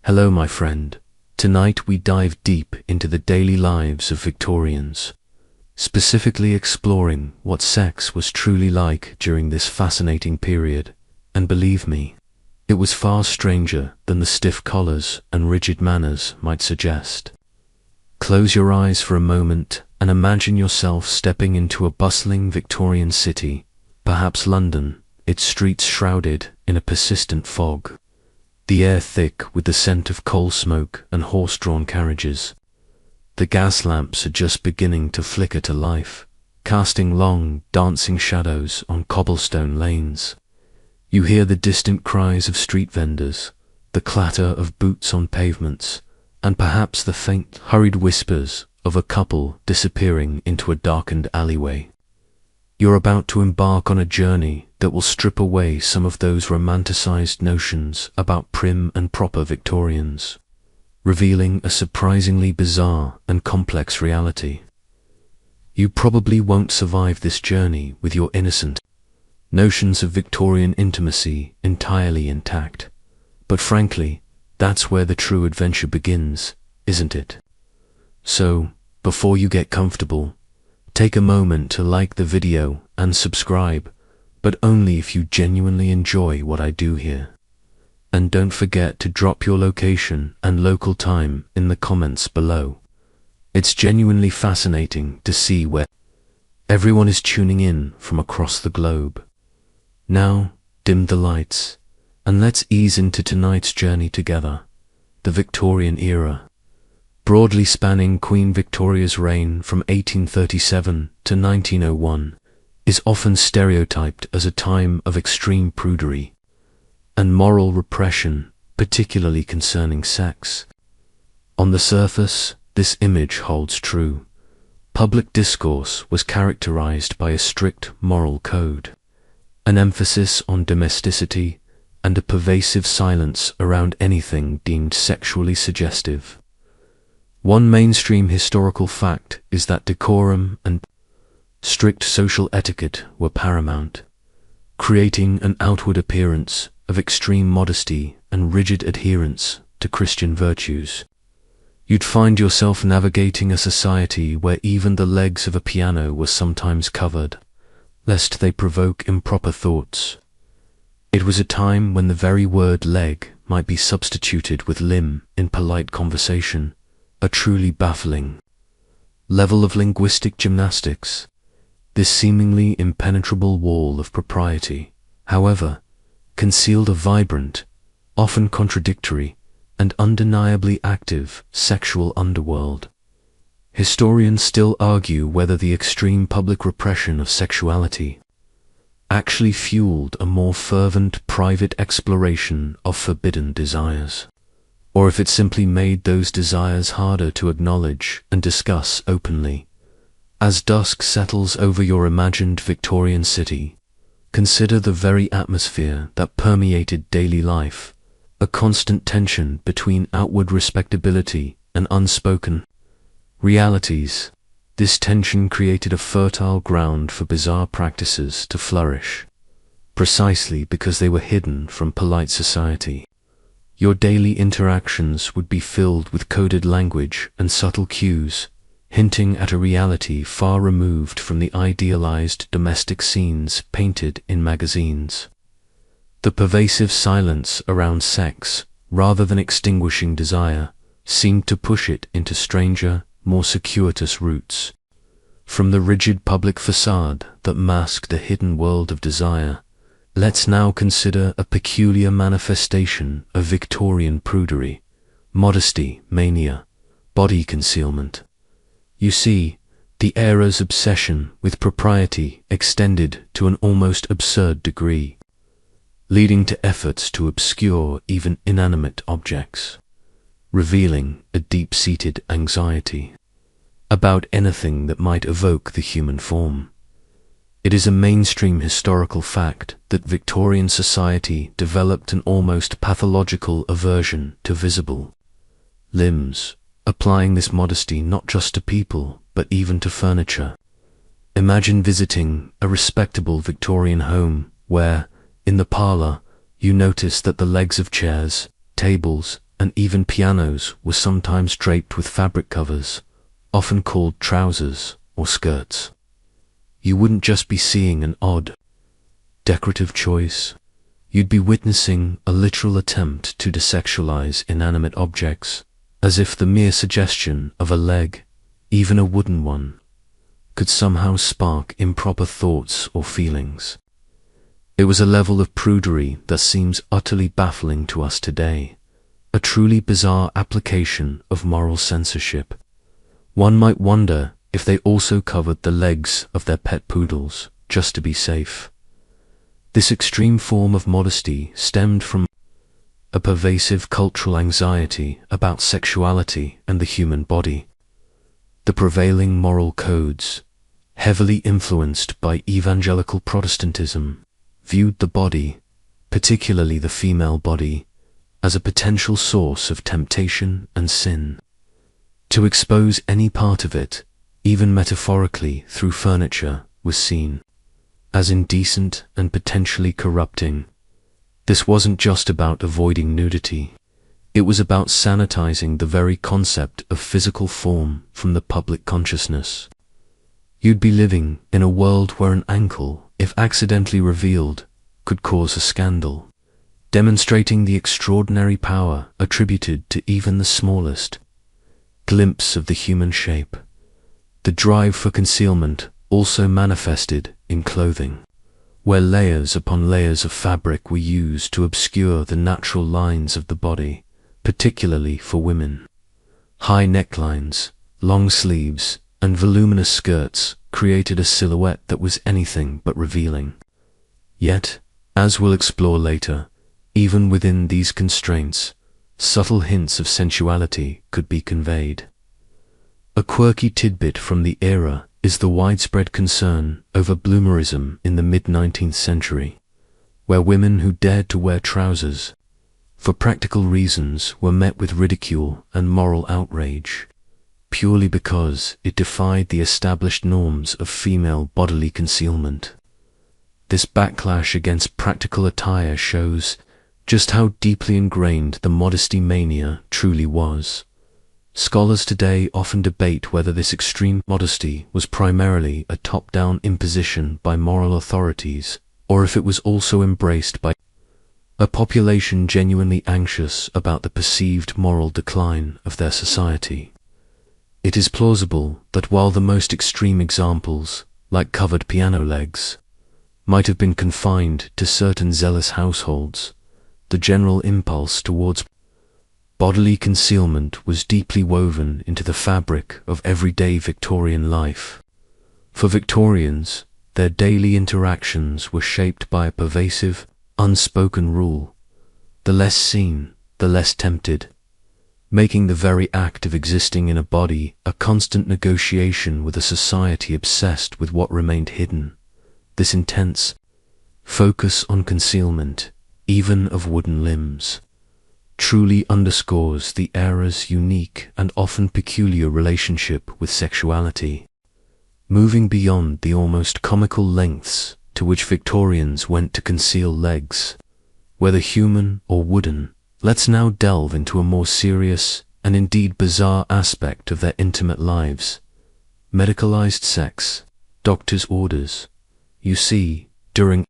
Hello, my friend. Tonight we dive deep into the daily lives of Victorians, specifically exploring what sex was truly like during this fascinating period. And believe me, it was far stranger than the stiff collars and rigid manners might suggest. Close your eyes for a moment and imagine yourself stepping into a bustling Victorian city, perhaps London, its streets shrouded in a persistent fog, the air thick with the scent of coal smoke and horse-drawn carriages. The gas lamps are just beginning to flicker to life, casting long, dancing shadows on cobblestone lanes. You hear the distant cries of street vendors, the clatter of boots on pavements, and perhaps the faint, hurried whispers of a couple disappearing into a darkened alleyway. You're about to embark on a journey that will strip away some of those romanticized notions about prim and proper Victorians, revealing a surprisingly bizarre and complex reality. You probably won't survive this journey with your innocent notions of Victorian intimacy entirely intact, but frankly, that's where the true adventure begins, isn't it? So, before you get comfortable, take a moment to like the video and subscribe, but only if you genuinely enjoy what I do here. And don't forget to drop your location and local time in the comments below. It's genuinely fascinating to see where everyone is tuning in from across the globe. Now, dim the lights, and let's ease into tonight's journey together. The Victorian Era, broadly spanning Queen Victoria's reign from 1837 to 1901, is often stereotyped as a time of extreme prudery and moral repression, particularly concerning sex. On the surface, this image holds true. Public discourse was characterized by a strict moral code, an emphasis on domesticity, and a pervasive silence around anything deemed sexually suggestive. One mainstream historical fact is that decorum and strict social etiquette were paramount, creating an outward appearance of extreme modesty and rigid adherence to Christian virtues. You'd find yourself navigating a society where even the legs of a piano were sometimes covered, lest they provoke improper thoughts. It was a time when the very word leg might be substituted with limb in polite conversation, a truly baffling level of linguistic gymnastics. This seemingly impenetrable wall of propriety, however, concealed a vibrant, often contradictory, and undeniably active sexual underworld. Historians still argue whether the extreme public repression of sexuality actually fueled a more fervent private exploration of forbidden desires, or if it simply made those desires harder to acknowledge and discuss openly. As dusk settles over your imagined Victorian city, consider the very atmosphere that permeated daily life, a constant tension between outward respectability and unspoken realities. This tension created a fertile ground for bizarre practices to flourish, precisely because they were hidden from polite society. Your daily interactions would be filled with coded language and subtle cues, hinting at a reality far removed from the idealized domestic scenes painted in magazines. The pervasive silence around sex, rather than extinguishing desire, seemed to push it into stranger, more circuitous routes. From the rigid public facade that masked the hidden world of desire, let's now consider a peculiar manifestation of Victorian prudery, modesty mania, body concealment. You see, the era's obsession with propriety extended to an almost absurd degree, leading to efforts to obscure even inanimate objects, revealing a deep-seated anxiety about anything that might evoke the human form. It is a mainstream historical fact that Victorian society developed an almost pathological aversion to visible limbs, applying this modesty not just to people, but even to furniture. Imagine visiting a respectable Victorian home where, in the parlour, you notice that the legs of chairs, tables, and even pianos were sometimes draped with fabric covers, often called trousers or skirts. You wouldn't just be seeing an odd, decorative choice, you'd be witnessing a literal attempt to desexualize inanimate objects, as if the mere suggestion of a leg, even a wooden one, could somehow spark improper thoughts or feelings. It was a level of prudery that seems utterly baffling to us today, a truly bizarre application of moral censorship. One might wonder if they also covered the legs of their pet poodles, just to be safe. This extreme form of modesty stemmed from a pervasive cultural anxiety about sexuality and the human body. The prevailing moral codes, heavily influenced by evangelical Protestantism, viewed the body, particularly the female body, as a potential source of temptation and sin. To expose any part of it, even metaphorically through furniture, was seen as indecent and potentially corrupting. This wasn't just about avoiding nudity. It was about sanitizing the very concept of physical form from the public consciousness. You'd be living in a world where an ankle, if accidentally revealed, could cause a scandal, demonstrating the extraordinary power attributed to even the smallest glimpse of the human shape. The drive for concealment also manifested in clothing, where layers upon layers of fabric were used to obscure the natural lines of the body, particularly for women. High necklines, long sleeves, and voluminous skirts created a silhouette that was anything but revealing. Yet, as we'll explore later, even within these constraints, subtle hints of sensuality could be conveyed. A quirky tidbit from the era is the widespread concern over bloomerism in the mid-19th century, where women who dared to wear trousers, for practical reasons, were met with ridicule and moral outrage, purely because it defied the established norms of female bodily concealment. This backlash against practical attire shows just how deeply ingrained the modesty mania truly was. Scholars today often debate whether this extreme modesty was primarily a top-down imposition by moral authorities, or if it was also embraced by a population genuinely anxious about the perceived moral decline of their society. It is plausible that while the most extreme examples, like covered piano legs, might have been confined to certain zealous households, the general impulse towards bodily concealment was deeply woven into the fabric of everyday Victorian life. For Victorians, their daily interactions were shaped by a pervasive, unspoken rule: the less seen, the less tempted, making the very act of existing in a body a constant negotiation with a society obsessed with what remained hidden. This intense focus on concealment, even of wooden limbs, truly underscores the era's unique and often peculiar relationship with sexuality, moving beyond the almost comical lengths to which Victorians went to conceal legs, whether human or wooden. Let's now delve into a more serious and indeed bizarre aspect of their intimate lives: medicalized sex, doctors' orders. You see, during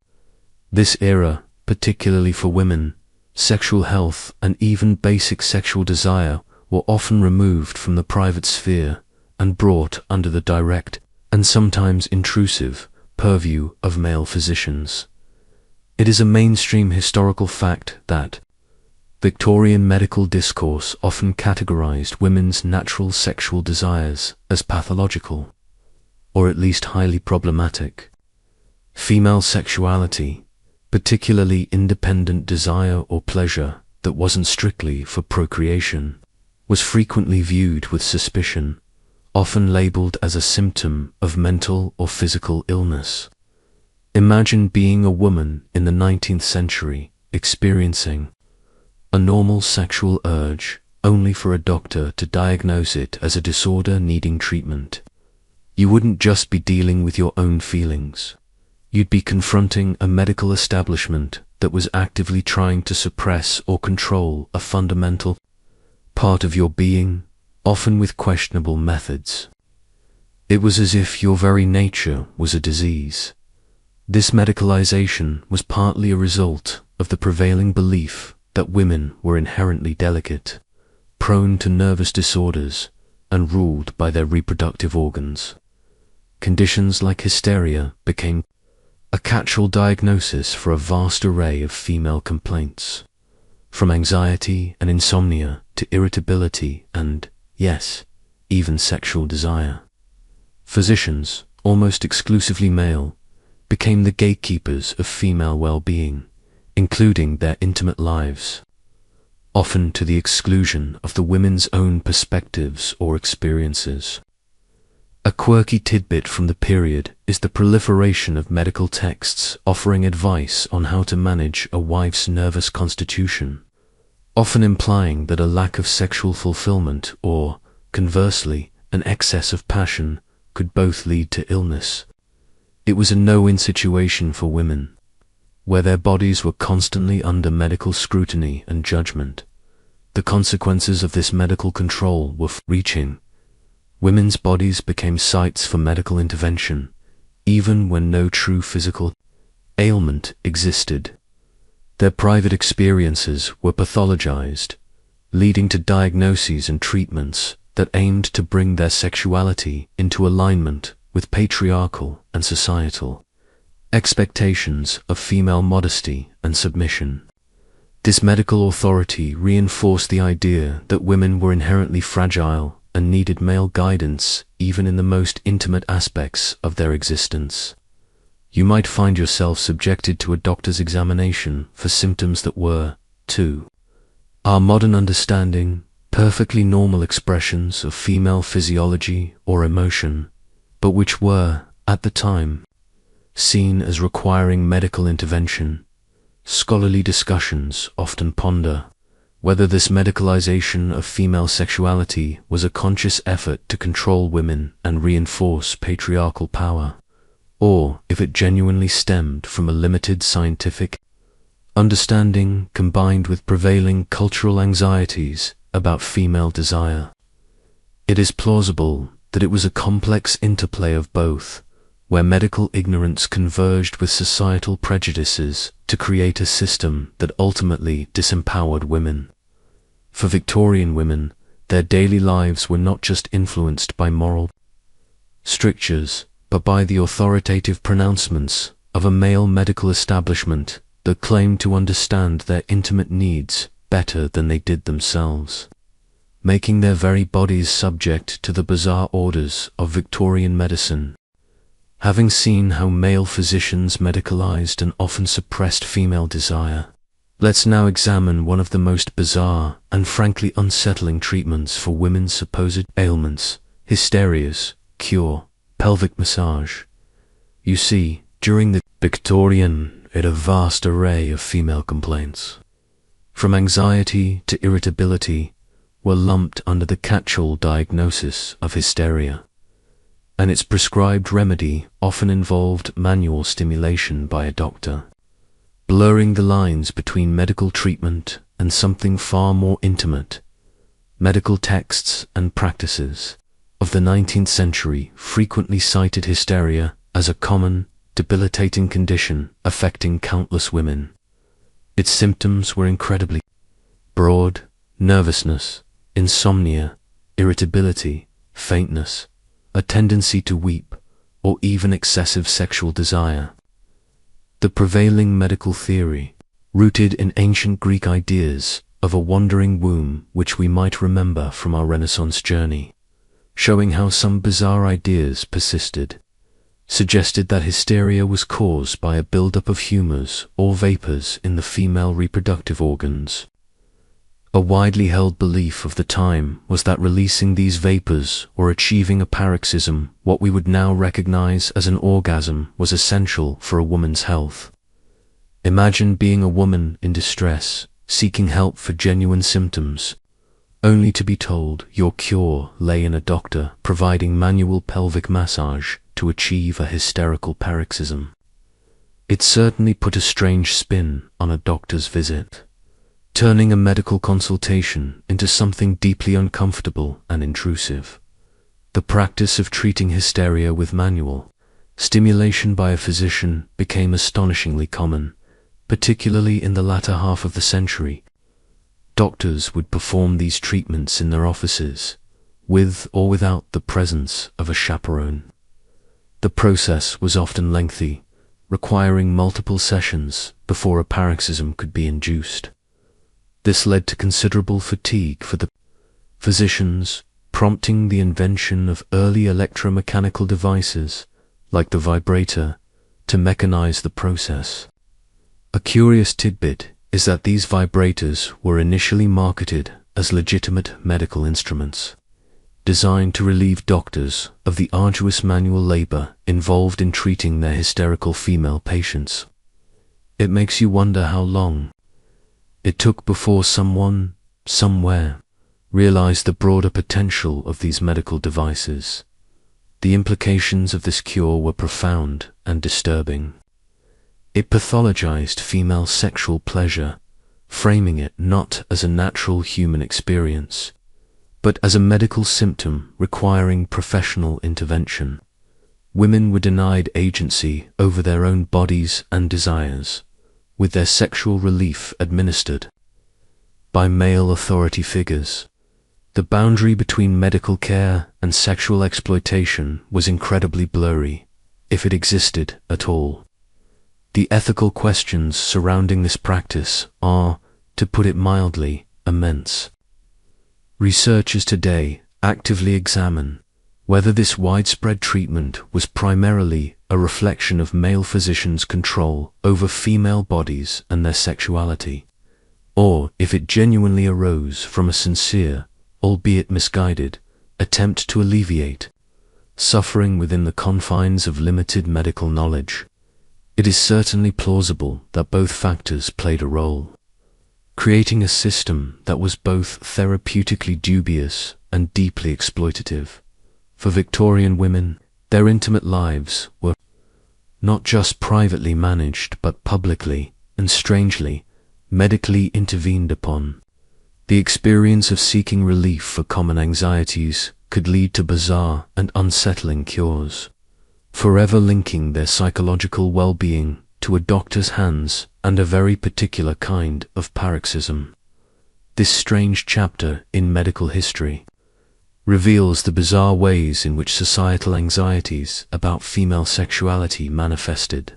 this era, particularly for women, sexual health and even basic sexual desire were often removed from the private sphere and brought under the direct, and sometimes intrusive, purview of male physicians. It is a mainstream historical fact that Victorian medical discourse often categorized women's natural sexual desires as pathological, or at least highly problematic. Female sexuality, particularly independent desire or pleasure that wasn't strictly for procreation, was frequently viewed with suspicion, often labeled as a symptom of mental or physical illness. Imagine being a woman in the 19th century experiencing a normal sexual urge only for a doctor to diagnose it as a disorder needing treatment. You wouldn't just be dealing with your own feelings. You'd be confronting a medical establishment that was actively trying to suppress or control a fundamental part of your being, often with questionable methods. It was as if your very nature was a disease. This medicalization was partly a result of the prevailing belief that women were inherently delicate, prone to nervous disorders, and ruled by their reproductive organs. Conditions like hysteria became a catch-all diagnosis for a vast array of female complaints, from anxiety and insomnia to irritability and, yes, even sexual desire. Physicians, almost exclusively male, became the gatekeepers of female well-being, including their intimate lives, often to the exclusion of the women's own perspectives or experiences. A quirky tidbit from the period is the proliferation of medical texts offering advice on how to manage a wife's nervous constitution, often implying that a lack of sexual fulfillment or, conversely, an excess of passion could both lead to illness. It was a no-win situation for women, where their bodies were constantly under medical scrutiny and judgment. The consequences of this medical control were far-reaching. Women's bodies became sites for medical intervention, even when no true physical ailment existed. Their private experiences were pathologized, leading to diagnoses and treatments that aimed to bring their sexuality into alignment with patriarchal and societal expectations of female modesty and submission. This medical authority reinforced the idea that women were inherently fragile and needed male guidance even in the most intimate aspects of their existence. You might find yourself subjected to a doctor's examination for symptoms that were, to our modern understanding, perfectly normal expressions of female physiology or emotion, but which were, at the time, seen as requiring medical intervention. Scholarly discussions often ponder whether this medicalization of female sexuality was a conscious effort to control women and reinforce patriarchal power, or if it genuinely stemmed from a limited scientific understanding combined with prevailing cultural anxieties about female desire. It is plausible that it was a complex interplay of both, where medical ignorance converged with societal prejudices to create a system that ultimately disempowered women. For Victorian women, their daily lives were not just influenced by moral strictures, but by the authoritative pronouncements of a male medical establishment that claimed to understand their intimate needs better than they did themselves, making their very bodies subject to the bizarre orders of Victorian medicine. Having seen how male physicians medicalized and often suppressed female desire, let's now examine one of the most bizarre and frankly unsettling treatments for women's supposed ailments: hysterias, cure, pelvic massage. You see, during the Victorian Era, a vast array of female complaints, from anxiety to irritability, were lumped under the catch-all diagnosis of hysteria, and its prescribed remedy often involved manual stimulation by a doctor, blurring the lines between medical treatment and something far more intimate. Medical texts and practices of the 19th century frequently cited hysteria as a common, debilitating condition affecting countless women. Its symptoms were incredibly broad: nervousness, insomnia, irritability, faintness, a tendency to weep, or even excessive sexual desire. The prevailing medical theory, rooted in ancient Greek ideas of a wandering womb which we might remember from our Renaissance journey, showing how some bizarre ideas persisted, suggested that hysteria was caused by a buildup of humors or vapors in the female reproductive organs. A widely held belief of the time was that releasing these vapors or achieving a paroxysm, what we would now recognize as an orgasm, was essential for a woman's health. Imagine being a woman in distress, seeking help for genuine symptoms, only to be told your cure lay in a doctor providing manual pelvic massage to achieve a hysterical paroxysm. It certainly put a strange spin on a doctor's visit. turning a medical consultation into something deeply uncomfortable and intrusive. The practice of treating hysteria with manual stimulation by a physician became astonishingly common, particularly in the latter half of the century. Doctors would perform these treatments in their offices, with or without the presence of a chaperone. The process was often lengthy, requiring multiple sessions before a paroxysm could be induced. This led to considerable fatigue for the physicians, prompting the invention of early electromechanical devices, like the vibrator, to mechanize the process. A curious tidbit is that these vibrators were initially marketed as legitimate medical instruments, designed to relieve doctors of the arduous manual labor involved in treating their hysterical female patients. It makes you wonder how long it took before someone, somewhere, realized the broader potential of these medical devices. The implications of this cure were profound and disturbing. It pathologized female sexual pleasure, framing it not as a natural human experience, but as a medical symptom requiring professional intervention. Women were denied agency over their own bodies and desires, with their sexual relief administered by male authority figures. The boundary between medical care and sexual exploitation was incredibly blurry, if it existed at all. The ethical questions surrounding this practice are, to put it mildly, immense. Researchers today actively examine whether this widespread treatment was primarily a reflection of male physicians' control over female bodies and their sexuality, or if it genuinely arose from a sincere, albeit misguided, attempt to alleviate suffering within the confines of limited medical knowledge. It is certainly plausible that both factors played a role, creating a system that was both therapeutically dubious and deeply exploitative. For Victorian women, their intimate lives were not just privately managed but publicly, and strangely, medically intervened upon. The experience of seeking relief for common anxieties could lead to bizarre and unsettling cures, forever linking their psychological well-being to a doctor's hands and a very particular kind of paroxysm. This strange chapter in medical history reveals the bizarre ways in which societal anxieties about female sexuality manifested,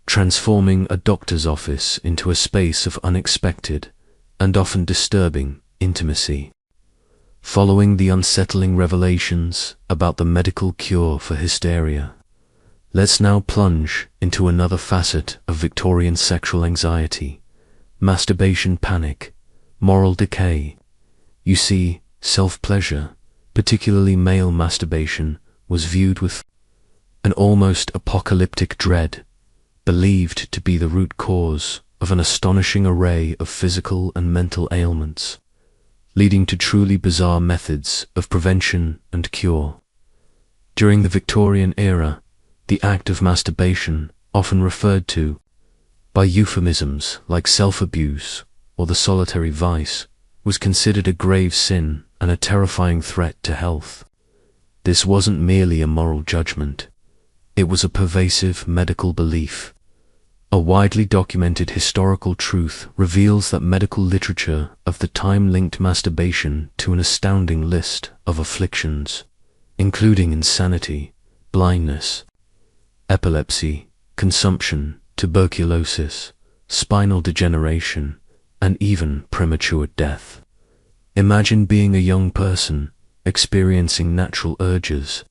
transforming a doctor's office into a space of unexpected and often disturbing intimacy. Following the unsettling revelations about the medical cure for hysteria, let's now plunge into another facet of Victorian sexual anxiety: masturbation panic, moral decay. You see, self-pleasure, particularly male masturbation, was viewed with an almost apocalyptic dread, believed to be the root cause of an astonishing array of physical and mental ailments, leading to truly bizarre methods of prevention and cure. During the Victorian era, the act of masturbation, often referred to by euphemisms like self-abuse or the solitary vice, was considered a grave sin and a terrifying threat to health. This wasn't merely a moral judgment, it was a pervasive medical belief. A widely documented historical truth reveals that medical literature of the time linked masturbation to an astounding list of afflictions, including insanity, blindness, epilepsy, consumption, tuberculosis, spinal degeneration, and even premature death. Imagine being a young person experiencing natural urges,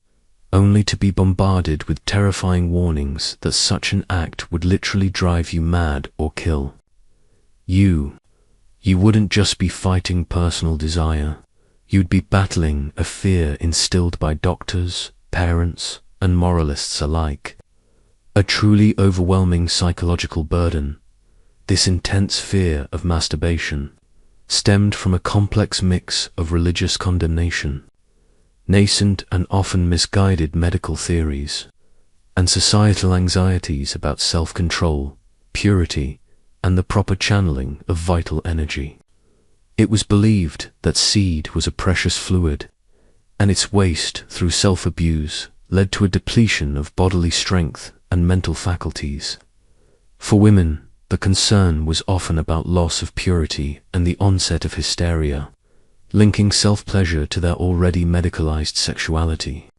only to be bombarded with terrifying warnings that such an act would literally drive you mad or kill. You wouldn't just be fighting personal desire, you'd be battling a fear instilled by doctors, parents, and moralists alike. A truly overwhelming psychological burden. This intense fear of masturbation stemmed from a complex mix of religious condemnation, nascent and often misguided medical theories, and societal anxieties about self-control, purity, and the proper channeling of vital energy. It was believed that seed was a precious fluid, and its waste through self-abuse led to a depletion of bodily strength and mental faculties. For women, the concern was often about loss of purity and the onset of hysteria, linking self-pleasure to their already medicalized sexuality.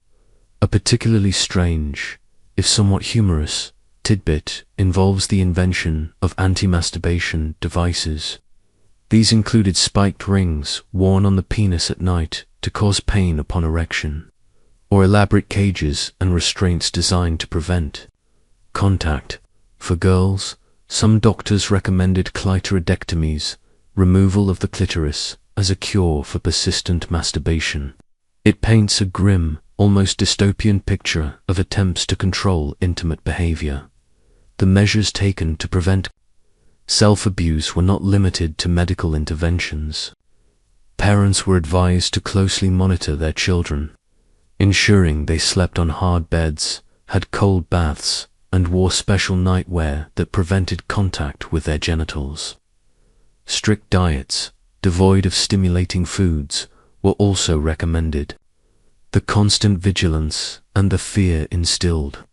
A particularly strange, if somewhat humorous, tidbit involves the invention of anti-masturbation devices. These included spiked rings worn on the penis at night to cause pain upon erection, or elaborate cages and restraints designed to prevent contact. For girls, some doctors recommended clitoridectomies, removal of the clitoris, as a cure for persistent masturbation. It paints a grim, almost dystopian picture of attempts to control intimate behavior. The measures taken to prevent self-abuse were not limited to medical interventions. Parents were advised to closely monitor their children, ensuring they slept on hard beds, had cold baths, and wore special nightwear that prevented contact with their genitals. Strict diets, devoid of stimulating foods, were also recommended. The constant vigilance and the fear instilled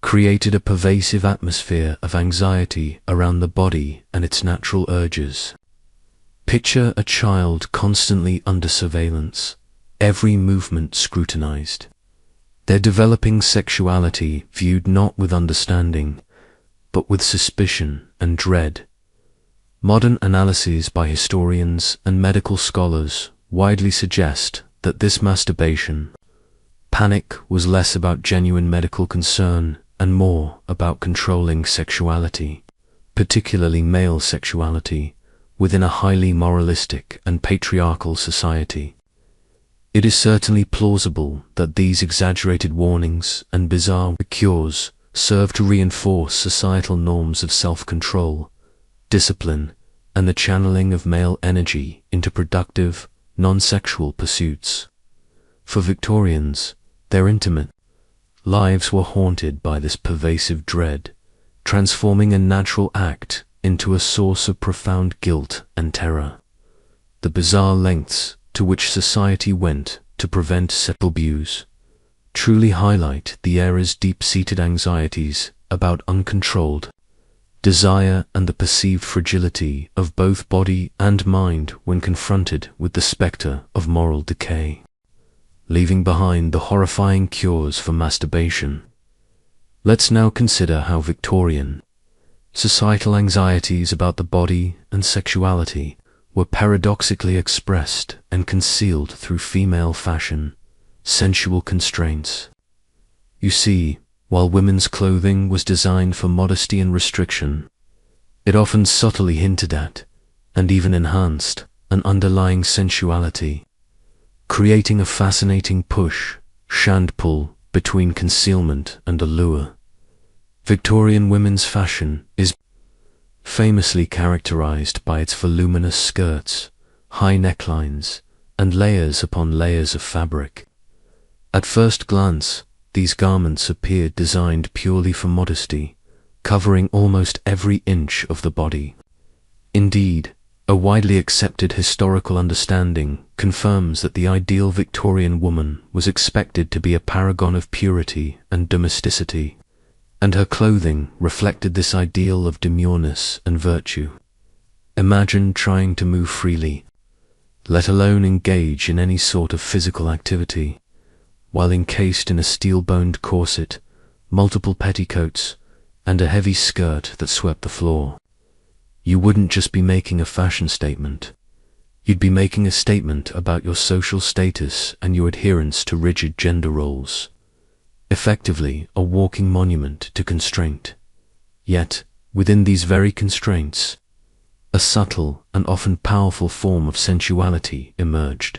created a pervasive atmosphere of anxiety around the body and its natural urges. Picture a child constantly under surveillance, every movement scrutinized. Their developing sexuality viewed not with understanding, but with suspicion and dread. Modern analyses by historians and medical scholars widely suggest that this masturbation panic was less about genuine medical concern and more about controlling sexuality, particularly male sexuality, within a highly moralistic and patriarchal society. It is certainly plausible that these exaggerated warnings and bizarre cures serve to reinforce societal norms of self-control, discipline, and the channeling of male energy into productive, non-sexual pursuits. For Victorians, their intimate lives were haunted by this pervasive dread, transforming a natural act into a source of profound guilt and terror. The bizarre lengths to which society went to prevent sexual abuse truly highlight the era's deep-seated anxieties about uncontrolled desire and the perceived fragility of both body and mind when confronted with the spectre of moral decay. Leaving behind the horrifying cures for masturbation, let's now consider how Victorian societal anxieties about the body and sexuality were paradoxically expressed and concealed through female fashion, sensual constraints. You see, while women's clothing was designed for modesty and restriction, it often subtly hinted at, and even enhanced, an underlying sensuality, creating a fascinating push, pull between concealment and allure. Victorian women's fashion is famously characterized by its voluminous skirts, high necklines, and layers upon layers of fabric. At first glance, these garments appeared designed purely for modesty, covering almost every inch of the body. Indeed, a widely accepted historical understanding confirms that the ideal Victorian woman was expected to be a paragon of purity and domesticity, and her clothing reflected this ideal of demureness and virtue. Imagine trying to move freely, let alone engage in any sort of physical activity, while encased in a steel-boned corset, multiple petticoats, and a heavy skirt that swept the floor. You wouldn't just be making a fashion statement. You'd be making a statement about your social status and your adherence to rigid gender roles. Effectively, a walking monument to constraint. Yet, within these very constraints, a subtle and often powerful form of sensuality emerged.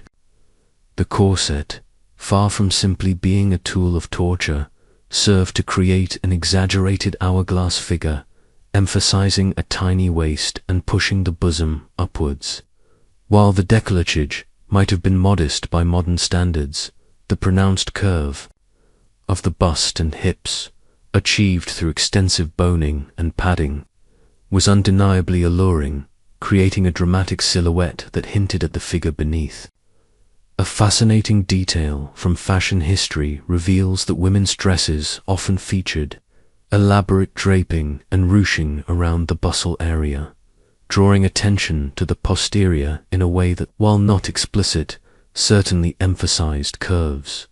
The corset, far from simply being a tool of torture, served to create an exaggerated hourglass figure, emphasizing a tiny waist and pushing the bosom upwards. While the décolletage might have been modest by modern standards, the pronounced curve of the bust and hips, achieved through extensive boning and padding, was undeniably alluring, creating a dramatic silhouette that hinted at the figure beneath. A fascinating detail from fashion history reveals that women's dresses often featured elaborate draping and ruching around the bustle area, drawing attention to the posterior in a way that, while not explicit, certainly emphasized curves.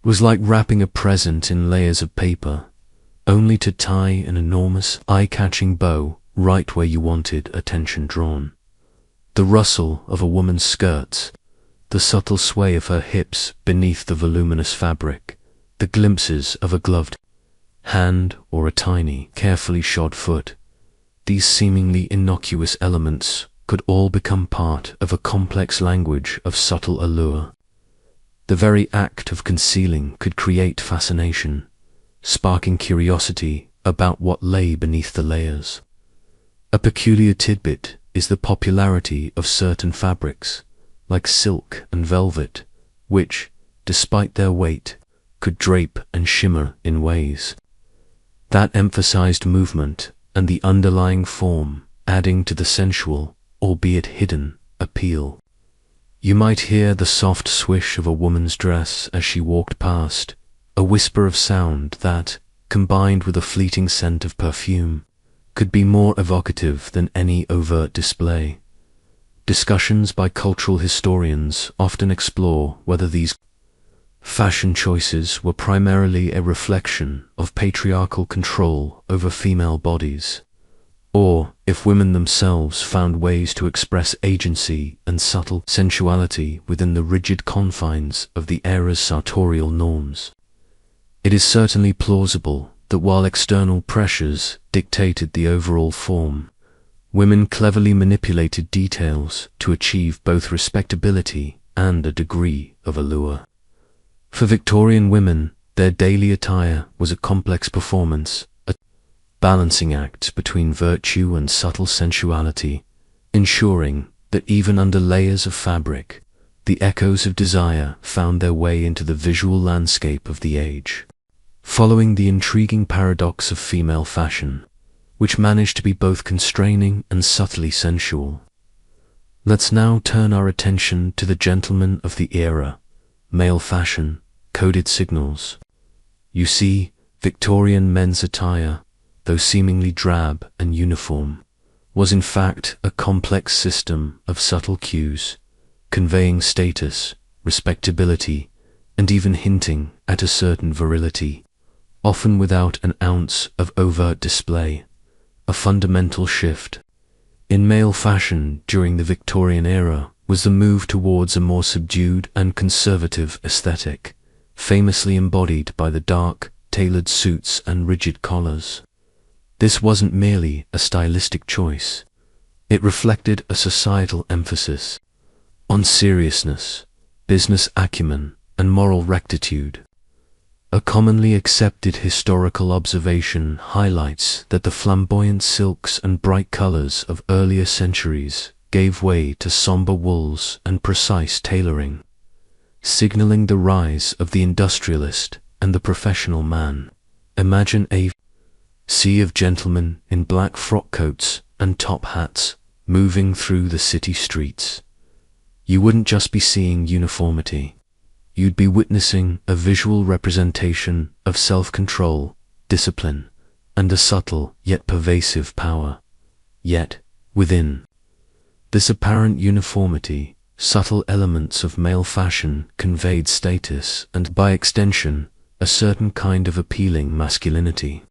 It was like wrapping a present in layers of paper, only to tie an enormous, eye-catching bow right where you wanted attention drawn. The rustle of a woman's skirts, the subtle sway of her hips beneath the voluminous fabric, the glimpses of a gloved hand or a tiny, carefully shod foot, these seemingly innocuous elements could all become part of a complex language of subtle allure. The very act of concealing could create fascination, sparking curiosity about what lay beneath the layers. A peculiar tidbit is the popularity of certain fabrics, like silk and velvet, which, despite their weight, could drape and shimmer in ways that emphasized movement and the underlying form, adding to the sensual, albeit hidden, appeal. You might hear the soft swish of a woman's dress as she walked past, a whisper of sound that, combined with a fleeting scent of perfume, could be more evocative than any overt display. Discussions by cultural historians often explore whether these fashion choices were primarily a reflection of patriarchal control over female bodies, or if women themselves found ways to express agency and subtle sensuality within the rigid confines of the era's sartorial norms. It is certainly plausible that while external pressures dictated the overall form, women cleverly manipulated details to achieve both respectability and a degree of allure. For Victorian women, their daily attire was a complex performance, a balancing act between virtue and subtle sensuality, ensuring that even under layers of fabric, the echoes of desire found their way into the visual landscape of the age. Following the intriguing paradox of female fashion, which managed to be both constraining and subtly sensual, let's now turn our attention to the gentleman of the era, male fashion, coded signals. You see, Victorian men's attire, though seemingly drab and uniform, was in fact a complex system of subtle cues, conveying status, respectability, and even hinting at a certain virility, often without an ounce of overt display. A fundamental shift in male fashion during the Victorian era was the move towards a more subdued and conservative aesthetic, famously embodied by the dark, tailored suits and rigid collars. This wasn't merely a stylistic choice. It reflected a societal emphasis on seriousness, business acumen, and moral rectitude. A commonly accepted historical observation highlights that the flamboyant silks and bright colors of earlier centuries gave way to somber wools and precise tailoring, signaling the rise of the industrialist and the professional man. Imagine a sea of gentlemen in black frock coats and top hats moving through the city streets. You wouldn't just be seeing uniformity. You'd be witnessing a visual representation of self-control, discipline, and a subtle yet pervasive power. Yet, within this apparent uniformity, subtle elements of male fashion conveyed status and, by extension, a certain kind of appealing masculinity.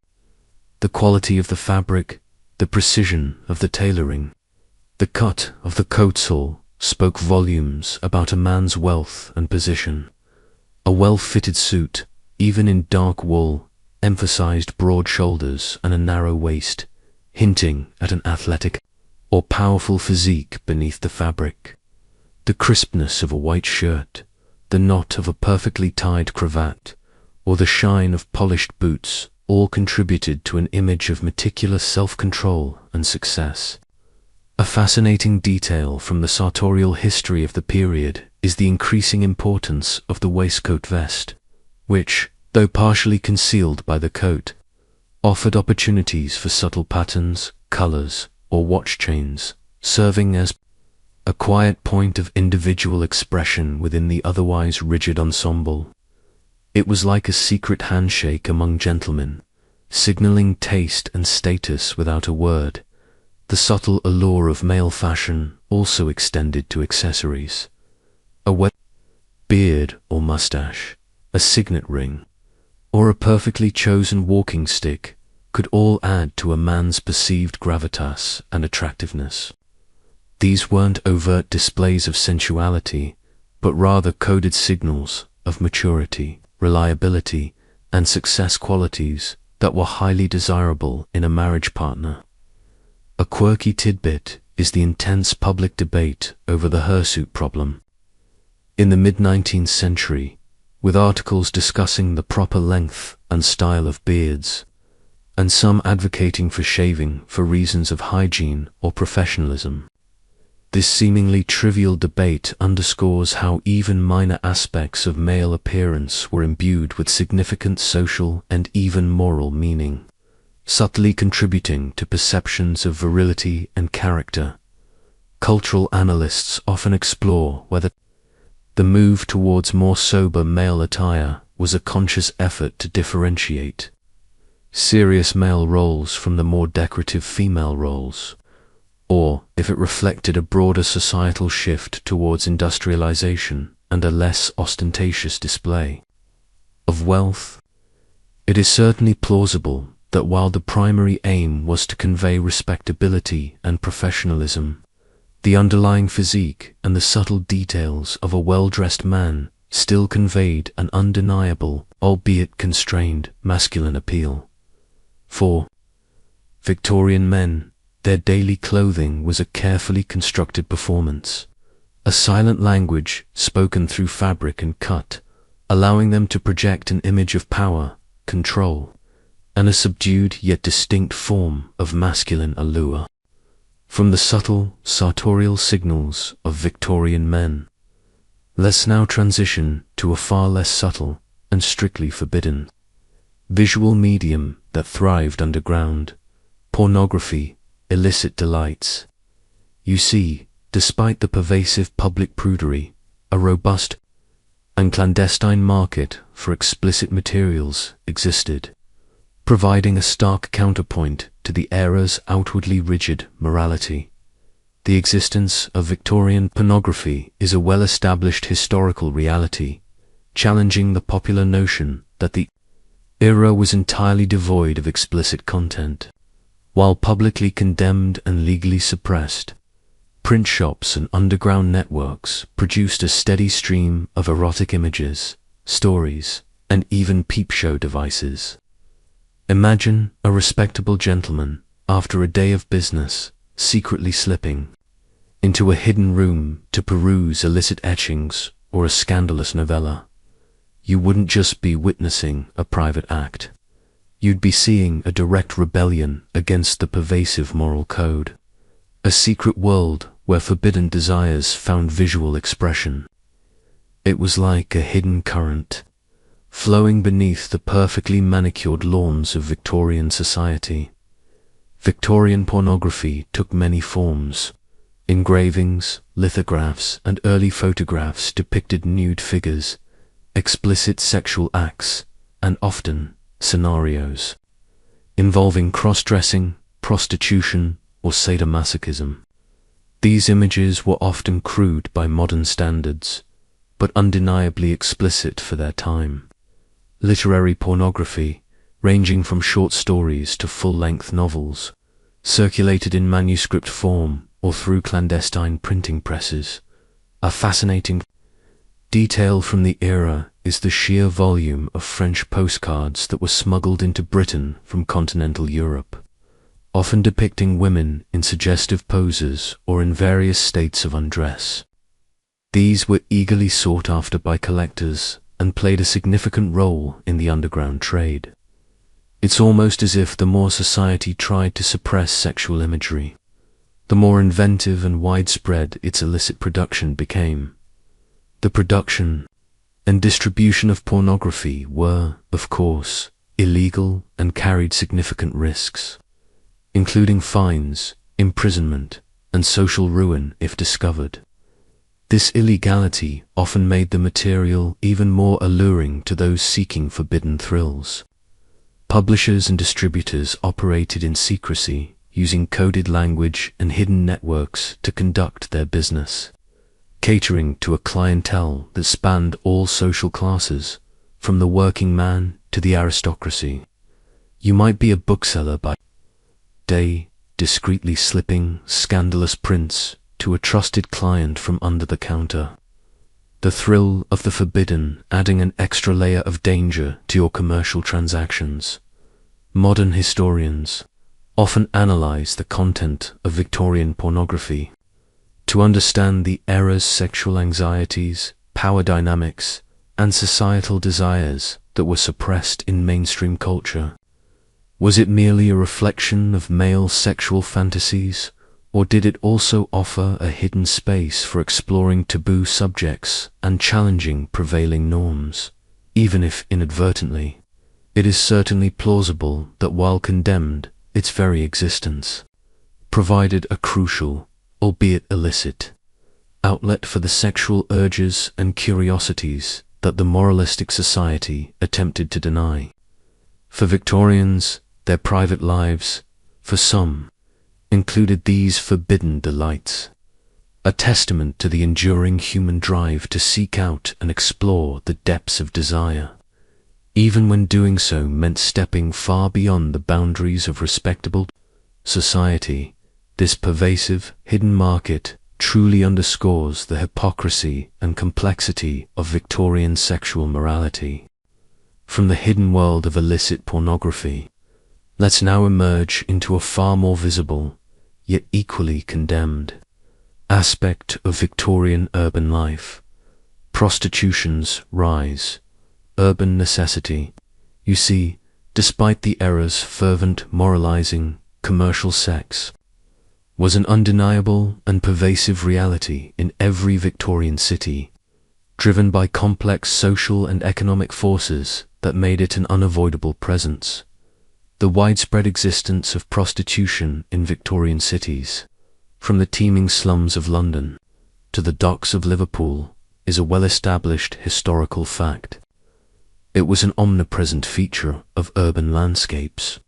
The quality of the fabric, the precision of the tailoring, the cut of the coat sole spoke volumes about a man's wealth and position. A well-fitted suit, even in dark wool, emphasized broad shoulders and a narrow waist, hinting at an athletic or powerful physique beneath the fabric. The crispness of a white shirt, the knot of a perfectly tied cravat, or the shine of polished boots all contributed to an image of meticulous self-control and success. A fascinating detail from the sartorial history of the period is the increasing importance of the waistcoat vest, which, though partially concealed by the coat, offered opportunities for subtle patterns, colors, or watch chains, serving as a quiet point of individual expression within the otherwise rigid ensemble. It was like a secret handshake among gentlemen, signaling taste and status without a word. The subtle allure of male fashion also extended to accessories. A wet beard or mustache, a signet ring, or a perfectly chosen walking stick could all add to a man's perceived gravitas and attractiveness. These weren't overt displays of sensuality, but rather coded signals of maturity, reliability, and success, qualities that were highly desirable in a marriage partner. A quirky tidbit is the intense public debate over the hirsute problem. In the mid-19th century, with articles discussing the proper length and style of beards, and some advocating for shaving for reasons of hygiene or professionalism. This seemingly trivial debate underscores how even minor aspects of male appearance were imbued with significant social and even moral meaning, subtly contributing to perceptions of virility and character. Cultural analysts often explore whether the move towards more sober male attire was a conscious effort to differentiate serious male roles from the more decorative female roles, or if it reflected a broader societal shift towards industrialization and a less ostentatious display of wealth. It is certainly plausible that while the primary aim was to convey respectability and professionalism, the underlying physique and the subtle details of a well-dressed man still conveyed an undeniable, albeit constrained, masculine appeal. For Victorian men, their daily clothing was a carefully constructed performance, a silent language spoken through fabric and cut, allowing them to project an image of power, control, and a subdued yet distinct form of masculine allure. From the subtle, sartorial signals of Victorian men, let's now transition to a far less subtle and strictly forbidden visual medium that thrived underground: pornography, illicit delights. You see, despite the pervasive public prudery, a robust and clandestine market for explicit materials existed, providing a stark counterpoint to the era's outwardly rigid morality. The existence of Victorian pornography is a well-established historical reality, challenging the popular notion that the era was entirely devoid of explicit content. While publicly condemned and legally suppressed, print shops and underground networks produced a steady stream of erotic images, stories, and even peep show devices. Imagine a respectable gentleman, after a day of business, secretly slipping into a hidden room to peruse illicit etchings or a scandalous novella. You wouldn't just be witnessing a private act. You'd be seeing a direct rebellion against the pervasive moral code, a secret world where forbidden desires found visual expression. It was like a hidden current, flowing beneath the perfectly manicured lawns of Victorian society. Victorian pornography took many forms. Engravings, lithographs, and early photographs depicted nude figures, explicit sexual acts, and often scenarios involving cross-dressing, prostitution, or sadomasochism. These images were often crude by modern standards, but undeniably explicit for their time. Literary pornography, ranging from short stories to full-length novels, circulated in manuscript form or through clandestine printing presses. A fascinating detail from the era is the sheer volume of French postcards that were smuggled into Britain from continental Europe, often depicting women in suggestive poses or in various states of undress. These were eagerly sought after by collectors and played a significant role in the underground trade. It's almost as if the more society tried to suppress sexual imagery, the more inventive and widespread its illicit production became. The production and distribution of pornography were, of course, illegal and carried significant risks, including fines, imprisonment, and social ruin if discovered. This illegality often made the material even more alluring to those seeking forbidden thrills. Publishers and distributors operated in secrecy, using coded language and hidden networks to conduct their business, catering to a clientele that spanned all social classes, from the working man to the aristocracy. You might be a bookseller by day, discreetly slipping scandalous prints to a trusted client from under the counter. The thrill of the forbidden adding an extra layer of danger to your commercial transactions. Modern historians often analyze the content of Victorian pornography to understand the era's sexual anxieties, power dynamics, and societal desires that were suppressed in mainstream culture. Was it merely a reflection of male sexual fantasies, or did it also offer a hidden space for exploring taboo subjects and challenging prevailing norms, even if inadvertently? It is certainly plausible that while condemned, its very existence provided a crucial, albeit illicit, outlet for the sexual urges and curiosities that the moralistic society attempted to deny. For Victorians, their private lives, for some, included these forbidden delights, a testament to the enduring human drive to seek out and explore the depths of desire, even when doing so meant stepping far beyond the boundaries of respectable society. This pervasive, hidden market truly underscores the hypocrisy and complexity of Victorian sexual morality. From the hidden world of illicit pornography, let's now emerge into a far more visible, yet equally condemned, aspect of Victorian urban life: prostitution's rise. Urban necessity. You see, despite the era's fervent moralizing, commercial sex was an undeniable and pervasive reality in every Victorian city, driven by complex social and economic forces that made it an unavoidable presence. The widespread existence of prostitution in Victorian cities, from the teeming slums of London to the docks of Liverpool, is a well-established historical fact. It was an omnipresent feature of urban landscapes,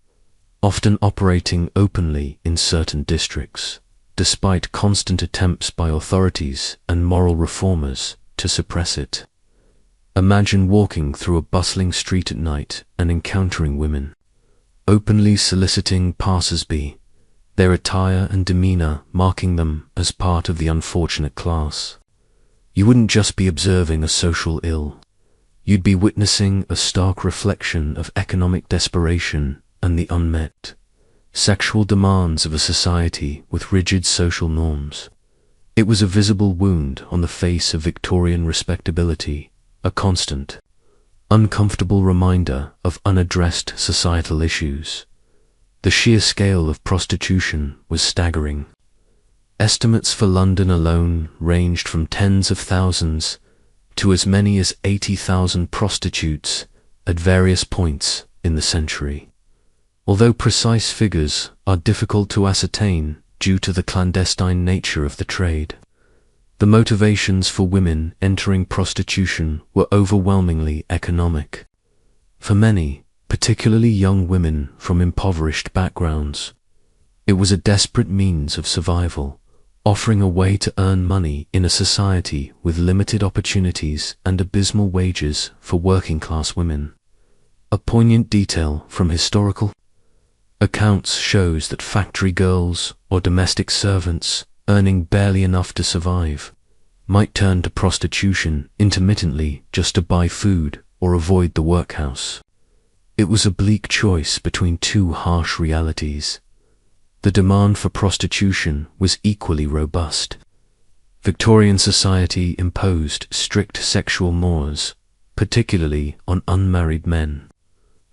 often operating openly in certain districts, despite constant attempts by authorities and moral reformers to suppress it. Imagine walking through a bustling street at night and encountering women, openly soliciting passers-by, their attire and demeanor marking them as part of the unfortunate class. You wouldn't just be observing a social ill. You'd be witnessing a stark reflection of economic desperation and the unmet sexual demands of a society with rigid social norms. It was a visible wound on the face of Victorian respectability, a constant, uncomfortable reminder of unaddressed societal issues. The sheer scale of prostitution was staggering. Estimates for London alone ranged from tens of thousands to as many as 80,000 prostitutes at various points in the century. Although precise figures are difficult to ascertain due to the clandestine nature of the trade, the motivations for women entering prostitution were overwhelmingly economic. For many, particularly young women from impoverished backgrounds, it was a desperate means of survival, offering a way to earn money in a society with limited opportunities and abysmal wages for working-class women. A poignant detail from historical accounts shows that factory girls or domestic servants, earning barely enough to survive, might turn to prostitution intermittently just to buy food or avoid the workhouse. It was a bleak choice between two harsh realities. The demand for prostitution was equally robust. Victorian society imposed strict sexual mores, particularly on unmarried men,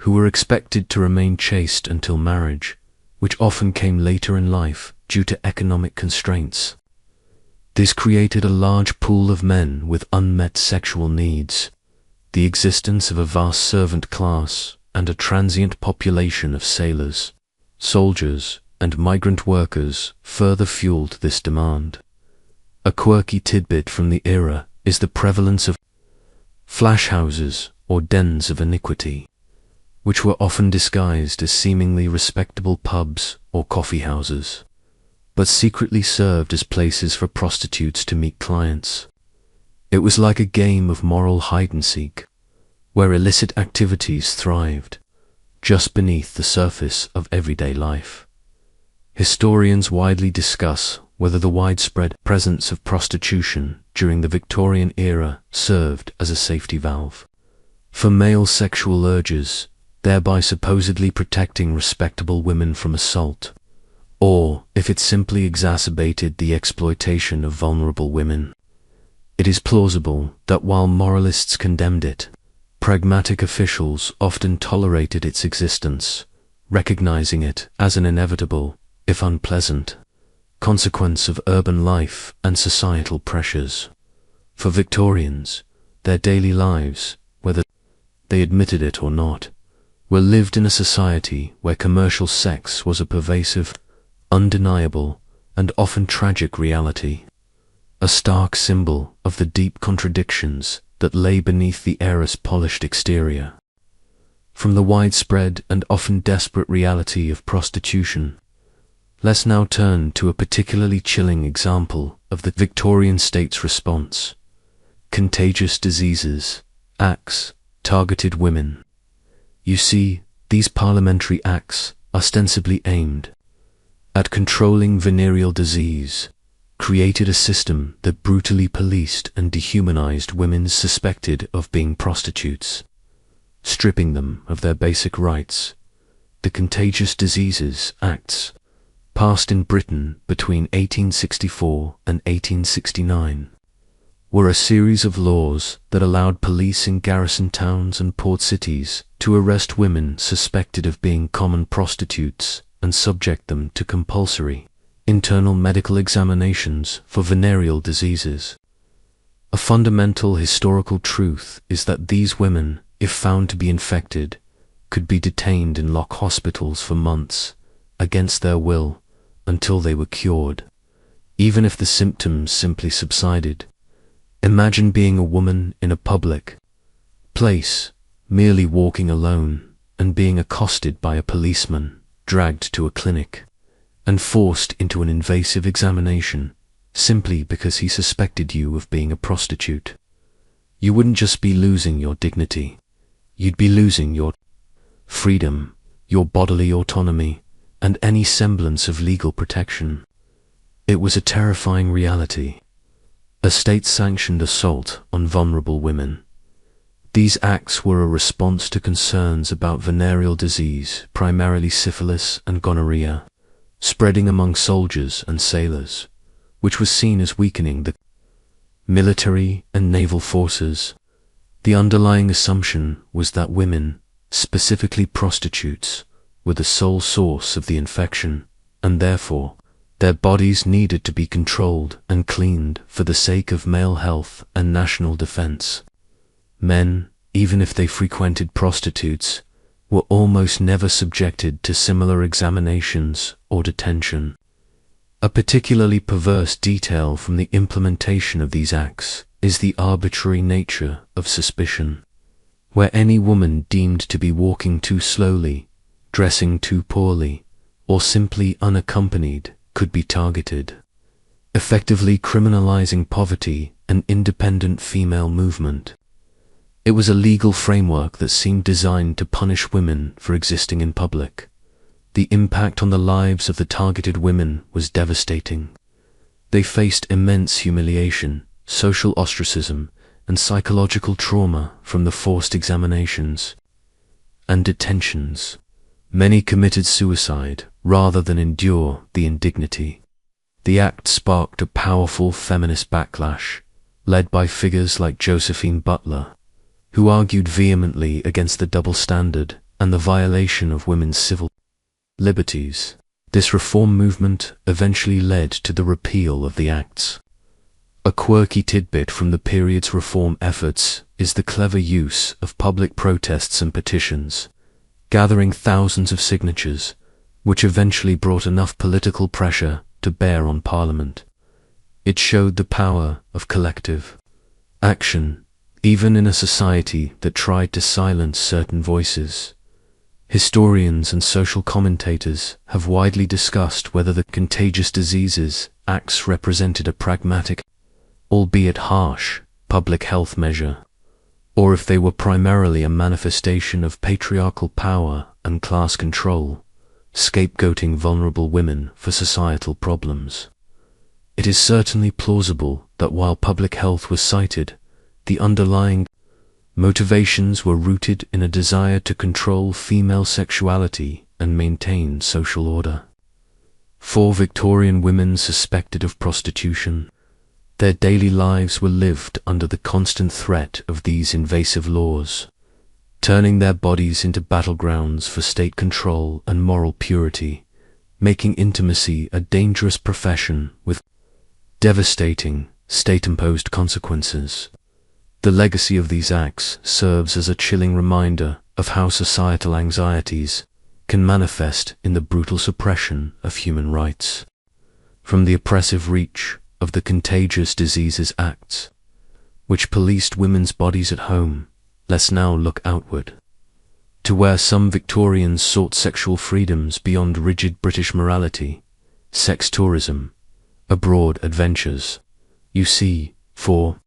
who were expected to remain chaste until marriage, which often came later in life due to economic constraints. This created a large pool of men with unmet sexual needs, the existence of a vast servant class, and a transient population of sailors, soldiers, and migrant workers further fueled this demand. A quirky tidbit from the era is the prevalence of flash houses or dens of iniquity, which were often disguised as seemingly respectable pubs or coffee houses, but secretly served as places for prostitutes to meet clients. It was like a game of moral hide-and-seek, where illicit activities thrived, just beneath the surface of everyday life. Historians widely discuss whether the widespread presence of prostitution during the Victorian era served as a safety valve for male sexual urges, thereby supposedly protecting respectable women from assault, or if it simply exacerbated the exploitation of vulnerable women. It is plausible that while moralists condemned it, pragmatic officials often tolerated its existence, recognizing it as an inevitable, if unpleasant, consequence of urban life and societal pressures. For Victorians, their daily lives, whether they admitted it or not, were lived in a society where commercial sex was a pervasive, undeniable, and often tragic reality, a stark symbol of the deep contradictions that lay beneath the era's polished exterior. From the widespread and often desperate reality of prostitution, let's now turn to a particularly chilling example of the Victorian state's response: contagious diseases, acts, targeted women. You see, these parliamentary acts, ostensibly aimed at controlling venereal disease, created a system that brutally policed and dehumanized women suspected of being prostitutes, stripping them of their basic rights. The Contagious Diseases Acts, passed in Britain between 1864 and 1869, were a series of laws that allowed police in garrison towns and port cities to arrest women suspected of being common prostitutes and subject them to compulsory internal medical examinations for venereal diseases. A fundamental historical truth is that these women, if found to be infected, could be detained in lock hospitals for months, against their will, until they were cured, even if the symptoms simply subsided. Imagine being a woman in a public place, merely walking alone, and being accosted by a policeman, dragged to a clinic, and forced into an invasive examination, simply because he suspected you of being a prostitute. You wouldn't just be losing your dignity, you'd be losing your freedom, your bodily autonomy, and any semblance of legal protection. It was a terrifying reality, a state-sanctioned assault on vulnerable women. These acts were a response to concerns about venereal disease, primarily syphilis and gonorrhea, spreading among soldiers and sailors, which was seen as weakening the military and naval forces. The underlying assumption was that women, specifically prostitutes, were the sole source of the infection, and therefore, their bodies needed to be controlled and cleaned for the sake of male health and national defense. Men, even if they frequented prostitutes, were almost never subjected to similar examinations or detention. A particularly perverse detail from the implementation of these acts is the arbitrary nature of suspicion, where any woman deemed to be walking too slowly, dressing too poorly, or simply unaccompanied could be targeted, effectively criminalizing poverty and independent female movement. It was a legal framework that seemed designed to punish women for existing in public. The impact on the lives of the targeted women was devastating. They faced immense humiliation, social ostracism, and psychological trauma from the forced examinations and detentions. Many committed suicide rather than endure the indignity. The act sparked a powerful feminist backlash, led by figures like Josephine Butler, who argued vehemently against the double standard and the violation of women's civil liberties. This reform movement eventually led to the repeal of the acts. A quirky tidbit from the period's reform efforts is the clever use of public protests and petitions, gathering thousands of signatures, which eventually brought enough political pressure to bear on Parliament. It showed the power of collective action, even in a society that tried to silence certain voices. Historians and social commentators have widely discussed whether the Contagious Diseases Acts represented a pragmatic, albeit harsh, public health measure, or if they were primarily a manifestation of patriarchal power and class control, scapegoating vulnerable women for societal problems. It is certainly plausible that while public health was cited, the underlying motivations were rooted in a desire to control female sexuality and maintain social order. For Victorian women suspected of prostitution, their daily lives were lived under the constant threat of these invasive laws, turning their bodies into battlegrounds for state control and moral purity, making intimacy a dangerous profession with devastating, state-imposed consequences. The legacy of these acts serves as a chilling reminder of how societal anxieties can manifest in the brutal suppression of human rights. From the oppressive reach of the Contagious Diseases Acts, which policed women's bodies at home, let's now look outward, to where some Victorians sought sexual freedoms beyond rigid British morality, sex tourism, abroad adventures. You see, for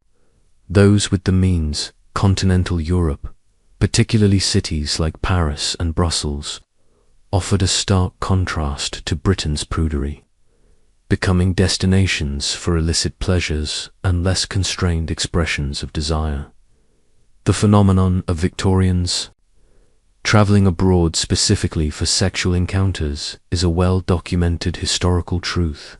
those with the means, continental Europe, particularly cities like Paris and Brussels, offered a stark contrast to Britain's prudery, becoming destinations for illicit pleasures and less constrained expressions of desire. The phenomenon of Victorians traveling abroad specifically for sexual encounters is a well-documented historical truth.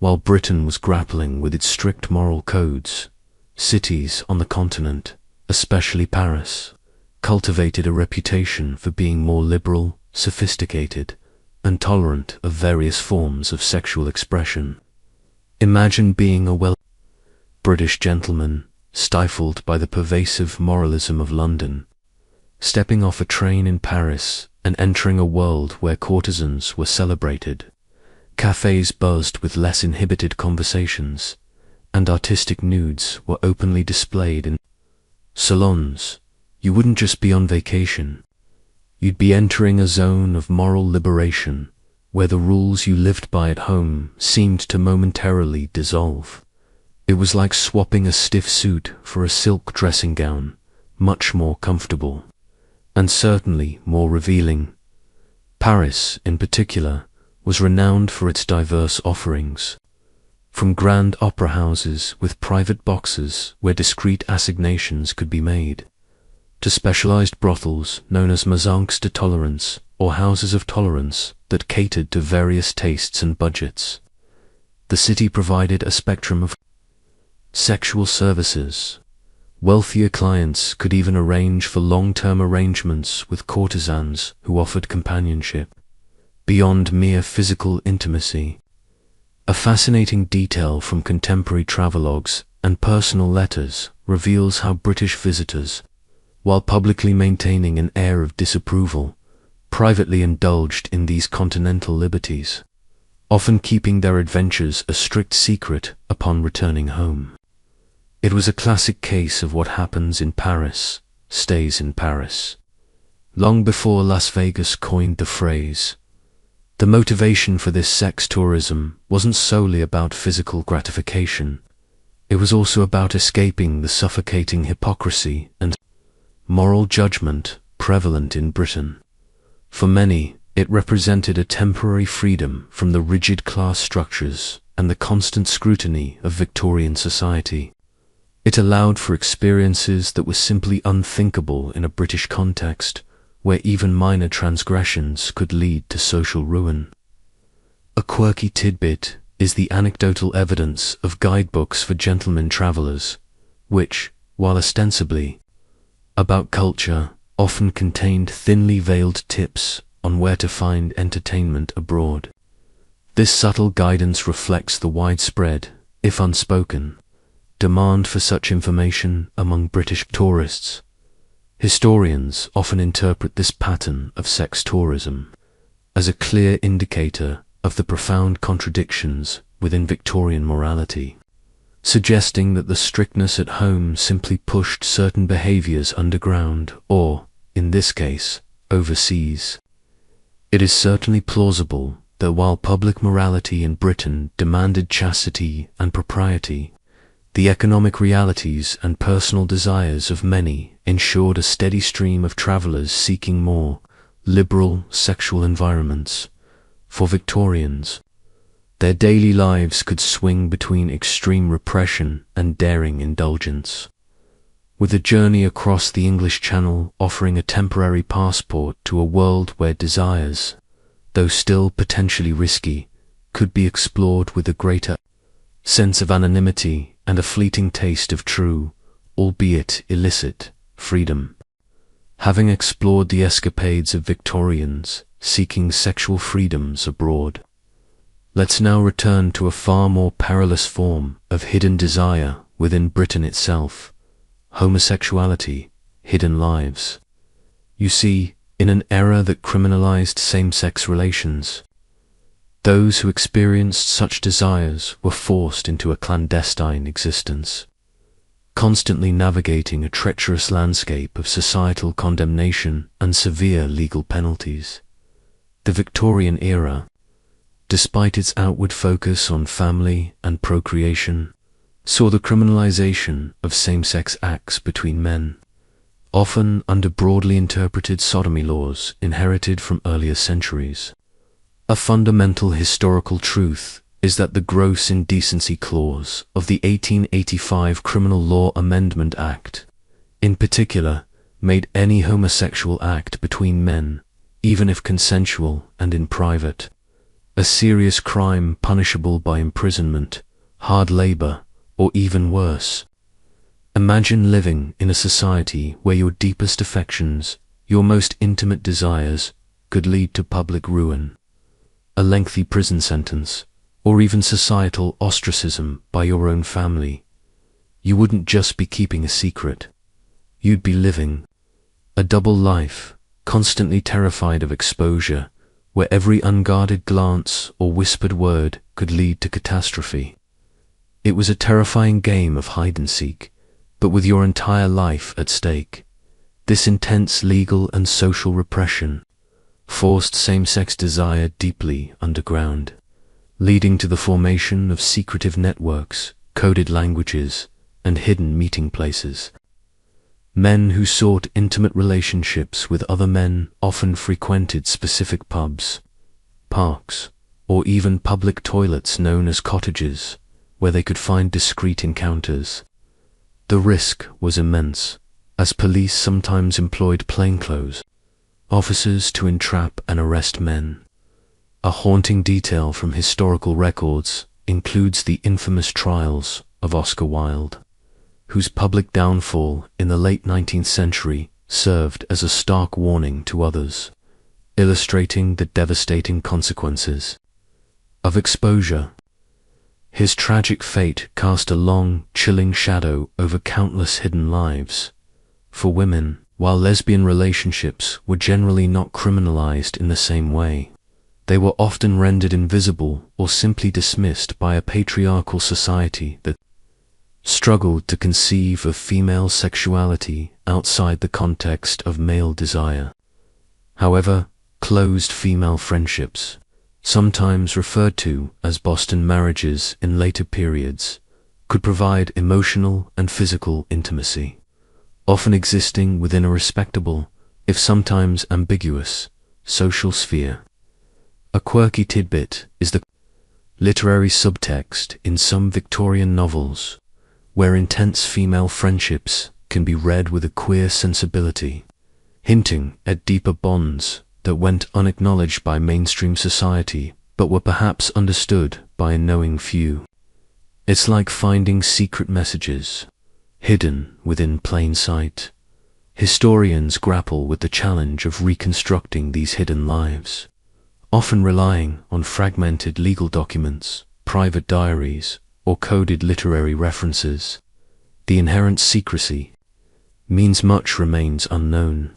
While Britain was grappling with its strict moral codes, cities on the continent, especially Paris, cultivated a reputation for being more liberal, sophisticated, and tolerant of various forms of sexual expression. Imagine being a British gentleman, stifled by the pervasive moralism of London, stepping off a train in Paris and entering a world where courtesans were celebrated, cafes buzzed with less inhibited conversations, and artistic nudes were openly displayed in salons. You wouldn't just be on vacation. You'd be entering a zone of moral liberation, where the rules you lived by at home seemed to momentarily dissolve. It was like swapping a stiff suit for a silk dressing gown, much more comfortable, and certainly more revealing. Paris, in particular, was renowned for its diverse offerings, from grand opera houses with private boxes where discreet assignations could be made, to specialized brothels known as maisons de tolerance or houses of tolerance that catered to various tastes and budgets. The city provided a spectrum of sexual services. Wealthier clients could even arrange for long-term arrangements with courtesans who offered companionship beyond mere physical intimacy. A fascinating detail from contemporary travelogues and personal letters reveals how British visitors, while publicly maintaining an air of disapproval, privately indulged in these continental liberties, often keeping their adventures a strict secret upon returning home. It was a classic case of what happens in Paris stays in Paris. Long before Las Vegas coined the phrase, the motivation for this sex tourism wasn't solely about physical gratification. It was also about escaping the suffocating hypocrisy and moral judgment prevalent in Britain. For many, it represented a temporary freedom from the rigid class structures and the constant scrutiny of Victorian society. It allowed for experiences that were simply unthinkable in a British context, where even minor transgressions could lead to social ruin. A quirky tidbit is the anecdotal evidence of guidebooks for gentlemen travellers, which, while ostensibly about culture, often contained thinly veiled tips on where to find entertainment abroad. This subtle guidance reflects the widespread, if unspoken, demand for such information among British tourists. Historians often interpret this pattern of sex tourism as a clear indicator of the profound contradictions within Victorian morality, suggesting that the strictness at home simply pushed certain behaviors underground or, in this case, overseas. It is certainly plausible that while public morality in Britain demanded chastity and propriety, the economic realities and personal desires of many ensured a steady stream of travellers seeking more liberal sexual environments. For Victorians, their daily lives could swing between extreme repression and daring indulgence, with a journey across the English Channel offering a temporary passport to a world where desires, though still potentially risky, could be explored with a greater sense of anonymity and a fleeting taste of true, albeit illicit, freedom. Having explored the escapades of Victorians seeking sexual freedoms abroad, let's now return to a far more perilous form of hidden desire within Britain itself: homosexuality, hidden lives. You see, in an era that criminalized same-sex relations, those who experienced such desires were forced into a clandestine existence, constantly navigating a treacherous landscape of societal condemnation and severe legal penalties. The Victorian era, despite its outward focus on family and procreation, saw the criminalization of same-sex acts between men, often under broadly interpreted sodomy laws inherited from earlier centuries. A fundamental historical truth is that the Gross Indecency Clause of the 1885 Criminal Law Amendment Act, in particular, made any homosexual act between men, even if consensual and in private, a serious crime punishable by imprisonment, hard labor, or even worse. Imagine living in a society where your deepest affections, your most intimate desires, could lead to public ruin, a lengthy prison sentence, or even societal ostracism by your own family. You wouldn't just be keeping a secret. You'd be living a double life, constantly terrified of exposure, where every unguarded glance or whispered word could lead to catastrophe. It was a terrifying game of hide-and-seek, but with your entire life at stake. This intense legal and social repression forced same-sex desire deeply underground, leading to the formation of secretive networks, coded languages, and hidden meeting places. Men who sought intimate relationships with other men often frequented specific pubs, parks, or even public toilets known as cottages, where they could find discreet encounters. The risk was immense, as police sometimes employed plainclothes officers to entrap and arrest men. A haunting detail from historical records includes the infamous trials of Oscar Wilde, whose public downfall in the late 19th century served as a stark warning to others, illustrating the devastating consequences of exposure. His tragic fate cast a long, chilling shadow over countless hidden lives. For women, while lesbian relationships were generally not criminalized in the same way, they were often rendered invisible or simply dismissed by a patriarchal society that struggled to conceive of female sexuality outside the context of male desire. However, closed female friendships, sometimes referred to as Boston marriages in later periods, could provide emotional and physical intimacy, often existing within a respectable, if sometimes ambiguous, social sphere. A quirky tidbit is the literary subtext in some Victorian novels, where intense female friendships can be read with a queer sensibility, hinting at deeper bonds that went unacknowledged by mainstream society but were perhaps understood by a knowing few. It's like finding secret messages hidden within plain sight. Historians grapple with the challenge of reconstructing these hidden lives, often relying on fragmented legal documents, private diaries, or coded literary references. The inherent secrecy means much remains unknown.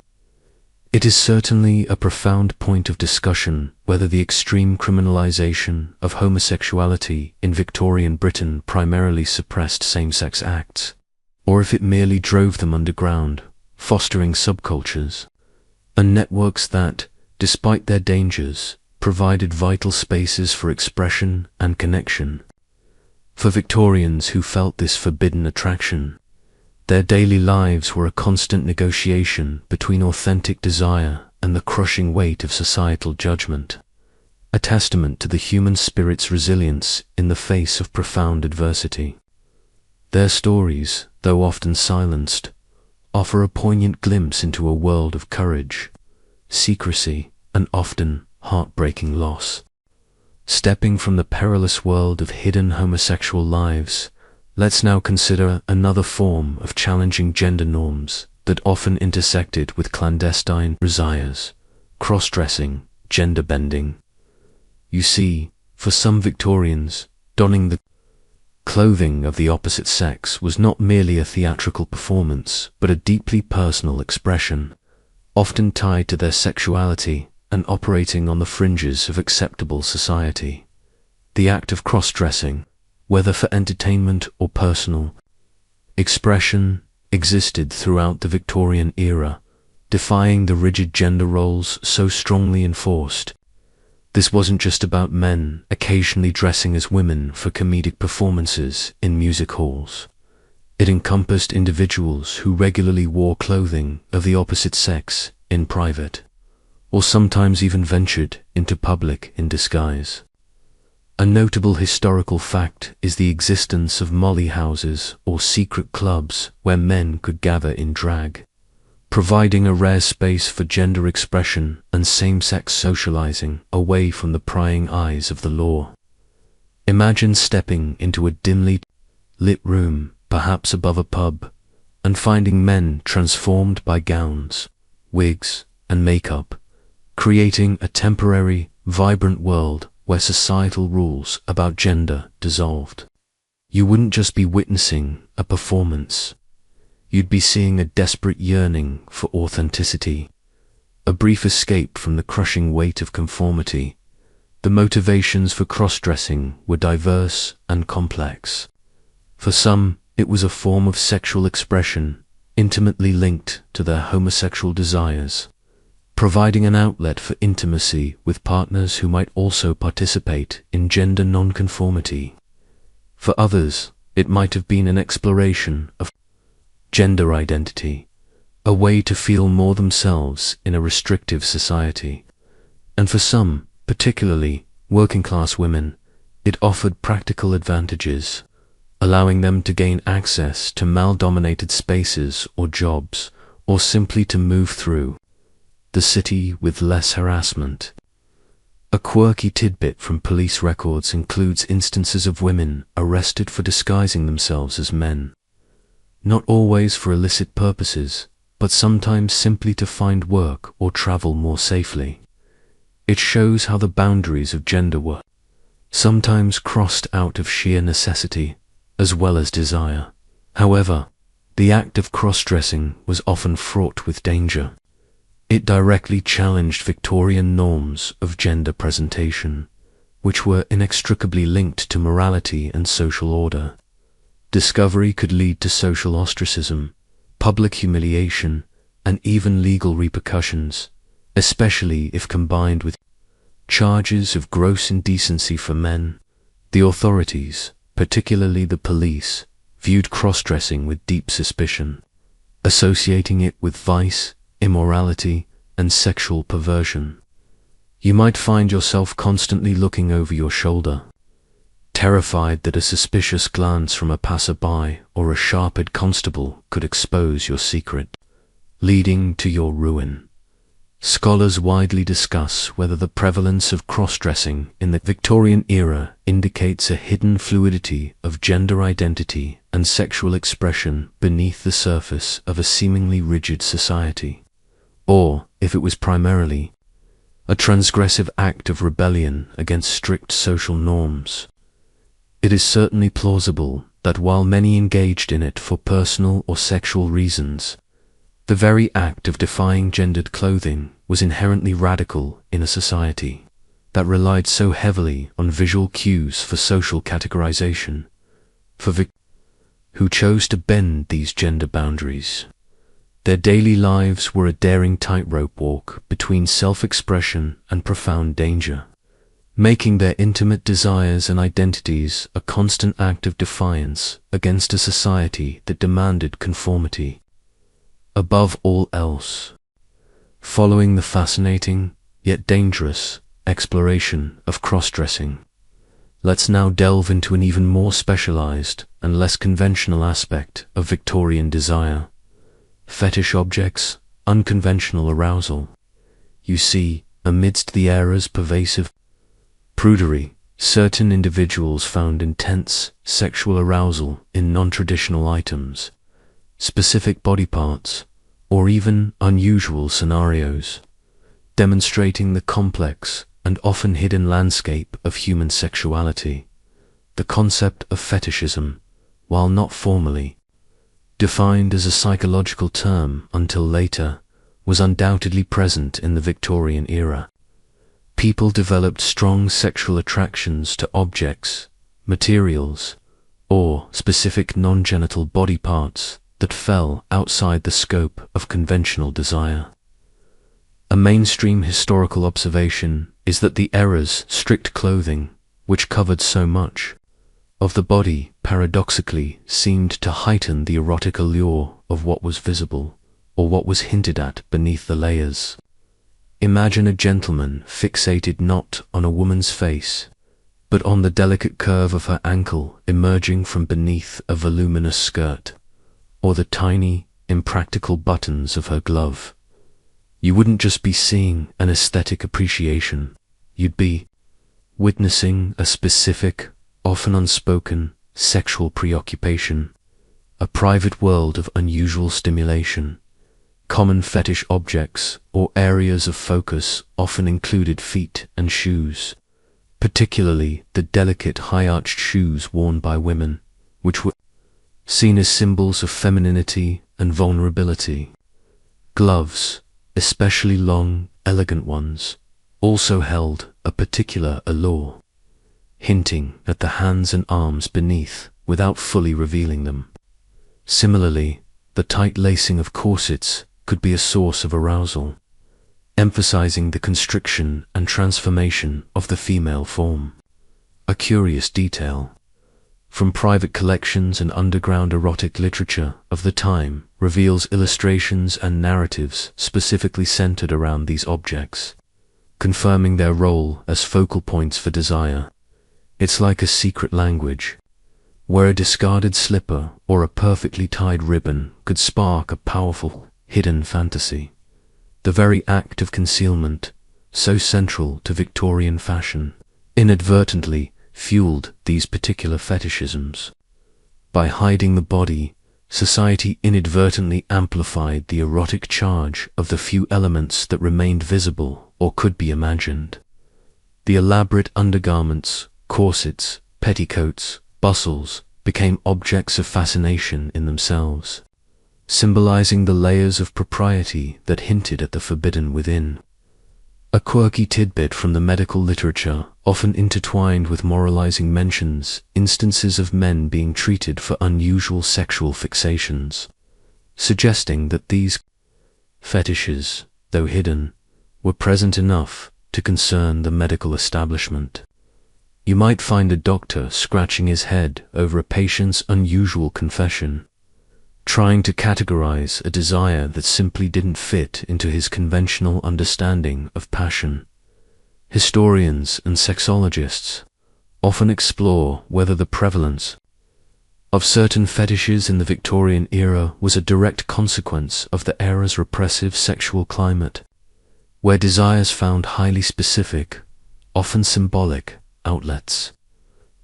It is certainly a profound point of discussion whether the extreme criminalization of homosexuality in Victorian Britain primarily suppressed same-sex acts, or if it merely drove them underground, fostering subcultures and networks that, despite their dangers, provided vital spaces for expression and connection. For Victorians who felt this forbidden attraction, their daily lives were a constant negotiation between authentic desire and the crushing weight of societal judgment, a testament to the human spirit's resilience in the face of profound adversity. Their stories, though often silenced, offer a poignant glimpse into a world of courage, secrecy, and often heartbreaking loss. Stepping from the perilous world of hidden homosexual lives, let's now consider another form of challenging gender norms that often intersected with clandestine desires: cross-dressing, gender bending. You see, for some Victorians, donning the clothing of the opposite sex was not merely a theatrical performance, but a deeply personal expression, often tied to their sexuality and operating on the fringes of acceptable society. The act of cross-dressing, whether for entertainment or personal expression, existed throughout the Victorian era, defying the rigid gender roles so strongly enforced. This wasn't just about men occasionally dressing as women for comedic performances in music halls. It encompassed individuals who regularly wore clothing of the opposite sex in private, or sometimes even ventured into public in disguise. A notable historical fact is the existence of molly houses or secret clubs where men could gather in drag, providing a rare space for gender expression and same-sex socializing away from the prying eyes of the law. Imagine stepping into a dimly lit room, perhaps above a pub, and finding men transformed by gowns, wigs, and makeup, creating a temporary, vibrant world where societal rules about gender dissolved. You wouldn't just be witnessing a performance. You'd be seeing a desperate yearning for authenticity, a brief escape from the crushing weight of conformity. The motivations for cross-dressing were diverse and complex. For some, it was a form of sexual expression intimately linked to their homosexual desires, providing an outlet for intimacy with partners who might also participate in gender nonconformity. For others, it might have been an exploration of gender identity, a way to feel more themselves in a restrictive society. And for some, particularly working-class women, it offered practical advantages, allowing them to gain access to male-dominated spaces or jobs, or simply to move through the city with less harassment. A quirky tidbit from police records includes instances of women arrested for disguising themselves as men, not always for illicit purposes, but sometimes simply to find work or travel more safely. It shows how the boundaries of gender were sometimes crossed out of sheer necessity, as well as desire. However, the act of cross-dressing was often fraught with danger. It directly challenged Victorian norms of gender presentation, which were inextricably linked to morality and social order. Discovery could lead to social ostracism, public humiliation, and even legal repercussions, especially if combined with charges of gross indecency for men. The authorities, particularly the police, viewed cross-dressing with deep suspicion, associating it with vice, immorality, and sexual perversion. You might find yourself constantly looking over your shoulder, terrified that a suspicious glance from a passerby or a sharp-edged constable could expose your secret, leading to your ruin. Scholars widely discuss whether the prevalence of cross-dressing in the Victorian era indicates a hidden fluidity of gender identity and sexual expression beneath the surface of a seemingly rigid society, or if it was primarily a transgressive act of rebellion against strict social norms. It is certainly plausible that while many engaged in it for personal or sexual reasons, The very act of defying gendered clothing was inherently radical in a society that relied so heavily on visual cues for social categorization. For who chose to bend these gender boundaries. Their daily lives were a daring tightrope walk between self-expression and profound danger, making their intimate desires and identities a constant act of defiance against a society that demanded conformity. Above all else, following the fascinating, yet dangerous, exploration of cross-dressing, let's now delve into an even more specialized and less conventional aspect of Victorian desire: fetish objects, unconventional arousal. You see, amidst the era's pervasive prudery, certain individuals found intense sexual arousal in non-traditional items, specific body parts, or even unusual scenarios, demonstrating the complex and often hidden landscape of human sexuality. The concept of fetishism, while not formally defined as a psychological term until later, was undoubtedly present in the Victorian era. People developed strong sexual attractions to objects, materials, or specific non-genital body parts that fell outside the scope of conventional desire. A mainstream historical observation is that the era's strict clothing, which covered so much of the body, paradoxically seemed to heighten the erotic allure of what was visible, or what was hinted at beneath the layers. Imagine a gentleman fixated not on a woman's face, but on the delicate curve of her ankle emerging from beneath a voluminous skirt, or the tiny, impractical buttons of her glove. You wouldn't just be seeing an aesthetic appreciation, you'd be witnessing a specific, often unspoken, sexual preoccupation, a private world of unusual stimulation. Common fetish objects or areas of focus often included feet and shoes, particularly the delicate high-arched shoes worn by women, which were seen as symbols of femininity and vulnerability. Gloves, especially long, elegant ones, also held a particular allure, hinting at the hands and arms beneath without fully revealing them. Similarly, the tight lacing of corsets could be a source of arousal, emphasizing the constriction and transformation of the female form. A curious detail from private collections and underground erotic literature of the time reveals illustrations and narratives specifically centered around these objects, confirming their role as focal points for desire. It's like a secret language, where a discarded slipper or a perfectly tied ribbon could spark a powerful, hidden fantasy. The very act of concealment, so central to Victorian fashion, inadvertently fueled these particular fetishisms. By hiding the body, society inadvertently amplified the erotic charge of the few elements that remained visible or could be imagined. The elaborate undergarments, corsets, petticoats, bustles became objects of fascination in themselves, symbolizing the layers of propriety that hinted at the forbidden within. A quirky tidbit from the medical literature often intertwined with moralizing mentions instances of men being treated for unusual sexual fixations, suggesting that these fetishes, though hidden, were present enough to concern the medical establishment. You might find a doctor scratching his head over a patient's unusual confession, trying to categorize a desire that simply didn't fit into his conventional understanding of passion. Historians and sexologists often explore whether the prevalence of certain fetishes in the Victorian era was a direct consequence of the era's repressive sexual climate, where desires found highly specific, often symbolic, outlets,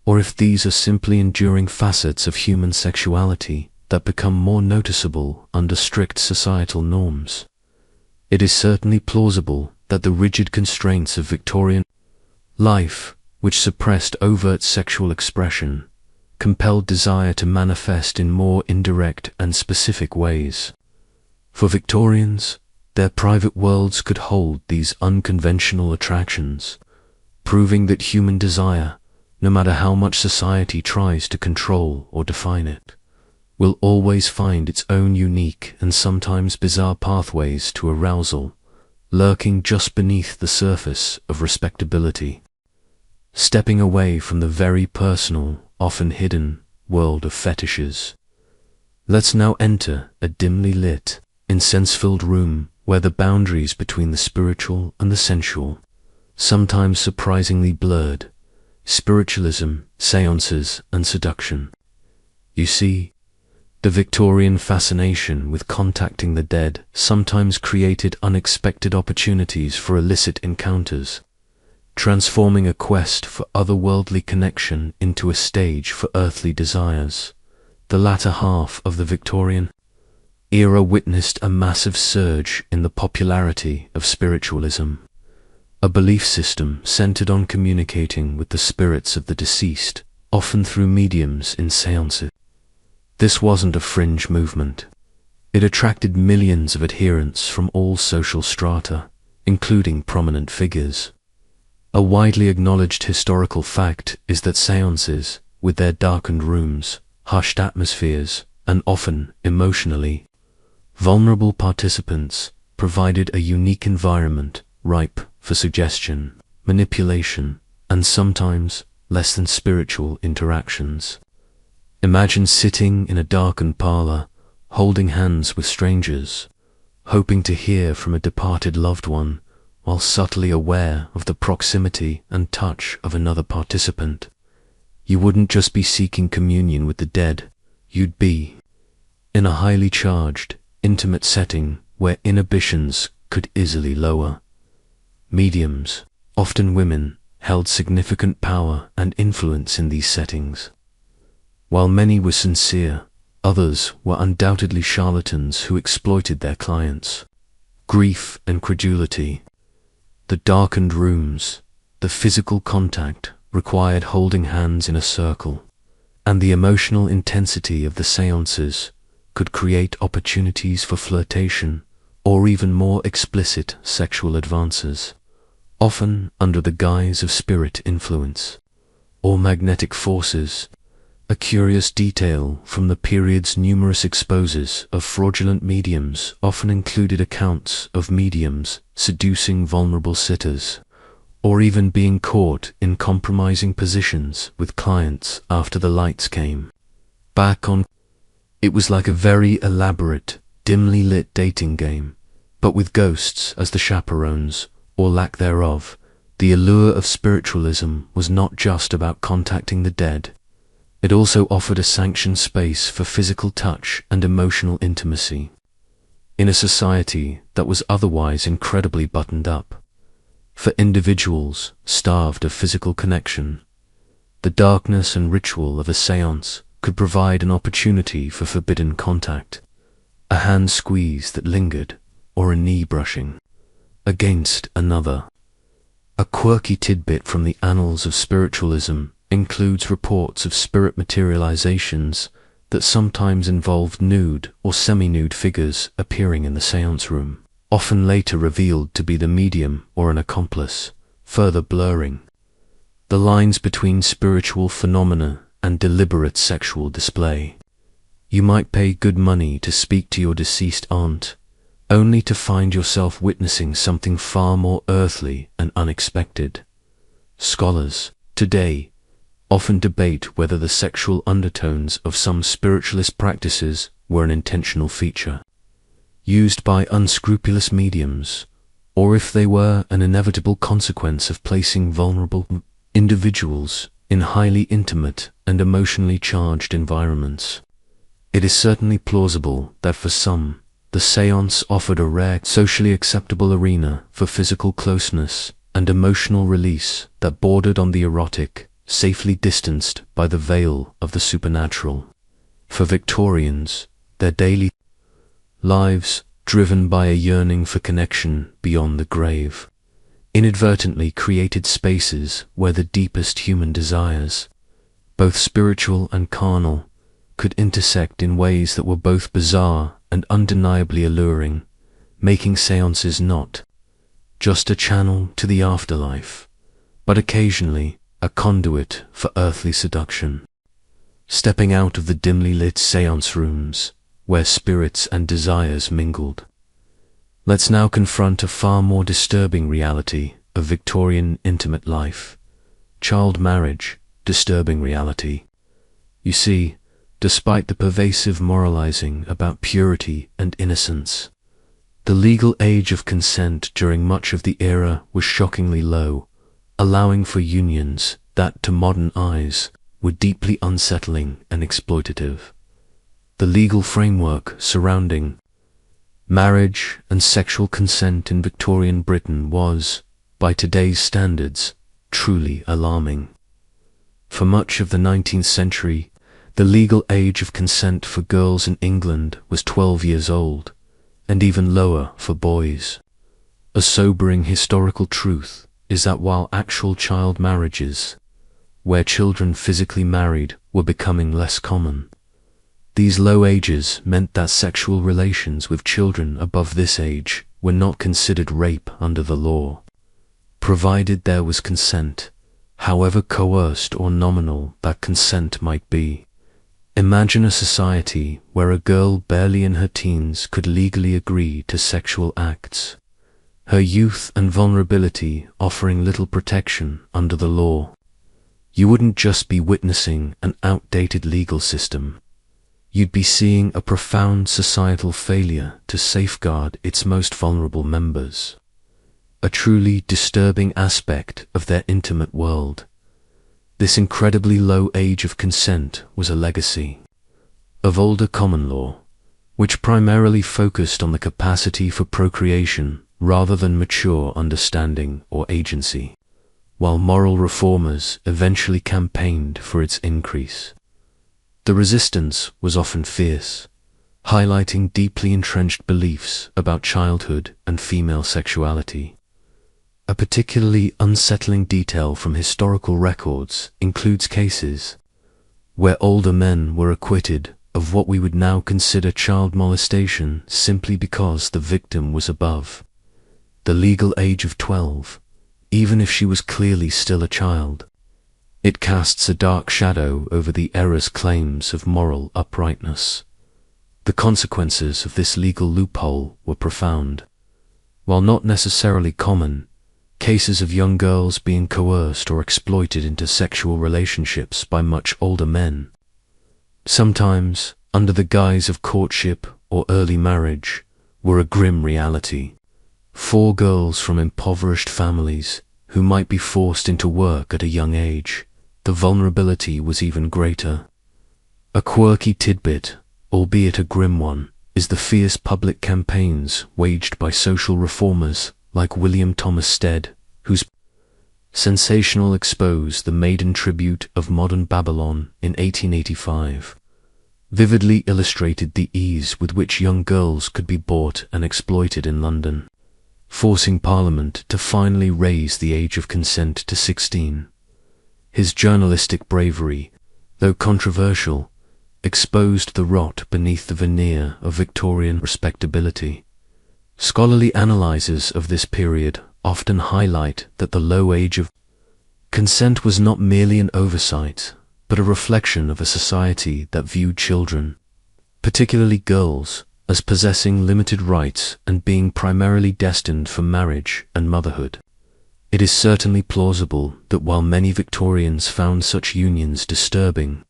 or if these are simply enduring facets of human sexuality that become more noticeable under strict societal norms. It is certainly plausible that the rigid constraints of Victorian life, which suppressed overt sexual expression, compelled desire to manifest in more indirect and specific ways. For Victorians, their private worlds could hold these unconventional attractions, proving that human desire, no matter how much society tries to control or define it, will always find its own unique and sometimes bizarre pathways to arousal, lurking just beneath the surface of respectability. Stepping away from the very personal, often hidden, world of fetishes, let's now enter a dimly lit, incense-filled room where the boundaries between the spiritual and the sensual, sometimes surprisingly blurred, spiritualism, seances, and seduction. You see, the Victorian fascination with contacting the dead sometimes created unexpected opportunities for illicit encounters, transforming a quest for otherworldly connection into a stage for earthly desires. The latter half of the Victorian era witnessed a massive surge in the popularity of spiritualism, a belief system centered on communicating with the spirits of the deceased, often through mediums in seances. This wasn't a fringe movement. It attracted millions of adherents from all social strata, including prominent figures. A widely acknowledged historical fact is that seances, with their darkened rooms, hushed atmospheres, and often emotionally vulnerable participants, provided a unique environment ripe for suggestion, manipulation, and sometimes less than spiritual interactions. Imagine sitting in a darkened parlor, holding hands with strangers, hoping to hear from a departed loved one, while subtly aware of the proximity and touch of another participant. You wouldn't just be seeking communion with the dead, you'd be in a highly charged, intimate setting where inhibitions could easily lower. Mediums, often women, held significant power and influence in these settings. While many were sincere, others were undoubtedly charlatans who exploited their clients. Grief and credulity. The darkened rooms, the physical contact required holding hands in a circle, and the emotional intensity of the seances could create opportunities for flirtation or even more explicit sexual advances, often under the guise of spirit influence or magnetic forces. A curious detail from the period's numerous exposes of fraudulent mediums often included accounts of mediums seducing vulnerable sitters, or even being caught in compromising positions with clients after the lights came back on. It was like a very elaborate, dimly lit dating game, but with ghosts as the chaperones, or lack thereof. The allure of spiritualism was not just about contacting the dead. It also offered a sanctioned space for physical touch and emotional intimacy. In a society that was otherwise incredibly buttoned up, for individuals starved of physical connection, the darkness and ritual of a séance could provide an opportunity for forbidden contact, a hand squeeze that lingered, or a knee brushing against another. A quirky tidbit from the annals of spiritualism includes reports of spirit materializations that sometimes involved nude or semi-nude figures appearing in the séance room, often later revealed to be the medium or an accomplice, further blurring the lines between spiritual phenomena and deliberate sexual display. You might pay good money to speak to your deceased aunt, only to find yourself witnessing something far more earthly and unexpected. Scholars, today, often debate whether the sexual undertones of some spiritualist practices were an intentional feature used by unscrupulous mediums, or if they were an inevitable consequence of placing vulnerable individuals in highly intimate and emotionally charged environments. It is certainly plausible that for some, the séance offered a rare, socially acceptable arena for physical closeness and emotional release that bordered on the erotic, safely distanced by the veil of the supernatural. For Victorians, their daily lives, driven by a yearning for connection beyond the grave, inadvertently created spaces where the deepest human desires, both spiritual and carnal, could intersect in ways that were both bizarre and undeniably alluring, making seances not just a channel to the afterlife, but occasionally a conduit for earthly seduction. Stepping out of the dimly lit seance rooms, where spirits and desires mingled, let's now confront a far more disturbing reality of Victorian intimate life: child marriage. Disturbing reality. You see, despite the pervasive moralizing about purity and innocence, the legal age of consent during much of the era was shockingly low, allowing for unions that, to modern eyes, were deeply unsettling and exploitative. The legal framework surrounding marriage and sexual consent in Victorian Britain was, by today's standards, truly alarming. For much of the 19th century, the legal age of consent for girls in England was 12 years old, and even lower for boys. A sobering historical truth is that while actual child marriages, where children physically married, were becoming less common, these low ages meant that sexual relations with children above this age were not considered rape under the law, provided there was consent, however coerced or nominal that consent might be. Imagine a society where a girl barely in her teens could legally agree to sexual acts, her youth and vulnerability offering little protection under the law. You wouldn't just be witnessing an outdated legal system. You'd be seeing a profound societal failure to safeguard its most vulnerable members. A truly disturbing aspect of their intimate world. This incredibly low age of consent was a legacy of older common law, which primarily focused on the capacity for procreation rather than mature understanding or agency, while moral reformers eventually campaigned for its increase. The resistance was often fierce, highlighting deeply entrenched beliefs about childhood and female sexuality. A particularly unsettling detail from historical records includes cases where older men were acquitted of what we would now consider child molestation simply because the victim was above the legal age of 12, even if she was clearly still a child. It casts a dark shadow over the era's claims of moral uprightness. The consequences of this legal loophole were profound. While not necessarily common, cases of young girls being coerced or exploited into sexual relationships by much older men, sometimes under the guise of courtship or early marriage, were a grim reality. 4 girls from impoverished families who might be forced into work at a young age. The vulnerability was even greater. A quirky tidbit, albeit a grim one, is the fierce public campaigns waged by social reformers like William Thomas Stead, whose sensational expose the maiden tribute of modern Babylon in 1885, vividly illustrated the ease with which young girls could be bought and exploited in London, forcing Parliament to finally raise the age of consent to 16. His journalistic bravery, though controversial, exposed the rot beneath the veneer of Victorian respectability. Scholarly analyses of this period often highlight that the low age of consent was not merely an oversight, but a reflection of a society that viewed children, particularly girls, as possessing limited rights and being primarily destined for marriage and motherhood. It is certainly plausible that while many Victorians found such unions disturbing,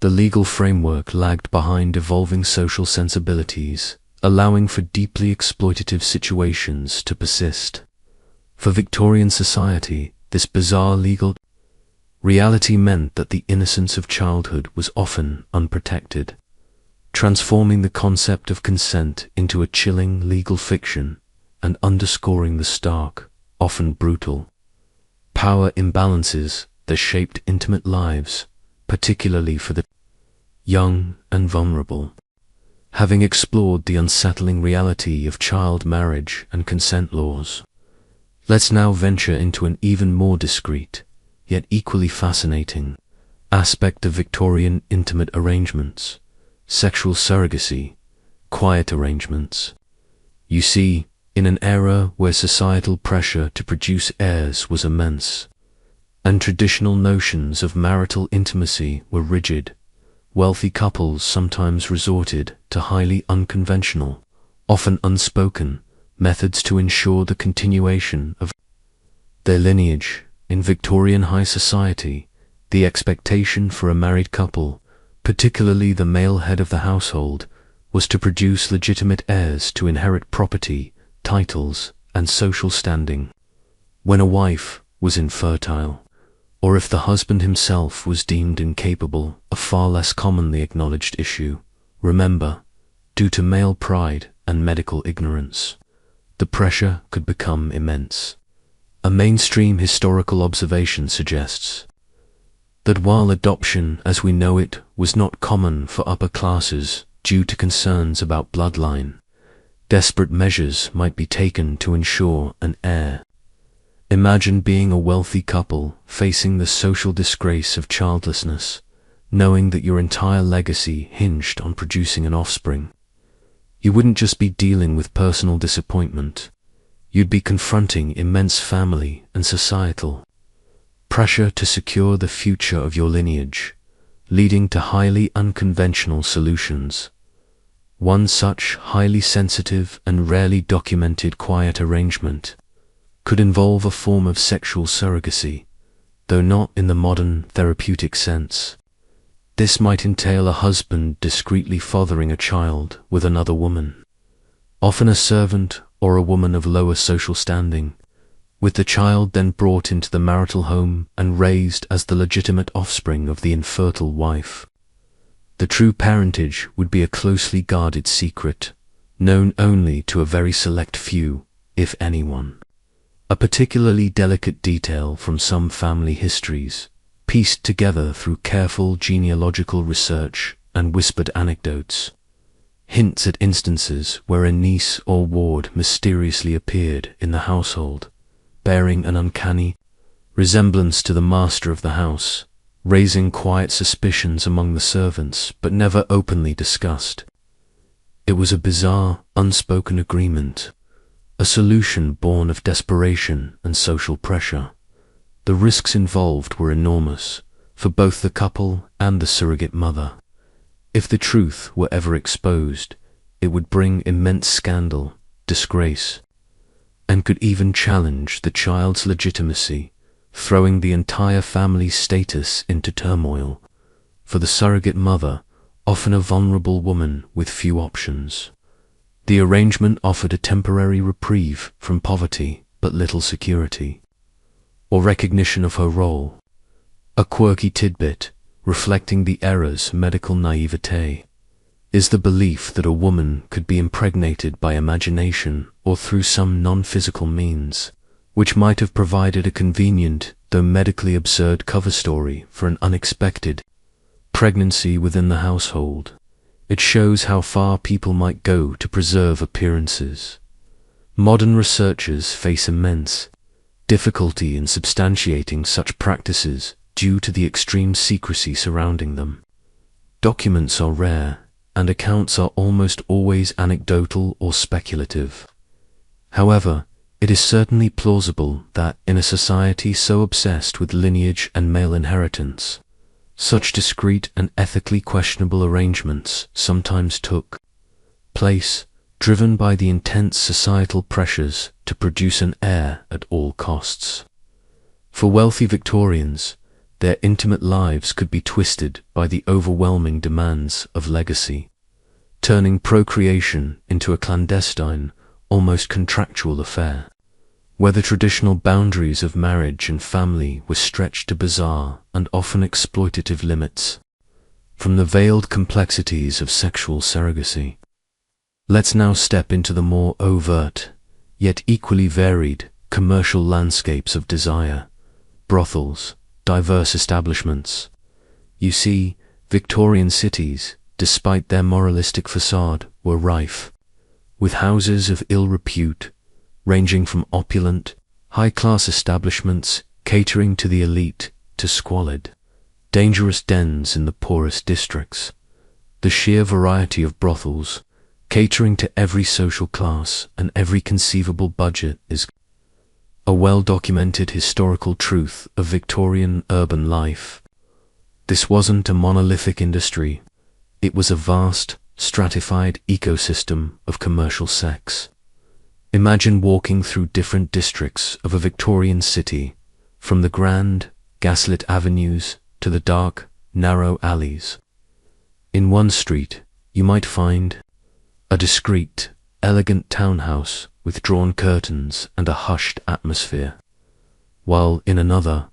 the legal framework lagged behind evolving social sensibilities, allowing for deeply exploitative situations to persist. For Victorian society, this bizarre legal reality meant that the innocence of childhood was often unprotected, transforming the concept of consent into a chilling legal fiction and underscoring the stark, often brutal, power imbalances that shaped intimate lives, particularly for the young and vulnerable. Having explored the unsettling reality of child marriage and consent laws, let's now venture into an even more discreet, yet equally fascinating, aspect of Victorian intimate arrangements: sexual surrogacy, quiet arrangements. You see, in an era where societal pressure to produce heirs was immense, and traditional notions of marital intimacy were rigid, wealthy couples sometimes resorted to highly unconventional, often unspoken, methods to ensure the continuation of their lineage. In Victorian high society, the expectation for a married couple, particularly the male head of the household, was to produce legitimate heirs to inherit property, titles, and social standing. When a wife was infertile, or if the husband himself was deemed incapable, a far less commonly acknowledged issue, remember, due to male pride and medical ignorance, the pressure could become immense. A mainstream historical observation suggests that while adoption as we know it was not common for upper classes due to concerns about bloodline, desperate measures might be taken to ensure an heir. Imagine being a wealthy couple facing the social disgrace of childlessness, knowing that your entire legacy hinged on producing an offspring. You wouldn't just be dealing with personal disappointment, you'd be confronting immense family and societal pressure to secure the future of your lineage, leading to highly unconventional solutions. One such highly sensitive and rarely documented quiet arrangement could involve a form of sexual surrogacy, though not in the modern therapeutic sense. This might entail a husband discreetly fathering a child with another woman, often a servant or a woman of lower social standing, with the child then brought into the marital home and raised as the legitimate offspring of the infertile wife. The true parentage would be a closely guarded secret, known only to a very select few, if anyone. A particularly delicate detail from some family histories, pieced together through careful genealogical research and whispered anecdotes, hints at instances where a niece or ward mysteriously appeared in the household, bearing an uncanny resemblance to the master of the house, raising quiet suspicions among the servants but never openly discussed. It was a bizarre, unspoken agreement, a solution born of desperation and social pressure. The risks involved were enormous, for both the couple and the surrogate mother. If the truth were ever exposed, it would bring immense scandal, disgrace, and could even challenge the child's legitimacy, throwing the entire family's status into turmoil. For the surrogate mother, often a vulnerable woman with few options, the arrangement offered a temporary reprieve from poverty but little security or recognition of her role. A quirky tidbit, reflecting the era's medical naivete, is the belief that a woman could be impregnated by imagination or through some non-physical means, which might have provided a convenient though medically absurd cover story for an unexpected pregnancy within the household. It shows how far people might go to preserve appearances. Modern researchers face immense difficulty in substantiating such practices due to the extreme secrecy surrounding them. Documents are rare, and accounts are almost always anecdotal or speculative. However, it is certainly plausible that, in a society so obsessed with lineage and male inheritance, such discreet and ethically questionable arrangements sometimes took place, driven by the intense societal pressures to produce an heir at all costs. For wealthy Victorians, their intimate lives could be twisted by the overwhelming demands of legacy, turning procreation into a clandestine, almost contractual affair, where the traditional boundaries of marriage and family were stretched to bizarre and often exploitative limits. From the veiled complexities of sexual surrogacy, let's now step into the more overt, yet equally varied, commercial landscapes of desire: brothels, diverse establishments. You see, Victorian cities, despite their moralistic facade, were rife with houses of ill repute, ranging from opulent, high-class establishments catering to the elite to squalid, dangerous dens in the poorest districts. The sheer variety of brothels, catering to every social class and every conceivable budget is a well-documented historical truth of Victorian urban life. This wasn't a monolithic industry. It was a vast, stratified ecosystem of commercial sex. Imagine walking through different districts of a Victorian city, from the grand, gaslit avenues to the dark, narrow alleys. In one street, you might find a discreet, elegant townhouse with drawn curtains and a hushed atmosphere, while in another,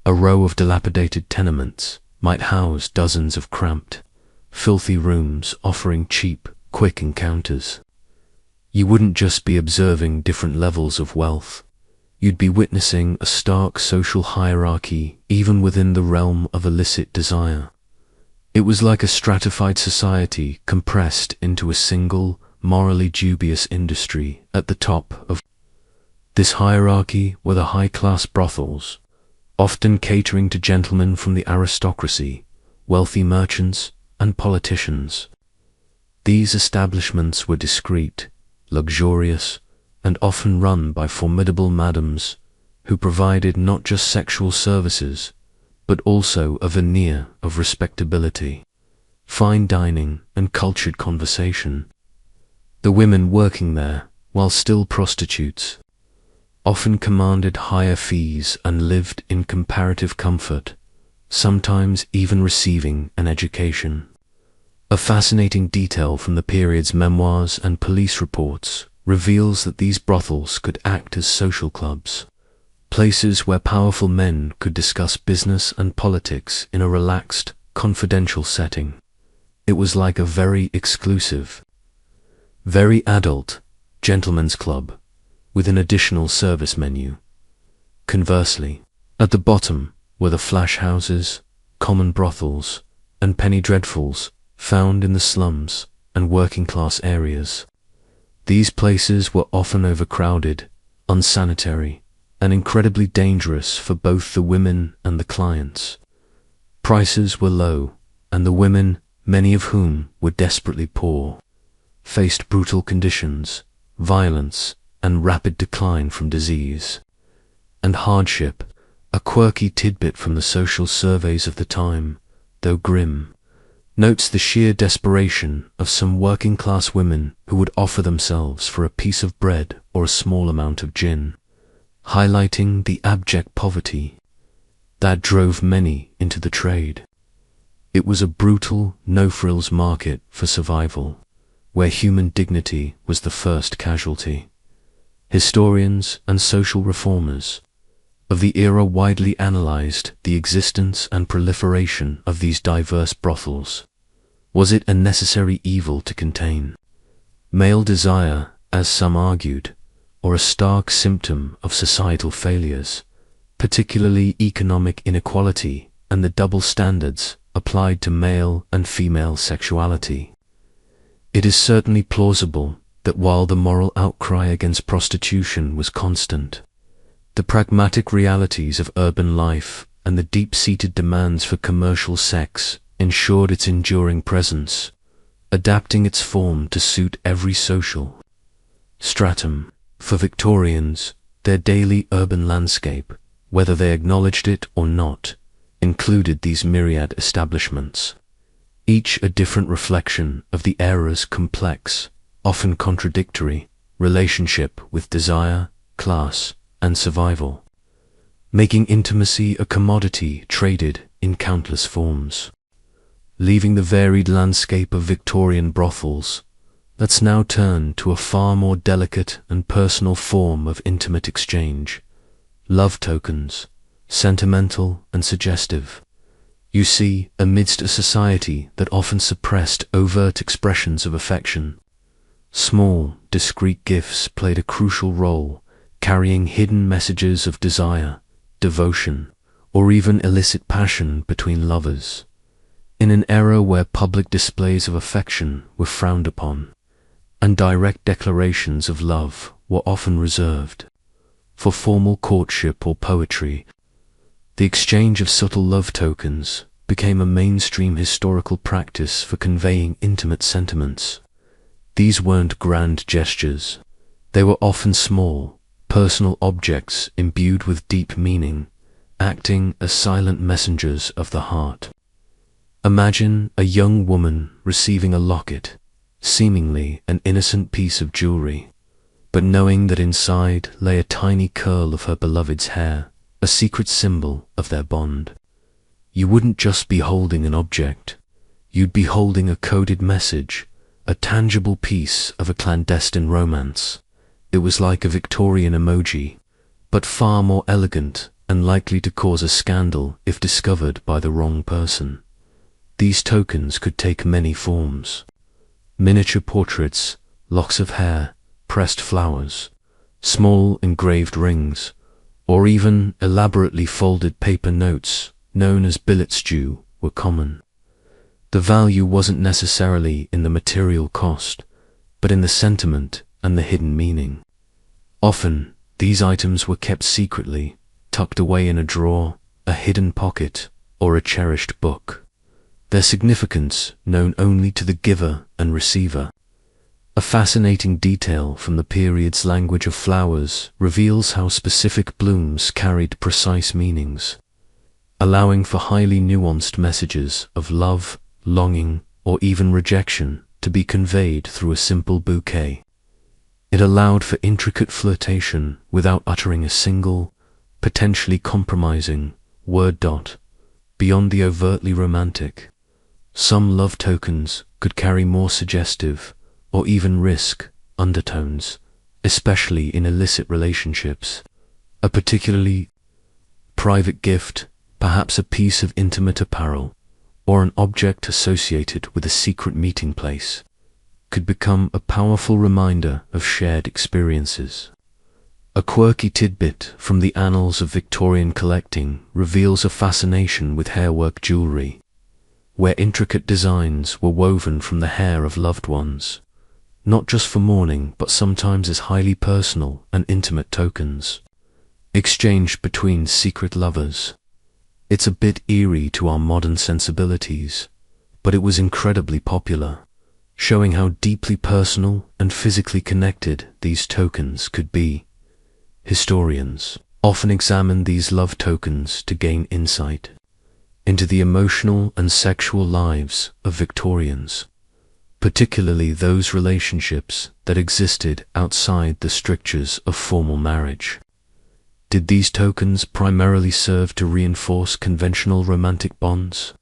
a row of dilapidated tenements might house dozens of cramped, filthy rooms offering cheap, quick encounters. You wouldn't just be observing different levels of wealth. You'd be witnessing a stark social hierarchy even within the realm of illicit desire. It was like a stratified society compressed into a single, morally dubious industry. At the top of this hierarchy were the high-class brothels, often catering to gentlemen from the aristocracy, wealthy merchants, and politicians. These establishments were discreet, luxurious, and often run by formidable madams who provided not just sexual services, but also a veneer of respectability, fine dining, and cultured conversation. The women working there, while still prostitutes, often commanded higher fees and lived in comparative comfort, sometimes even receiving an education. A fascinating detail from the period's memoirs and police reports reveals that these brothels could act as social clubs, places where powerful men could discuss business and politics in a relaxed, confidential setting. It was like a very exclusive, very adult gentleman's club with an additional service menu. Conversely, at the bottom were the flash houses, common brothels, and penny dreadfuls found in the slums and working-class areas. These places were often overcrowded, unsanitary, and incredibly dangerous for both the women and the clients. Prices were low, and the women, many of whom were desperately poor, faced brutal conditions, violence, and rapid decline from disease and hardship. A quirky tidbit from the social surveys of the time, though grim, notes the sheer desperation of some working-class women who would offer themselves for a piece of bread or a small amount of gin, highlighting the abject poverty that drove many into the trade. It was a brutal, no-frills market for survival, where human dignity was the first casualty. Historians and social reformers of the era widely analyzed the existence and proliferation of these diverse brothels. Was it a necessary evil to contain? Male desire, as some argued, or a stark symptom of societal failures, particularly economic inequality and the double standards applied to male and female sexuality? It is certainly plausible that while the moral outcry against prostitution was constant, the pragmatic realities of urban life and the deep-seated demands for commercial sex ensured its enduring presence, adapting its form to suit every social stratum. For Victorians, their daily urban landscape, whether they acknowledged it or not, included these myriad establishments, each a different reflection of the era's complex, often contradictory, relationship with desire, class, and survival, making intimacy a commodity traded in countless forms. Leaving the varied landscape of Victorian brothels, let's now turn to a far more delicate and personal form of intimate exchange: love tokens, sentimental and suggestive. You see, amidst a society that often suppressed overt expressions of affection, small, discreet gifts played a crucial role, carrying hidden messages of desire, devotion, or even illicit passion between lovers. In an era where public displays of affection were frowned upon, and direct declarations of love were often reserved for formal courtship or poetry, the exchange of subtle love tokens became a mainstream historical practice for conveying intimate sentiments. These weren't grand gestures. They were often small, personal objects imbued with deep meaning, acting as silent messengers of the heart. Imagine a young woman receiving a locket, seemingly an innocent piece of jewelry, but knowing that inside lay a tiny curl of her beloved's hair, a secret symbol of their bond. You wouldn't just be holding an object, you'd be holding a coded message, a tangible piece of a clandestine romance. It was like a Victorian emoji, but far more elegant and likely to cause a scandal if discovered by the wrong person. These tokens could take many forms: miniature portraits, locks of hair, pressed flowers, small engraved rings, or even elaborately folded paper notes known as billets doux were common. The value wasn't necessarily in the material cost, but in the sentiment and the hidden meaning. Often, these items were kept secretly, tucked away in a drawer, a hidden pocket, or a cherished book. Their significance known only to the giver and receiver. A fascinating detail from the period's language of flowers reveals how specific blooms carried precise meanings, allowing for highly nuanced messages of love, longing, or even rejection to be conveyed through a simple bouquet. It allowed for intricate flirtation without uttering a single, potentially compromising, word. Beyond the overtly romantic, some love tokens could carry more suggestive, or even risk, undertones, especially in illicit relationships. A particularly private gift, perhaps a piece of intimate apparel, or an object associated with a secret meeting place, could become a powerful reminder of shared experiences. A quirky tidbit from the annals of Victorian collecting reveals a fascination with hairwork jewellery, where intricate designs were woven from the hair of loved ones, not just for mourning but sometimes as highly personal and intimate tokens, exchanged between secret lovers. It's a bit eerie to our modern sensibilities, but it was incredibly popular, showing how deeply personal and physically connected these tokens could be. Historians often examine these love tokens to gain insight into the emotional and sexual lives of Victorians, particularly those relationships that existed outside the strictures of formal marriage. Did these tokens primarily serve to reinforce conventional romantic bonds,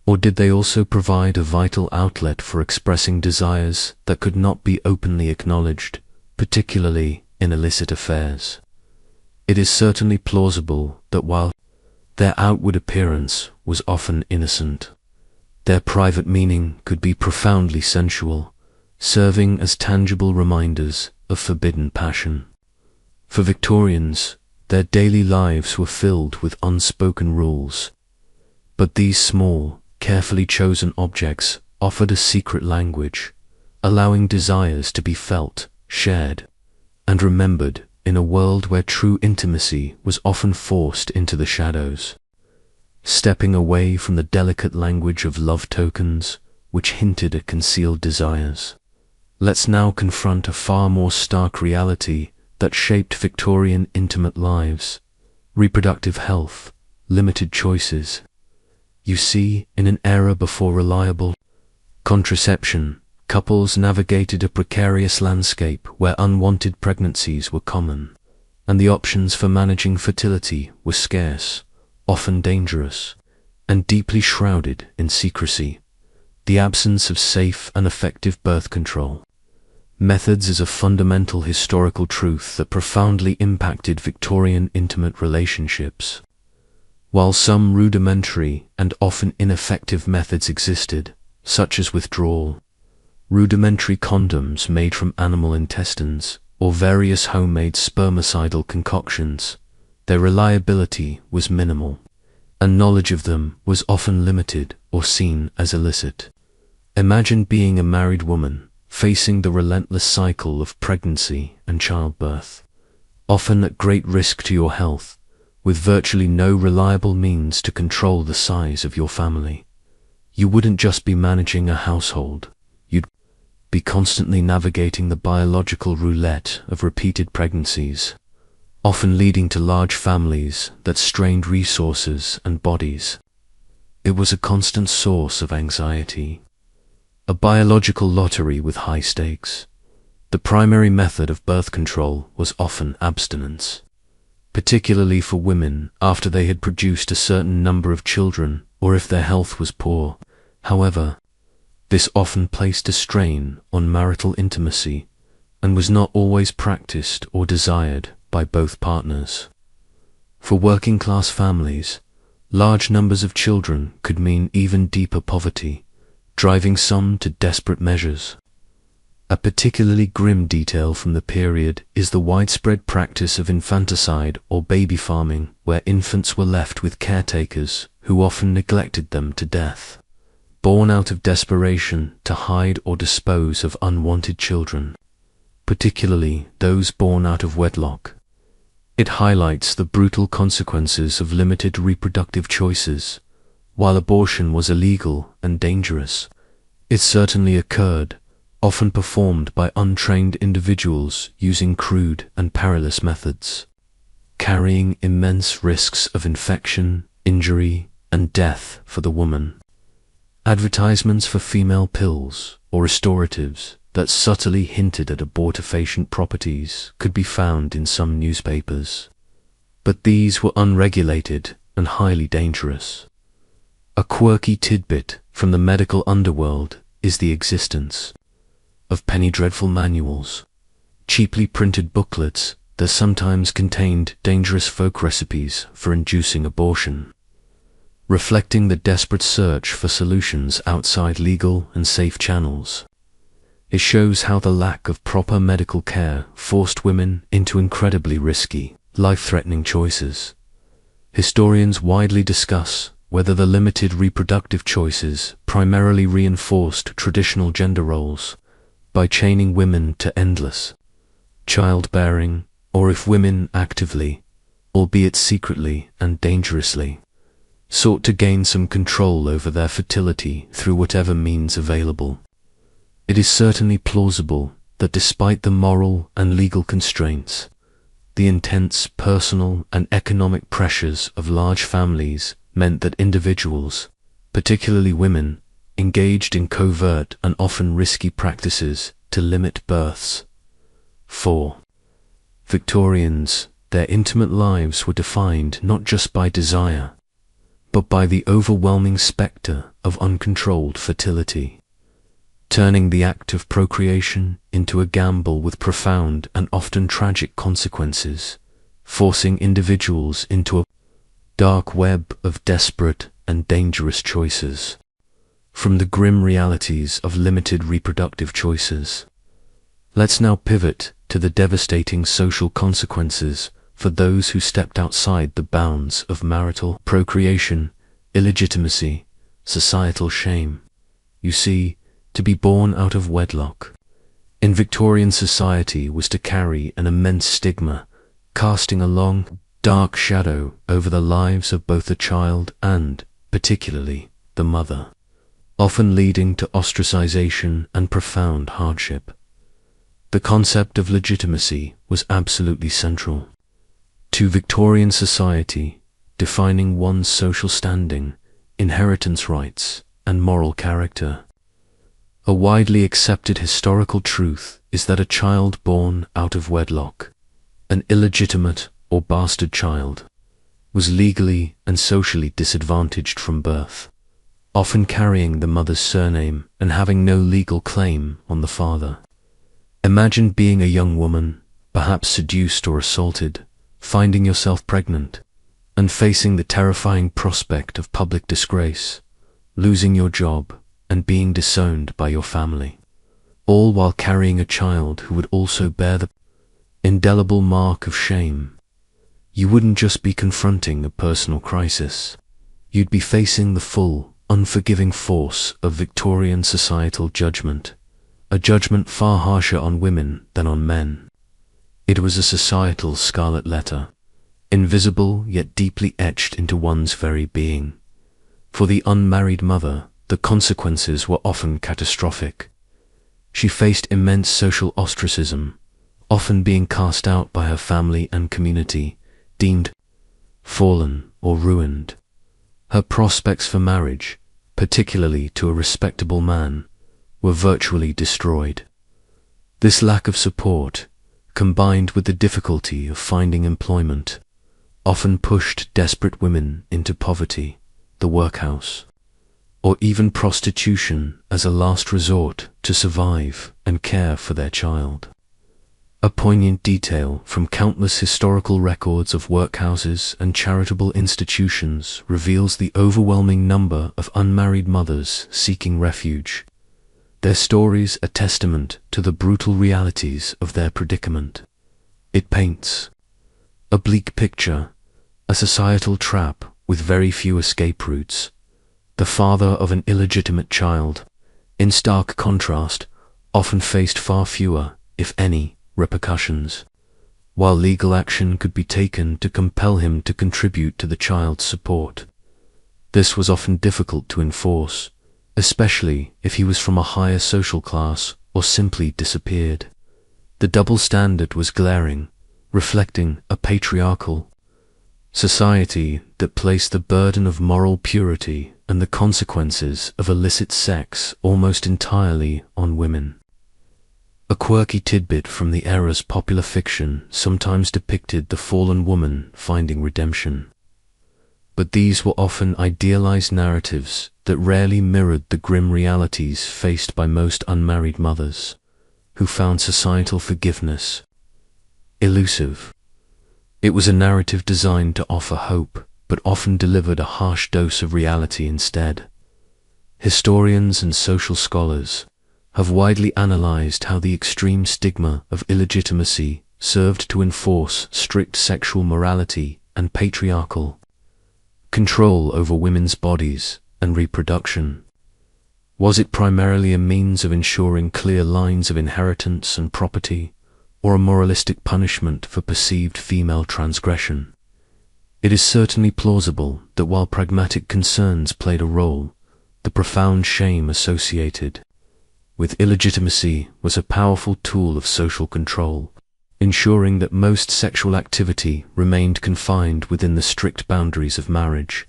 or did they also provide a vital outlet for expressing desires that could not be openly acknowledged, particularly in illicit affairs? It is certainly plausible that while their outward appearance was often innocent, their private meaning could be profoundly sensual, serving as tangible reminders of forbidden passion. For Victorians, their daily lives were filled with unspoken rules, but these small, carefully chosen objects offered a secret language, allowing desires to be felt, shared, and remembered in a world where true intimacy was often forced into the shadows. Stepping away from the delicate language of love tokens, which hinted at concealed desires, let's now confront a far more stark reality that shaped Victorian intimate lives: reproductive health, limited choices. You see, in an era before reliable contraception, couples navigated a precarious landscape where unwanted pregnancies were common, and the options for managing fertility were scarce, often dangerous, and deeply shrouded in secrecy. The absence of safe and effective birth control methods is a fundamental historical truth that profoundly impacted Victorian intimate relationships. While some rudimentary and often ineffective methods existed, such as withdrawal, rudimentary condoms made from animal intestines, or various homemade spermicidal concoctions, their reliability was minimal, and knowledge of them was often limited or seen as illicit. Imagine being a married woman, facing the relentless cycle of pregnancy and childbirth, often at great risk to your health, with virtually no reliable means to control the size of your family. You wouldn't just be managing a household, you'd be constantly navigating the biological roulette of repeated pregnancies, often leading to large families that strained resources and bodies. It was a constant source of anxiety, a biological lottery with high stakes. The primary method of birth control was often abstinence, particularly for women after they had produced a certain number of children or if their health was poor. However, this often placed a strain on marital intimacy and was not always practiced or desired by both partners. For working-class families, large numbers of children could mean even deeper poverty, driving some to desperate measures. A particularly grim detail from the period is the widespread practice of infanticide or baby farming, where infants were left with caretakers who often neglected them to death, born out of desperation to hide or dispose of unwanted children, particularly those born out of wedlock. It highlights the brutal consequences of limited reproductive choices. While abortion was illegal and dangerous, it certainly occurred, often performed by untrained individuals using crude and perilous methods, carrying immense risks of infection, injury, and death for the woman. Advertisements for female pills or restoratives that subtly hinted at abortifacient properties could be found in some newspapers, but these were unregulated and highly dangerous. A quirky tidbit from the medical underworld is the existence of penny dreadful manuals, cheaply printed booklets that sometimes contained dangerous folk recipes for inducing abortion, reflecting the desperate search for solutions outside legal and safe channels. It shows how the lack of proper medical care forced women into incredibly risky, life-threatening choices. Historians widely discuss whether the limited reproductive choices primarily reinforced traditional gender roles by chaining women to endless childbearing, or if women actively, albeit secretly and dangerously, sought to gain some control over their fertility through whatever means available. It is certainly plausible that despite the moral and legal constraints, the intense personal and economic pressures of large families meant that individuals, particularly women, engaged in covert and often risky practices to limit births. 4. Victorians, their intimate lives were defined not just by desire, but by the overwhelming spectre of uncontrolled fertility, turning the act of procreation into a gamble with profound and often tragic consequences, forcing individuals into a dark web of desperate and dangerous choices. From the grim realities of limited reproductive choices, let's now pivot to the devastating social consequences for those who stepped outside the bounds of marital procreation, illegitimacy, societal shame. You see, to be born out of wedlock in Victorian society was to carry an immense stigma, casting a long, dark shadow over the lives of both the child and, particularly, the mother, often leading to ostracization and profound hardship. The concept of legitimacy was absolutely central to Victorian society, defining one's social standing, inheritance rights, and moral character. A widely accepted historical truth is that a child born out of wedlock, an illegitimate or bastard child, was legally and socially disadvantaged from birth, often carrying the mother's surname and having no legal claim on the father. Imagine being a young woman, perhaps seduced or assaulted, finding yourself pregnant, and facing the terrifying prospect of public disgrace, losing your job, and being disowned by your family, all while carrying a child who would also bear the indelible mark of shame. You wouldn't just be confronting a personal crisis, you'd be facing the full, unforgiving force of Victorian societal judgment, a judgment far harsher on women than on men. It was a societal scarlet letter, invisible yet deeply etched into one's very being. For the unmarried mother, the consequences were often catastrophic. She faced immense social ostracism, often being cast out by her family and community, deemed fallen or ruined. Her prospects for marriage, particularly to a respectable man, were virtually destroyed. This lack of support, combined with the difficulty of finding employment, often pushed desperate women into poverty, the workhouse, or even prostitution as a last resort to survive and care for their child. A poignant detail from countless historical records of workhouses and charitable institutions reveals the overwhelming number of unmarried mothers seeking refuge, their stories a testament to the brutal realities of their predicament. It paints a bleak picture, a societal trap with very few escape routes. The father of an illegitimate child, in stark contrast, often faced far fewer, if any, repercussions, while legal action could be taken to compel him to contribute to the child's support. This was often difficult to enforce, especially if he was from a higher social class or simply disappeared. The double standard was glaring, reflecting a patriarchal society that placed the burden of moral purity and the consequences of illicit sex almost entirely on women. A quirky tidbit from the era's popular fiction sometimes depicted the fallen woman finding redemption. But these were often idealized narratives that rarely mirrored the grim realities faced by most unmarried mothers, who found societal forgiveness elusive. It was a narrative designed to offer hope, but often delivered a harsh dose of reality instead. Historians and social scholars have widely analyzed how the extreme stigma of illegitimacy served to enforce strict sexual morality and patriarchal control over women's bodies and reproduction. Was it primarily a means of ensuring clear lines of inheritance and property, or a moralistic punishment for perceived female transgression? It is certainly plausible that while pragmatic concerns played a role, the profound shame associated with illegitimacy was a powerful tool of social control, ensuring that most sexual activity remained confined within the strict boundaries of marriage.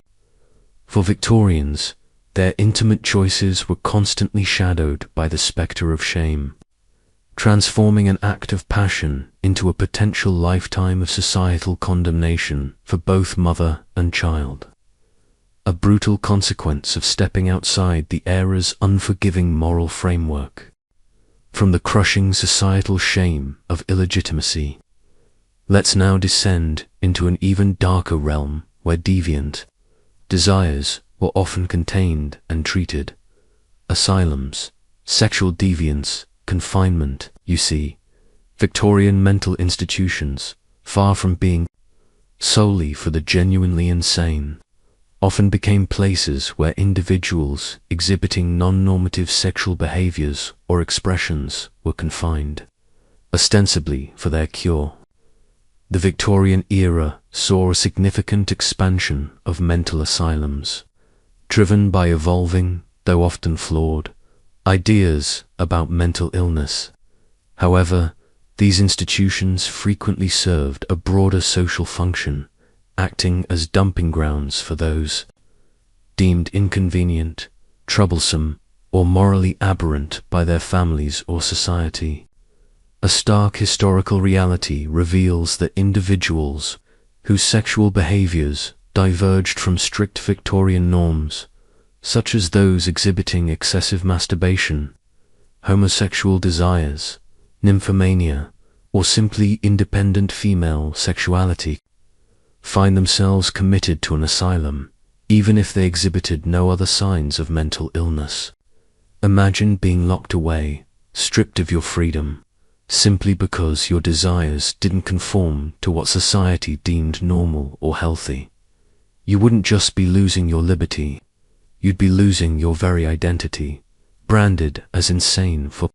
For Victorians, their intimate choices were constantly shadowed by the spectre of shame, transforming an act of passion into a potential lifetime of societal condemnation for both mother and child. A brutal consequence of stepping outside the era's unforgiving moral framework. From the crushing societal shame of illegitimacy, let's now descend into an even darker realm where deviant desires were often contained and treated. Asylums, sexual deviance, confinement. You see, Victorian mental institutions, far from being solely for the genuinely insane, often became places where individuals exhibiting non-normative sexual behaviors or expressions were confined, ostensibly for their cure. The Victorian era saw a significant expansion of mental asylums, driven by evolving, though often flawed, ideas about mental illness. However, these institutions frequently served a broader social function, acting as dumping grounds for those deemed inconvenient, troublesome, or morally aberrant by their families or society. A stark historical reality reveals that individuals whose sexual behaviors diverged from strict Victorian norms, such as those exhibiting excessive masturbation, homosexual desires, nymphomania, or simply independent female sexuality, find themselves committed to an asylum, even if they exhibited no other signs of mental illness. Imagine being locked away, stripped of your freedom, simply because your desires didn't conform to what society deemed normal or healthy. You wouldn't just be losing your liberty, you'd be losing your very identity, branded as insane for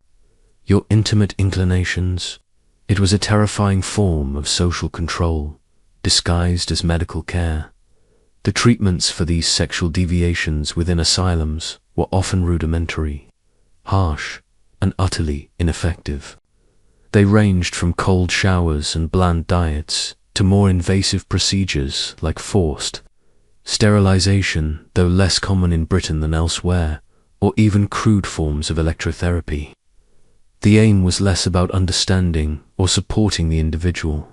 your intimate inclinations. It was a terrifying form of social control, disguised as medical care. The treatments for these sexual deviations within asylums were often rudimentary, harsh, and utterly ineffective. They ranged from cold showers and bland diets to more invasive procedures like forced sterilization, though less common in Britain than elsewhere, or even crude forms of electrotherapy. The aim was less about understanding or supporting the individual,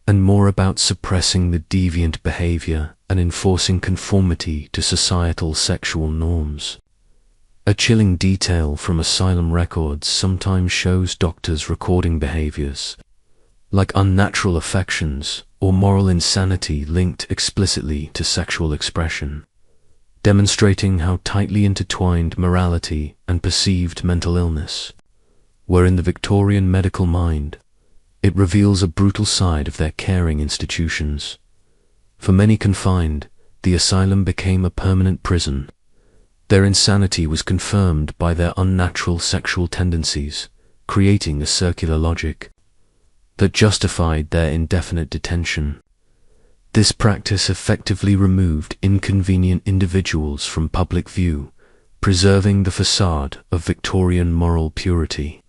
and more about suppressing the deviant behavior and enforcing conformity to societal sexual norms. A chilling detail from asylum records sometimes shows doctors recording behaviors like unnatural affections or moral insanity linked explicitly to sexual expression, demonstrating how tightly intertwined morality and perceived mental illness were in the Victorian medical mind. It reveals a brutal side of their caring institutions. For many confined, the asylum became a permanent prison. Their insanity was confirmed by their unnatural sexual tendencies, creating a circular logic that justified their indefinite detention. This practice effectively removed inconvenient individuals from public view, preserving the facade of Victorian moral purity,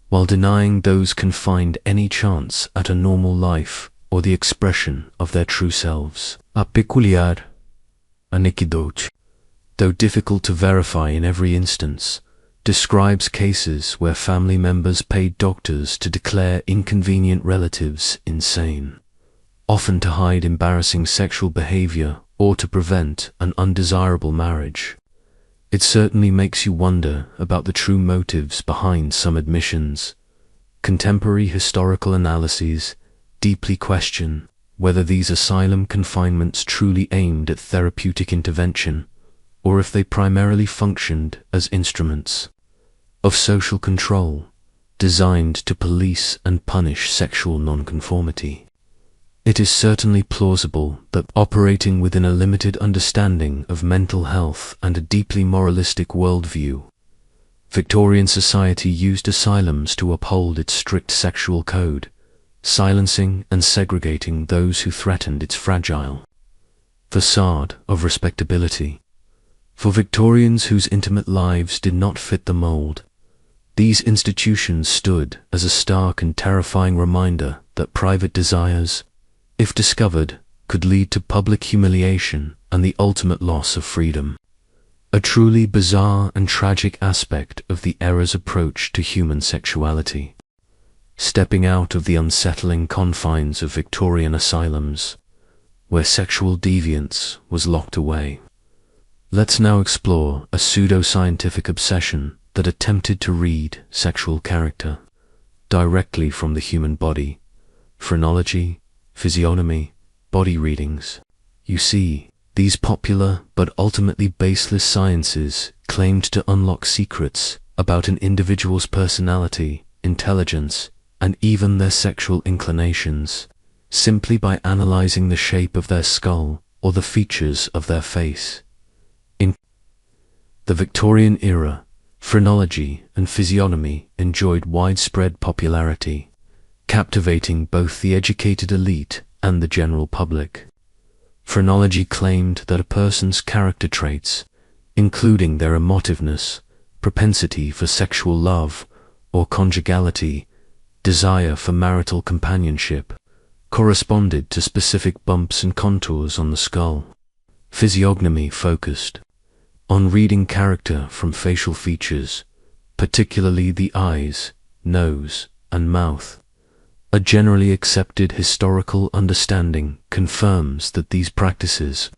while denying those confined any chance at a normal life or the expression of their true selves. A peculiar anecdote, though difficult to verify in every instance, describes cases where family members paid doctors to declare inconvenient relatives insane, often to hide embarrassing sexual behavior or to prevent an undesirable marriage. It certainly makes you wonder about the true motives behind some admissions. Contemporary historical analyses deeply question whether these asylum confinements truly aimed at therapeutic intervention, or if they primarily functioned as instruments of social control, designed to police and punish sexual nonconformity. It is certainly plausible that, operating within a limited understanding of mental health and a deeply moralistic worldview, Victorian society used asylums to uphold its strict sexual code, silencing and segregating those who threatened its fragile facade of respectability. For Victorians whose intimate lives did not fit the mold, these institutions stood as a stark and terrifying reminder that private desires, if discovered, could lead to public humiliation and the ultimate loss of freedom. A truly bizarre and tragic aspect of the era's approach to human sexuality. Stepping out of the unsettling confines of Victorian asylums, where sexual deviance was locked away. Let's now explore a pseudo-scientific obsession that attempted to read sexual character directly from the human body: phrenology, physiognomy, body readings. You see, these popular but ultimately baseless sciences claimed to unlock secrets about an individual's personality, intelligence, and even their sexual inclinations, simply by analyzing the shape of their skull or the features of their face. In the Victorian era, phrenology and physiognomy enjoyed widespread popularity, captivating both the educated elite and the general public. Phrenology claimed that a person's character traits, including their emotiveness, propensity for sexual love or conjugality, desire for marital companionship, corresponded to specific bumps and contours on the skull. Physiognomy focused on reading character from facial features, particularly the eyes, nose, and mouth. A generally accepted historical understanding confirms that these practices,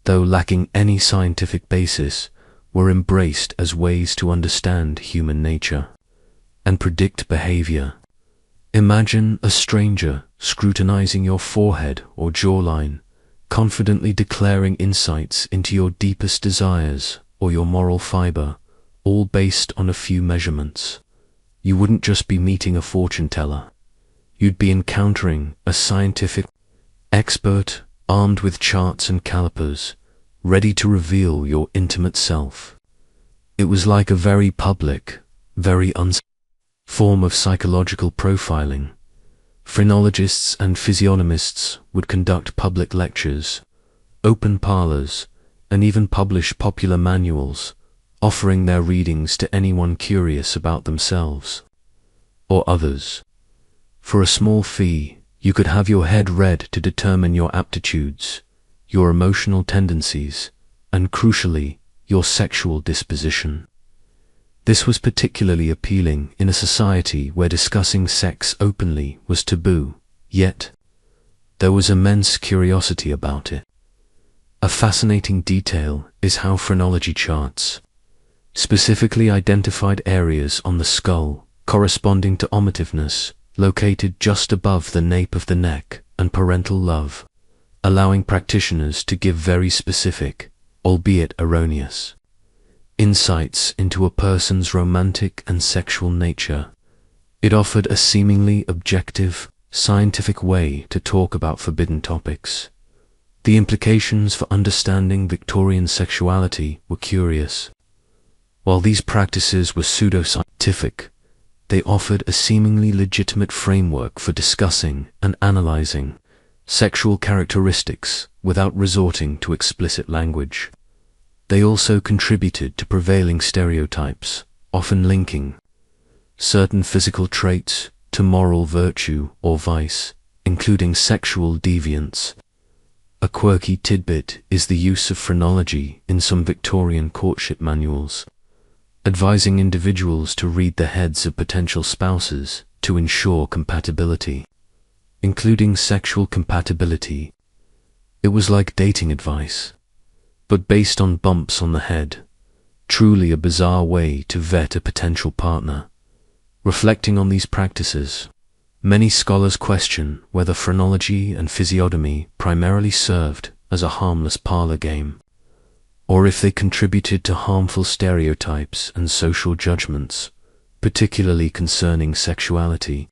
though lacking any scientific basis, were embraced as ways to understand human nature and predict behavior. Imagine a stranger scrutinizing your forehead or jawline, confidently declaring insights into your deepest desires or your moral fiber, all based on a few measurements. You wouldn't just be meeting a fortune teller. You'd be encountering a scientific expert armed with charts and calipers, ready to reveal your intimate self. It was like a very public, very form of psychological profiling. Phrenologists and physiognomists would conduct public lectures, open parlors, and even publish popular manuals, offering their readings to anyone curious about themselves or others. For a small fee, you could have your head read to determine your aptitudes, your emotional tendencies, and crucially, your sexual disposition. This was particularly appealing in a society where discussing sex openly was taboo, yet there was immense curiosity about it. A fascinating detail is how phrenology charts specifically identified areas on the skull corresponding to omotiveness, located just above the nape of the neck, and parental love, allowing practitioners to give very specific, albeit erroneous, insights into a person's romantic and sexual nature. It offered a seemingly objective, scientific way to talk about forbidden topics. The implications for understanding Victorian sexuality were curious. While these practices were pseudo-scientific, they offered a seemingly legitimate framework for discussing and analyzing sexual characteristics without resorting to explicit language. They also contributed to prevailing stereotypes, often linking certain physical traits to moral virtue or vice, including sexual deviance. A quirky tidbit is the use of phrenology in some Victorian courtship manuals, advising individuals to read the heads of potential spouses to ensure compatibility, including sexual compatibility. It was like dating advice, but based on bumps on the head, truly a bizarre way to vet a potential partner. Reflecting on these practices, many scholars question whether phrenology and physiognomy primarily served as a harmless parlor game, or if they contributed to harmful stereotypes and social judgments, particularly concerning sexuality.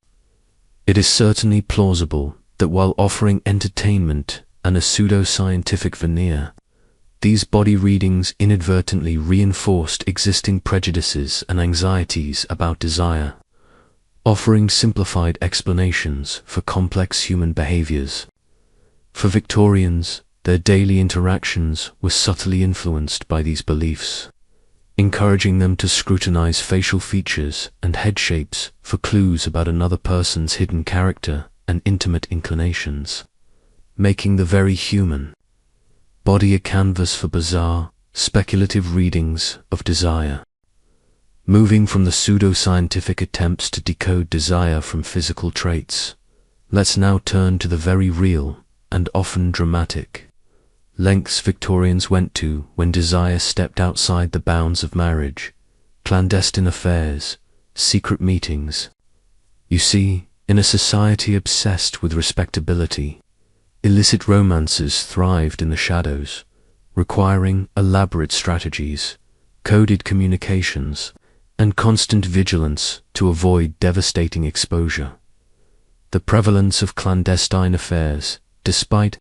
It is certainly plausible that while offering entertainment and a pseudo-scientific veneer, these body readings inadvertently reinforced existing prejudices and anxieties about desire, offering simplified explanations for complex human behaviors. For Victorians, their daily interactions were subtly influenced by these beliefs, encouraging them to scrutinize facial features and head shapes for clues about another person's hidden character and intimate inclinations, making the very human body a canvas for bizarre, speculative readings of desire. Moving from the pseudo-scientific attempts to decode desire from physical traits, let's now turn to the very real and often dramatic lengths Victorians went to when desire stepped outside the bounds of marriage: clandestine affairs, secret meetings. You see, in a society obsessed with respectability, illicit romances thrived in the shadows, requiring elaborate strategies, coded communications, and constant vigilance to avoid devastating exposure. The prevalence of clandestine affairs, despite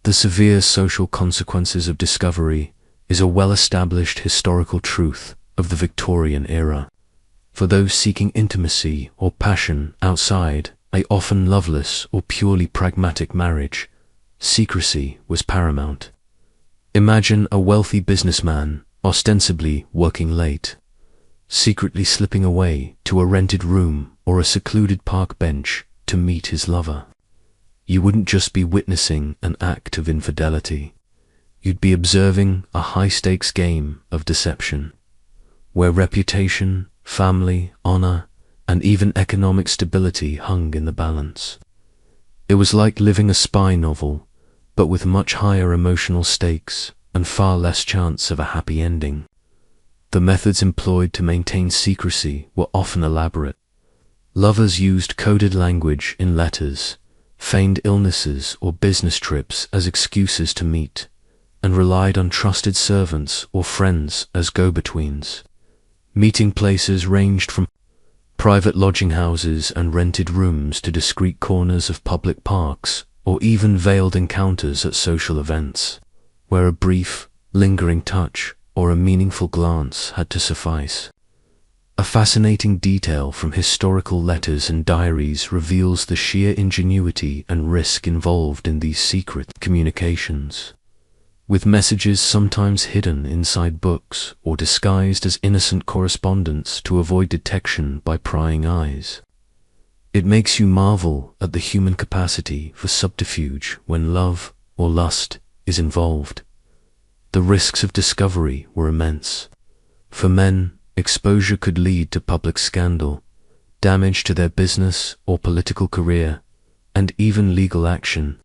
the severe social consequences of discovery, is a well-established historical truth of the Victorian era. For those seeking intimacy or passion outside a often loveless or purely pragmatic marriage, secrecy was paramount. Imagine a wealthy businessman, ostensibly working late, secretly slipping away to a rented room or a secluded park bench to meet his lover. You wouldn't just be witnessing an act of infidelity. You'd be observing a high-stakes game of deception, where reputation, family, honor, and even economic stability hung in the balance. It was like living a spy novel, but with much higher emotional stakes and far less chance of a happy ending. The methods employed to maintain secrecy were often elaborate. Lovers used coded language in letters, feigned illnesses or business trips as excuses to meet, and relied on trusted servants or friends as go-betweens. Meeting places ranged from private lodging houses and rented rooms to discreet corners of public parks, or even veiled encounters at social events, where a brief, lingering touch or a meaningful glance had to suffice. A fascinating detail from historical letters and diaries reveals the sheer ingenuity and risk involved in these secret communications. with messages sometimes hidden inside books or disguised as innocent correspondence to avoid detection by prying eyes. It makes you marvel at the human capacity for subterfuge when love or lust is involved. The risks of discovery were immense. For men, exposure could lead to public scandal, damage to their business or political career, and even legal action,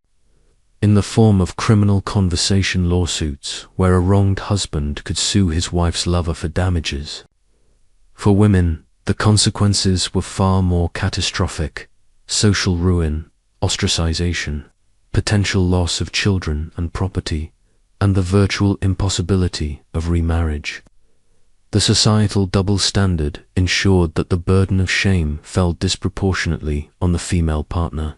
in the form of criminal conversation lawsuits where a wronged husband could sue his wife's lover for damages. For women, the consequences were far more catastrophic: social ruin, ostracization, potential loss of children and property, and the virtual impossibility of remarriage. The societal double standard ensured that the burden of shame fell disproportionately on the female partner.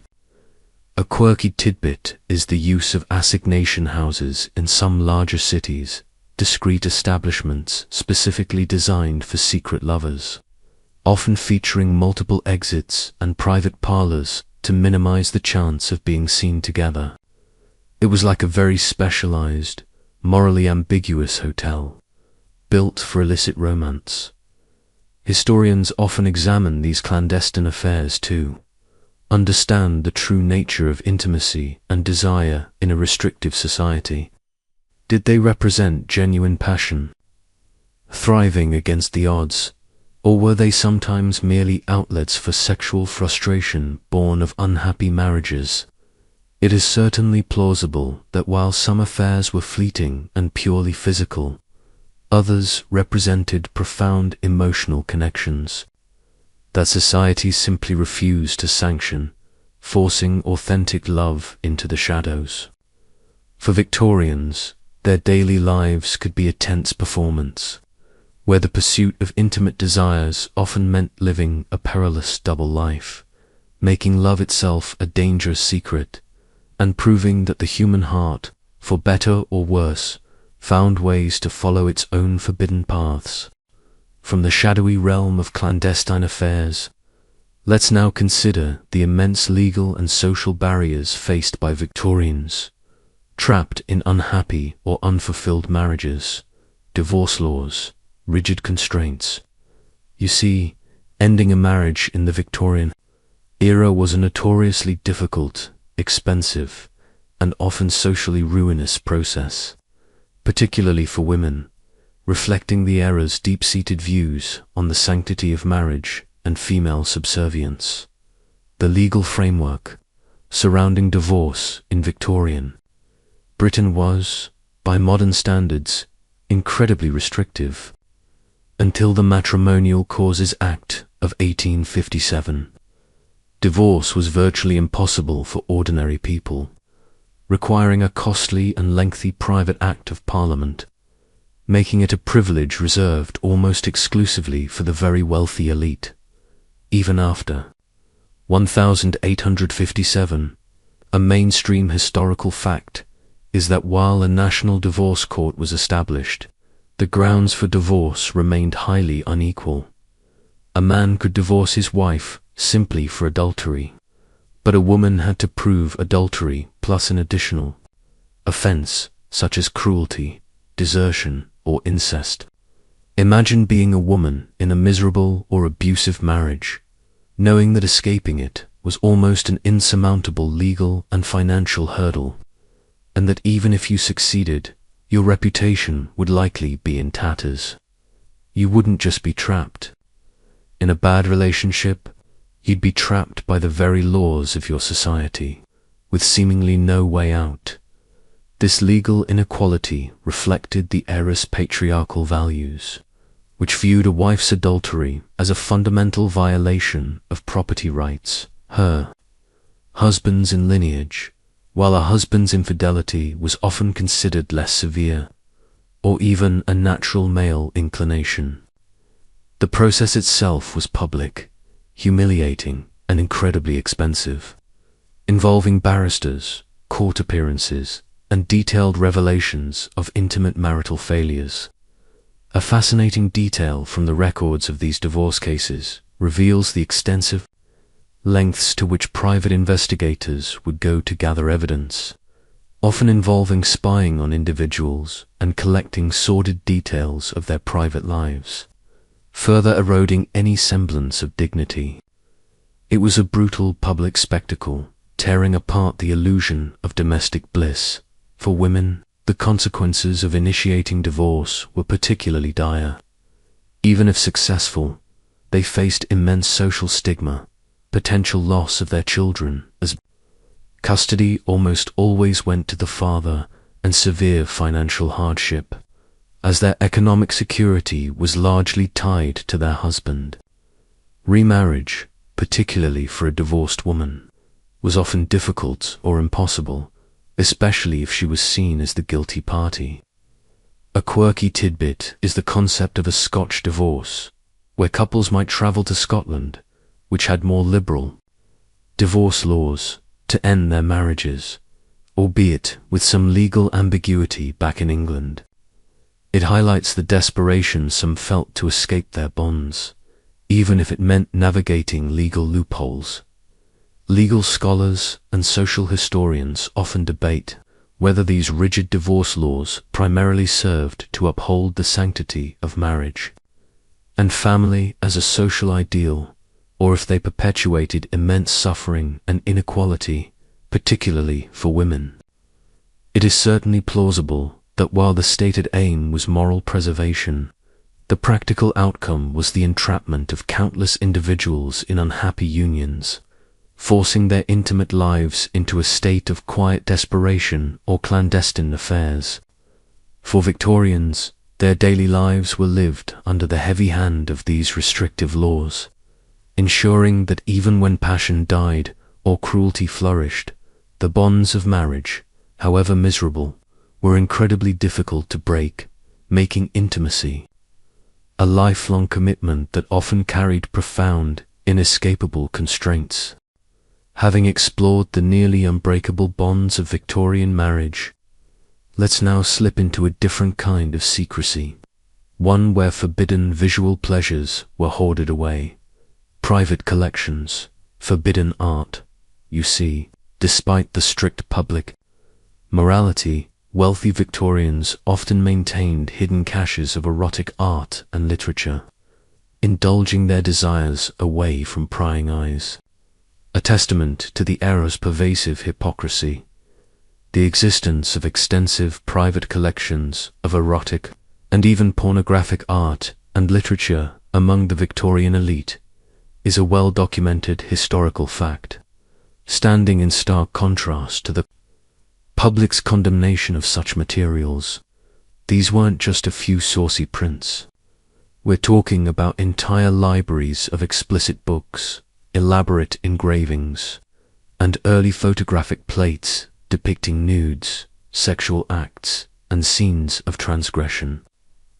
A quirky tidbit is the use of assignation houses in some larger cities, discreet establishments specifically designed for secret lovers, often featuring multiple exits and private parlors to minimize the chance of being seen together. It was like a very specialized, morally ambiguous hotel, built for illicit romance. Historians often examine these clandestine affairs to understand the true nature of intimacy and desire in a restrictive society. Did they represent genuine passion, thriving against the odds, or were they sometimes merely outlets for sexual frustration born of unhappy marriages? It is certainly plausible that while some affairs were fleeting and purely physical, others represented profound emotional connections that society simply refused to sanction, forcing authentic love into the shadows. For Victorians, their daily lives could be a tense performance, where the pursuit of intimate desires often meant living a perilous double life, making love itself a dangerous secret, and proving that the human heart, for better or worse, found ways to follow its own forbidden paths. From the shadowy realm of clandestine affairs, let's now consider the immense legal and social barriers faced by Victorians, trapped in unhappy or unfulfilled marriages, divorce laws, rigid constraints. You see, ending a marriage in the Victorian era was a notoriously difficult, expensive, and often socially ruinous process, particularly for women, reflecting the era's deep-seated views on the sanctity of marriage and female subservience. The legal framework surrounding divorce in Victorian Britain was, by modern standards, incredibly restrictive, until the Matrimonial Causes Act of 1857. Divorce was virtually impossible for ordinary people, requiring a costly and lengthy private act of Parliament, making it a privilege reserved almost exclusively for the very wealthy elite. Even after 1857, a mainstream historical fact is that while a national divorce court was established, the grounds for divorce remained highly unequal. A man could divorce his wife simply for adultery, but a woman had to prove adultery plus an additional offense such as cruelty, desertion, or incest. Imagine being a woman in a miserable or abusive marriage, knowing that escaping it was almost an insurmountable legal and financial hurdle, and that even if you succeeded, your reputation would likely be in tatters. You wouldn't just be trapped in a bad relationship, you'd be trapped by the very laws of your society, with seemingly no way out. This legal inequality reflected the era's patriarchal values, which viewed a wife's adultery as a fundamental violation of property rights, her husband's in lineage, while a husband's infidelity was often considered less severe, or even a natural male inclination. The process itself was public, humiliating, and incredibly expensive, involving barristers, court appearances, and detailed revelations of intimate marital failures. A fascinating detail from the records of these divorce cases reveals the extensive lengths to which private investigators would go to gather evidence, often involving spying on individuals and collecting sordid details of their private lives, further eroding any semblance of dignity. It was a brutal public spectacle, tearing apart the illusion of domestic bliss. For women, the consequences of initiating divorce were particularly dire. Even if successful, they faced immense social stigma, potential loss of their children, as custody almost always went to the father, and severe financial hardship, as their economic security was largely tied to their husband. Remarriage, particularly for a divorced woman, was often difficult or impossible, especially if she was seen as the guilty party. A quirky tidbit is the concept of a Scotch divorce, where couples might travel to Scotland, which had more liberal divorce laws, to end their marriages, albeit with some legal ambiguity back in England. It highlights the desperation some felt to escape their bonds, even if it meant navigating legal loopholes. Legal scholars and social historians often debate whether these rigid divorce laws primarily served to uphold the sanctity of marriage and family as a social ideal, or if they perpetuated immense suffering and inequality, particularly for women. It is certainly plausible that while the stated aim was moral preservation, the practical outcome was the entrapment of countless individuals in unhappy unions, forcing their intimate lives into a state of quiet desperation or clandestine affairs. For Victorians, their daily lives were lived under the heavy hand of these restrictive laws, ensuring that even when passion died or cruelty flourished, the bonds of marriage, however miserable, were incredibly difficult to break, making intimacy a lifelong commitment that often carried profound, inescapable constraints. Having explored the nearly unbreakable bonds of Victorian marriage, let's now slip into a different kind of secrecy, one where forbidden visual pleasures were hoarded away. Private collections, forbidden art. You see, despite the strict public morality, wealthy Victorians often maintained hidden caches of erotic art and literature, indulging their desires away from prying eyes. A testament to the era's pervasive hypocrisy, the existence of extensive private collections of erotic and even pornographic art and literature among the Victorian elite is a well-documented historical fact, standing in stark contrast to the public's condemnation of such materials. These weren't just a few saucy prints. We're talking about entire libraries of explicit books, elaborate engravings, and early photographic plates depicting nudes, sexual acts, and scenes of transgression.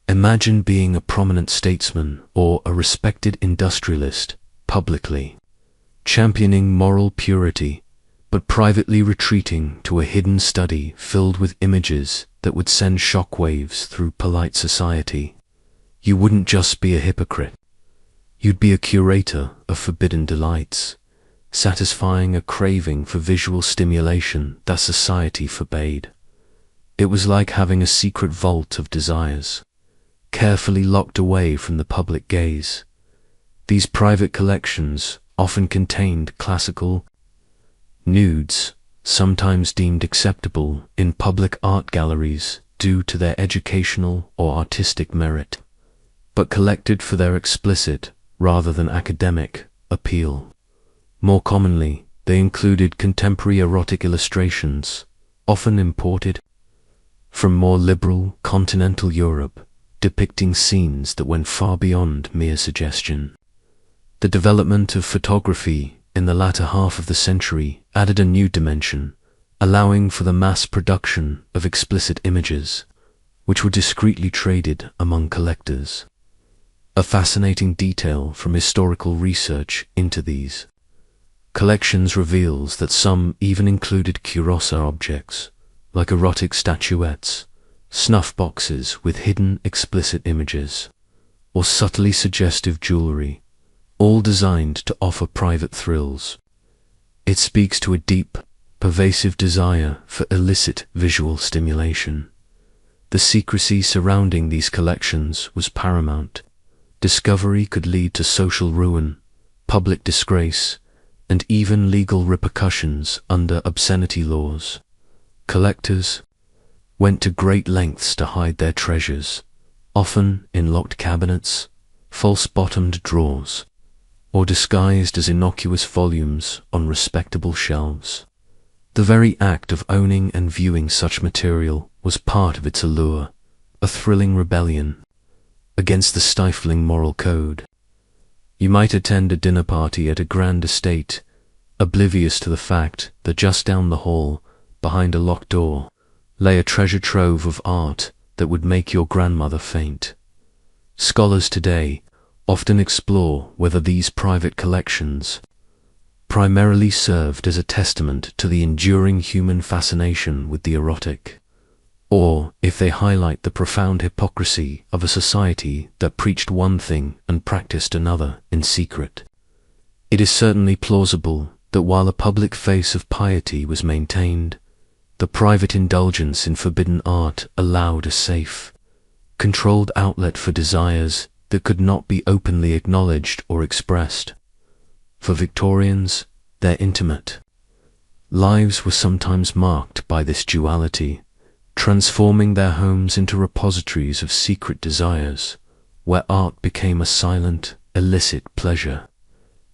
Imagine being a prominent statesman or a respected industrialist publicly championing moral purity, but privately retreating to a hidden study filled with images that would send shockwaves through polite society. You wouldn't just be a hypocrite. You'd be a curator of forbidden delights, satisfying a craving for visual stimulation that society forbade. It was like having a secret vault of desires, carefully locked away from the public gaze. These private collections often contained classical nudes, sometimes deemed acceptable in public art galleries due to their educational or artistic merit, but collected for their explicit rather than academic appeal. More commonly, they included contemporary erotic illustrations, often imported from more liberal continental Europe, depicting scenes that went far beyond mere suggestion. The development of photography in the latter half of the century added a new dimension, allowing for the mass production of explicit images, which were discreetly traded among collectors. A fascinating detail from historical research into these collections reveals that some even included curiosity objects, like erotic statuettes, snuff boxes with hidden explicit images, or subtly suggestive jewelry, all designed to offer private thrills. It speaks to a deep pervasive desire for illicit visual stimulation. The secrecy surrounding these collections was paramount. Discovery could lead to social ruin, public disgrace, and even legal repercussions under obscenity laws. Collectors went to great lengths to hide their treasures, often in locked cabinets, false-bottomed drawers, or disguised as innocuous volumes on respectable shelves. The very act of owning and viewing such material was part of its allure, a thrilling rebellion against the stifling moral code. You might attend a dinner party at a grand estate, oblivious to the fact that just down the hall, behind a locked door, lay a treasure trove of art that would make your grandmother faint. Scholars today often explore whether these private collections primarily served as a testament to the enduring human fascination with the erotic, or if they highlight the profound hypocrisy of a society that preached one thing and practiced another in secret. It is certainly plausible that while a public face of piety was maintained, the private indulgence in forbidden art allowed a safe, controlled outlet for desires that could not be openly acknowledged or expressed. For Victorians, their intimate lives were sometimes marked by this duality, transforming their homes into repositories of secret desires, where art became a silent, illicit pleasure,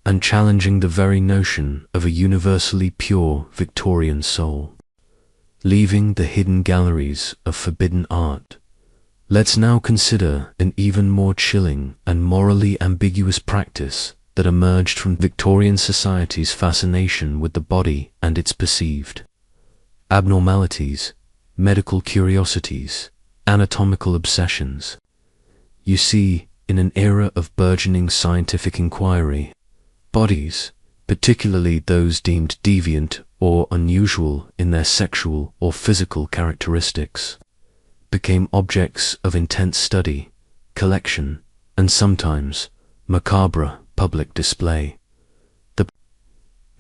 and challenging the very notion of a universally pure Victorian soul. Leaving the hidden galleries of forbidden art, let's now consider an even more chilling and morally ambiguous practice that emerged from Victorian society's fascination with the body and its perceived abnormalities, medical curiosities, anatomical obsessions. You see, in an era of burgeoning scientific inquiry, bodies, particularly those deemed deviant or unusual in their sexual or physical characteristics, became objects of intense study, collection, and sometimes macabre public display. The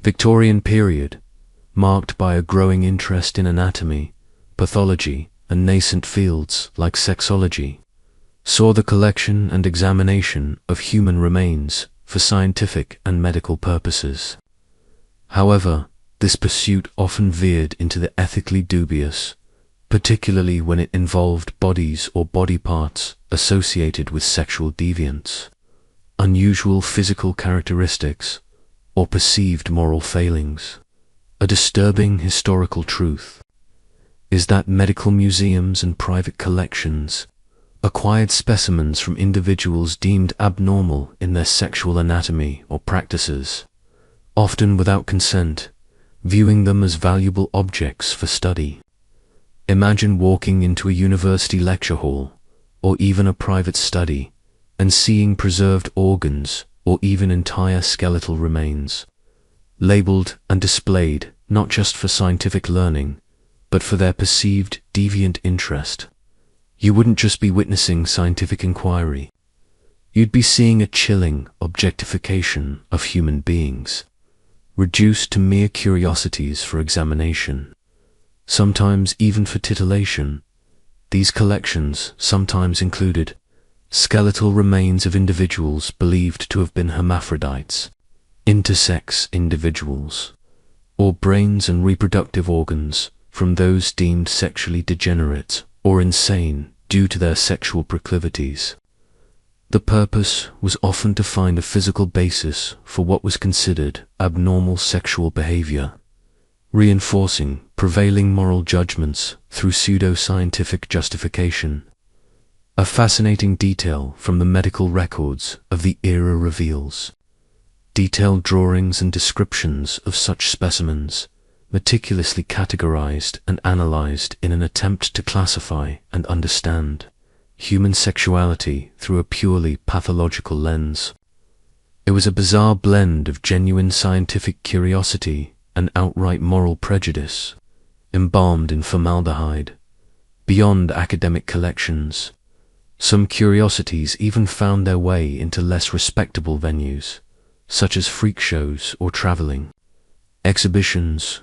Victorian period, marked by a growing interest in anatomy, pathology, and nascent fields like sexology, saw the collection and examination of human remains for scientific and medical purposes. However, this pursuit often veered into the ethically dubious, particularly when it involved bodies or body parts associated with sexual deviance, unusual physical characteristics, or perceived moral failings. A disturbing historical truth is that medical museums and private collections acquired specimens from individuals deemed abnormal in their sexual anatomy or practices, often without consent, viewing them as valuable objects for study. Imagine walking into a university lecture hall, or even a private study, and seeing preserved organs or even entire skeletal remains, labeled and displayed not just for scientific learning, but for their perceived deviant interest. You wouldn't just be witnessing scientific inquiry. You'd be seeing a chilling objectification of human beings, reduced to mere curiosities for examination, sometimes even for titillation. These collections sometimes included skeletal remains of individuals believed to have been hermaphrodites, intersex individuals, or brains and reproductive organs from those deemed sexually degenerate or insane due to their sexual proclivities. The purpose was often to find a physical basis for what was considered abnormal sexual behavior, reinforcing prevailing moral judgments through pseudo-scientific justification. A fascinating detail from the medical records of the era reveals detailed drawings and descriptions of such specimens, meticulously categorized and analyzed in an attempt to classify and understand human sexuality through a purely pathological lens. It was a bizarre blend of genuine scientific curiosity and outright moral prejudice, embalmed in formaldehyde. Beyond academic collections, some curiosities even found their way into less respectable venues, such as freak shows or traveling exhibitions,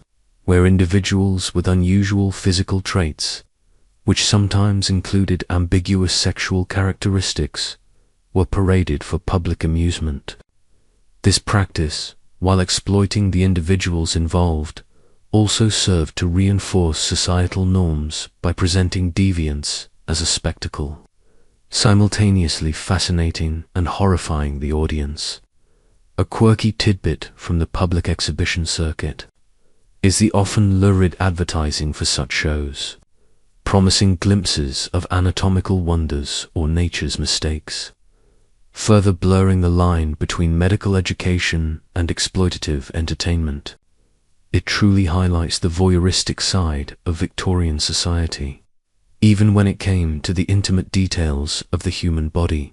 where individuals with unusual physical traits, which sometimes included ambiguous sexual characteristics, were paraded for public amusement. This practice, while exploiting the individuals involved, also served to reinforce societal norms by presenting deviance as a spectacle, simultaneously fascinating and horrifying the audience. A quirky tidbit from the public exhibition circuit is the often lurid advertising for such shows, promising glimpses of anatomical wonders or nature's mistakes, further blurring the line between medical education and exploitative entertainment. It truly highlights the voyeuristic side of Victorian society. Even when it came to the intimate details of the human body,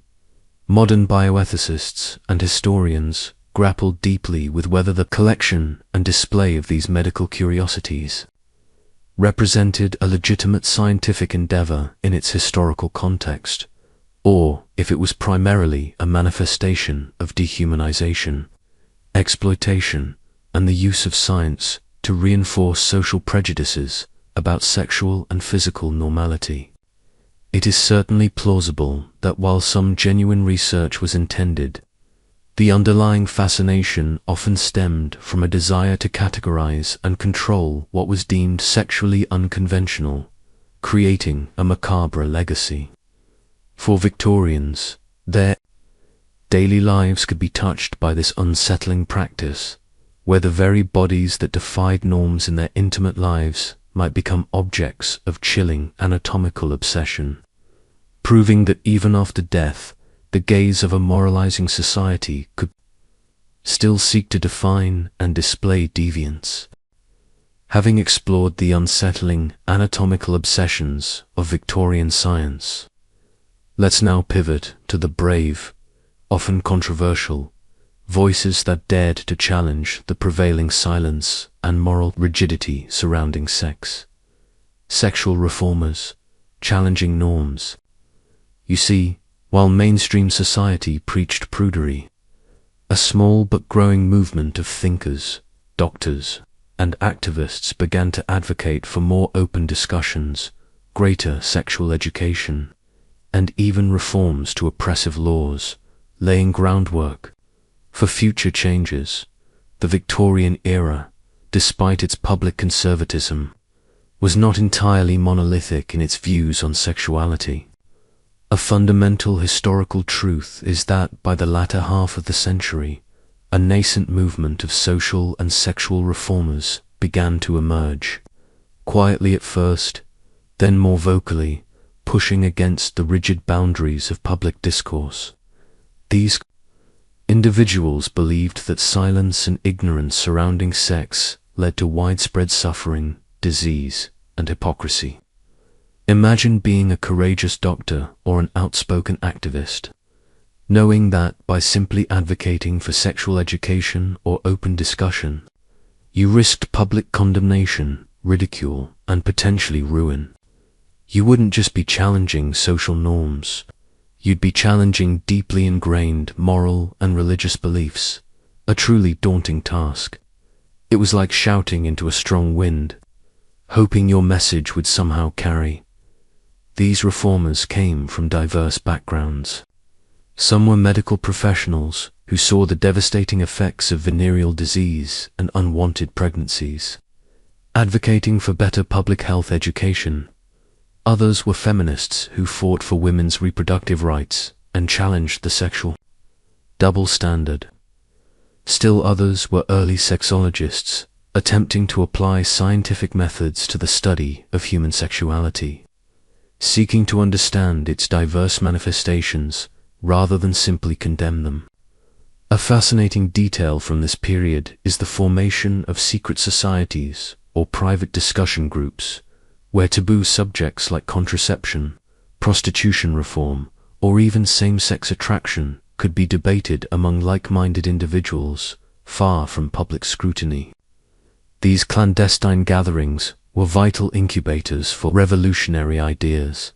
modern bioethicists and historians grappled deeply with whether the collection and display of these medical curiosities represented a legitimate scientific endeavor in its historical context, or if it was primarily a manifestation of dehumanization, exploitation, and the use of science to reinforce social prejudices about sexual and physical normality. It is certainly plausible that while some genuine research was intended, the underlying fascination often stemmed from a desire to categorize and control what was deemed sexually unconventional, creating a macabre legacy. For Victorians, their daily lives could be touched by this unsettling practice, where the very bodies that defied norms in their intimate lives might become objects of chilling anatomical obsession, proving that even after death, the gaze of a moralizing society could still seek to define and display deviance. Having explored the unsettling anatomical obsessions of Victorian science, let's now pivot to the brave, often controversial, voices that dared to challenge the prevailing silence and moral rigidity surrounding sex. Sexual reformers, challenging norms. You see, while mainstream society preached prudery, a small but growing movement of thinkers, doctors, and activists began to advocate for more open discussions, greater sexual education, and even reforms to oppressive laws, laying groundwork for future changes. The Victorian era, despite its public conservatism, was not entirely monolithic in its views on sexuality. A fundamental historical truth is that by the latter half of the century, a nascent movement of social and sexual reformers began to emerge, quietly at first, then more vocally, pushing against the rigid boundaries of public discourse. These individuals believed that silence and ignorance surrounding sex led to widespread suffering, disease, and hypocrisy. Imagine being a courageous doctor or an outspoken activist, knowing that by simply advocating for sexual education or open discussion, you risked public condemnation, ridicule, and potentially ruin. You wouldn't just be challenging social norms, you'd be challenging deeply ingrained moral and religious beliefs, a truly daunting task. It was like shouting into a strong wind, hoping your message would somehow carry. These reformers came from diverse backgrounds. Some were medical professionals who saw the devastating effects of venereal disease and unwanted pregnancies, advocating for better public health education. Others were feminists who fought for women's reproductive rights and challenged the sexual double standard. Still others were early sexologists, attempting to apply scientific methods to the study of human sexuality, seeking to understand its diverse manifestations rather than simply condemn them. A fascinating detail from this period is the formation of secret societies or private discussion groups, where taboo subjects like contraception, prostitution reform, or even same-sex attraction could be debated among like-minded individuals, far from public scrutiny. These clandestine gatherings were vital incubators for revolutionary ideas.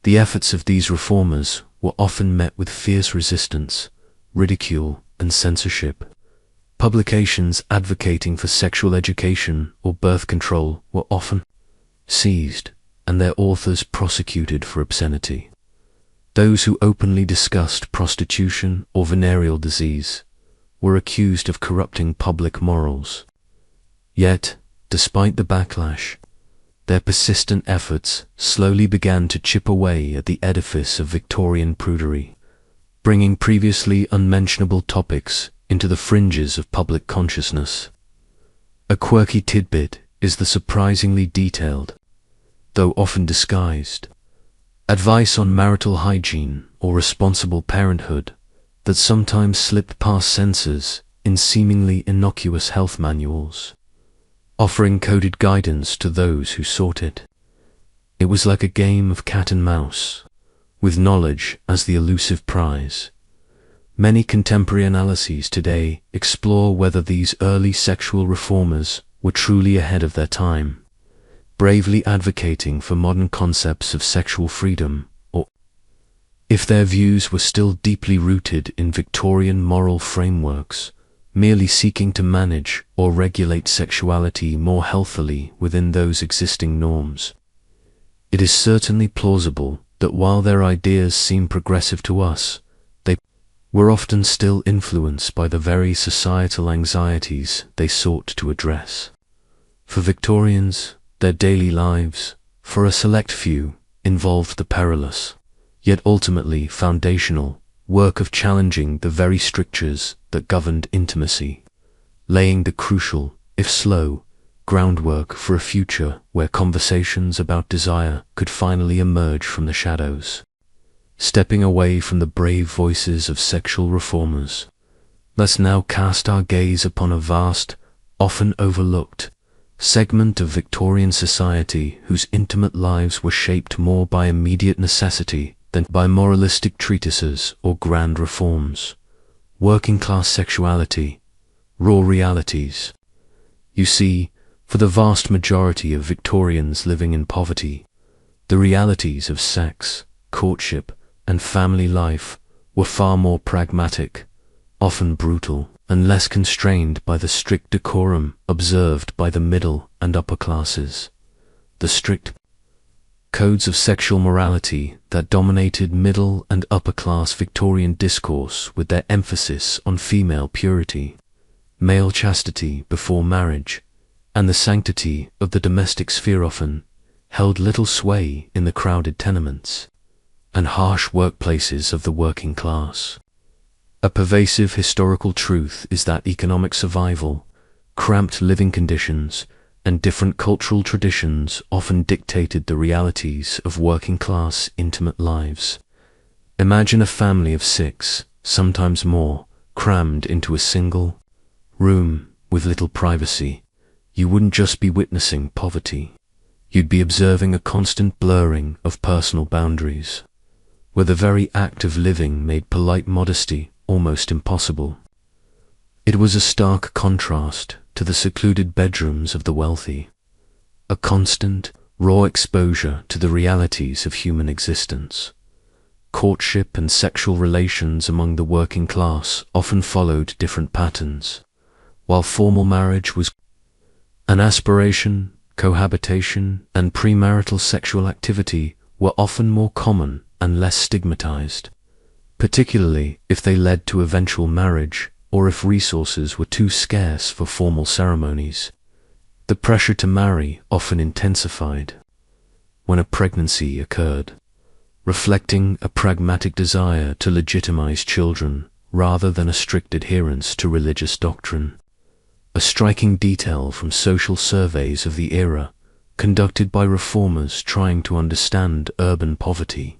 The efforts of these reformers were often met with fierce resistance, ridicule, and censorship, Publications advocating for sexual education or birth control were often seized, and their authors prosecuted for obscenity. Those who openly discussed prostitution or venereal disease were accused of corrupting public morals. Yet, despite the backlash, their persistent efforts slowly began to chip away at the edifice of Victorian prudery, bringing previously unmentionable topics into the fringes of public consciousness. A quirky tidbit is the surprisingly detailed, though often disguised, advice on marital hygiene or responsible parenthood that sometimes slipped past censors in seemingly innocuous health manuals, offering coded guidance to those who sought it. It was like a game of cat and mouse, with knowledge as the elusive prize. Many contemporary analyses today explore whether these early sexual reformers were truly ahead of their time, bravely advocating for modern concepts of sexual freedom, or if their views were still deeply rooted in Victorian moral frameworks, merely seeking to manage or regulate sexuality more healthily within those existing norms. It is certainly plausible that while their ideas seem progressive to us, they were often still influenced by the very societal anxieties they sought to address. For Victorians, their daily lives, for a select few, involved the perilous, yet ultimately foundational, work of challenging the very strictures that governed intimacy, laying the crucial, if slow, groundwork for a future where conversations about desire could finally emerge from the shadows. Stepping away from the brave voices of sexual reformers, let's now cast our gaze upon a vast, often overlooked, segment of Victorian society whose intimate lives were shaped more by immediate necessity than by moralistic treatises or grand reforms. Working-class sexuality, raw realities. You see, for the vast majority of Victorians living in poverty, the realities of sex, courtship, and family life were far more pragmatic, often brutal, and less constrained by the strict decorum observed by the middle and upper classes. The strict codes of sexual morality that dominated middle and upper class Victorian discourse, with their emphasis on female purity, male chastity before marriage, and the sanctity of the domestic sphere, often held little sway in the crowded tenements and harsh workplaces of the working class. A pervasive historical truth is that economic survival, cramped living conditions, and different cultural traditions often dictated the realities of working-class intimate lives. Imagine a family of 6, sometimes more, crammed into a single room with little privacy. You wouldn't just be witnessing poverty. You'd be observing a constant blurring of personal boundaries, where the very act of living made polite modesty almost impossible. It was a stark contrast to the secluded bedrooms of the wealthy, a constant, raw exposure to the realities of human existence. Courtship and sexual relations among the working class often followed different patterns. While formal marriage was an aspiration, cohabitation and premarital sexual activity were often more common and less stigmatized, particularly if they led to eventual marriage or if resources were too scarce for formal ceremonies. The pressure to marry often intensified when a pregnancy occurred, reflecting a pragmatic desire to legitimize children rather than a strict adherence to religious doctrine. A striking detail from social surveys of the era, conducted by reformers trying to understand urban poverty,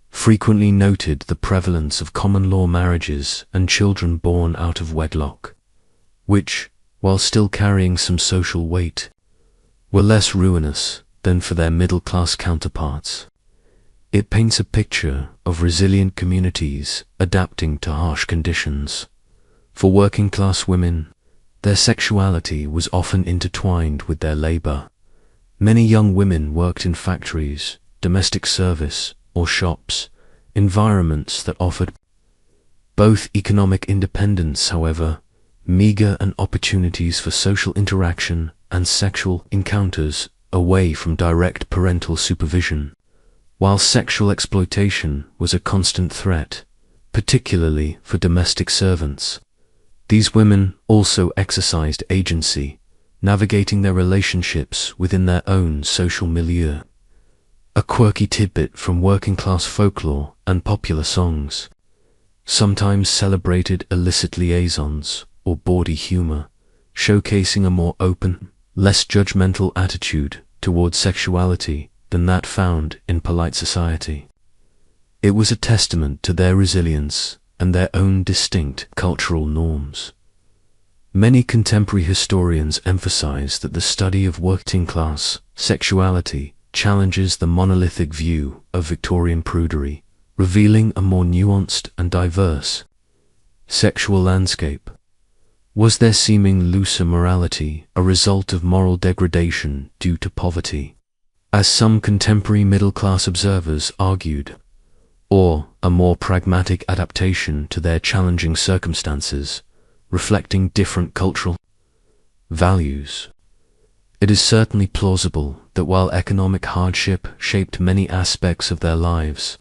frequently noted the prevalence of common law marriages and children born out of wedlock, which, while still carrying some social weight, were less ruinous than for their middle-class counterparts. It paints a picture of resilient communities adapting to harsh conditions. For working-class women, their sexuality was often intertwined with their labor. Many young women worked in factories, domestic service, or shops, environments that offered both economic independence. However, meager and opportunities for social interaction and sexual encounters away from direct parental supervision, while sexual exploitation was a constant threat, particularly for domestic servants. These women also exercised agency, navigating their relationships within their own social milieu. A quirky tidbit from working-class folklore and popular songs sometimes celebrated illicit liaisons or bawdy humor, showcasing a more open, less judgmental attitude towards sexuality than that found in polite society. It was a testament to their resilience and their own distinct cultural norms. Many contemporary historians emphasize that the study of working-class sexuality challenges the monolithic view of Victorian prudery, revealing a more nuanced and diverse sexual landscape. Was their seeming looser morality a result of moral degradation due to poverty, as some contemporary middle-class observers argued, or a more pragmatic adaptation to their challenging circumstances, reflecting different cultural values? It is certainly plausible that while economic hardship shaped many aspects of their lives,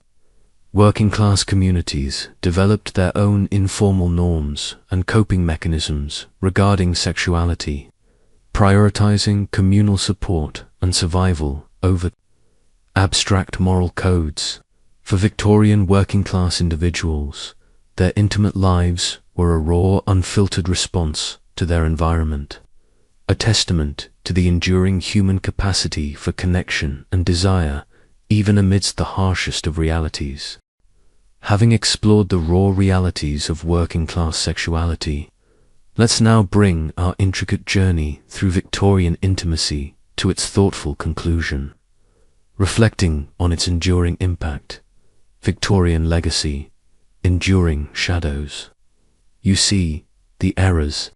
working-class communities developed their own informal norms and coping mechanisms regarding sexuality, prioritizing communal support and survival over abstract moral codes. For Victorian working-class individuals, their intimate lives were a raw, unfiltered response to their environment, a testament to the enduring human capacity for connection and desire, even amidst the harshest of realities. Having explored the raw realities of working-class sexuality, let's now bring our intricate journey through Victorian intimacy to its thoughtful conclusion, reflecting on its enduring impact. Victorian legacy, enduring shadows. You see, the era's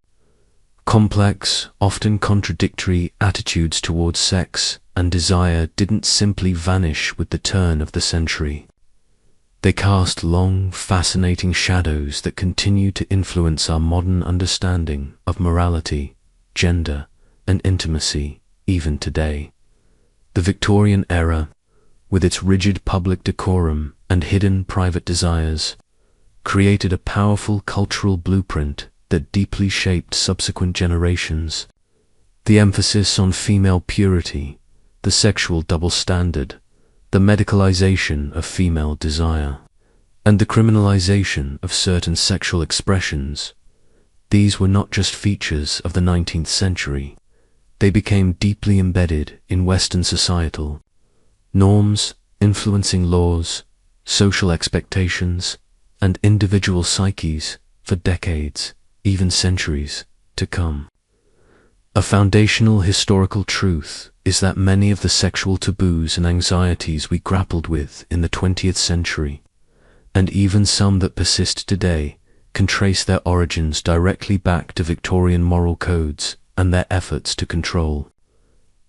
complex, often contradictory attitudes towards sex and desire didn't simply vanish with the turn of the century. They cast long, fascinating shadows that continue to influence our modern understanding of morality, gender, and intimacy, even today. The Victorian era, with its rigid public decorum and hidden private desires, created a powerful cultural blueprint that deeply shaped subsequent generations. The emphasis on female purity, the sexual double standard, the medicalization of female desire, and the criminalization of certain sexual expressions, these were not just features of the 19th century. They became deeply embedded in Western societal norms, influencing laws, social expectations, and individual psyches for decades, even centuries, to come. A foundational historical truth is that many of the sexual taboos and anxieties we grappled with in the 20th century, and even some that persist today, can trace their origins directly back to Victorian moral codes and their efforts to control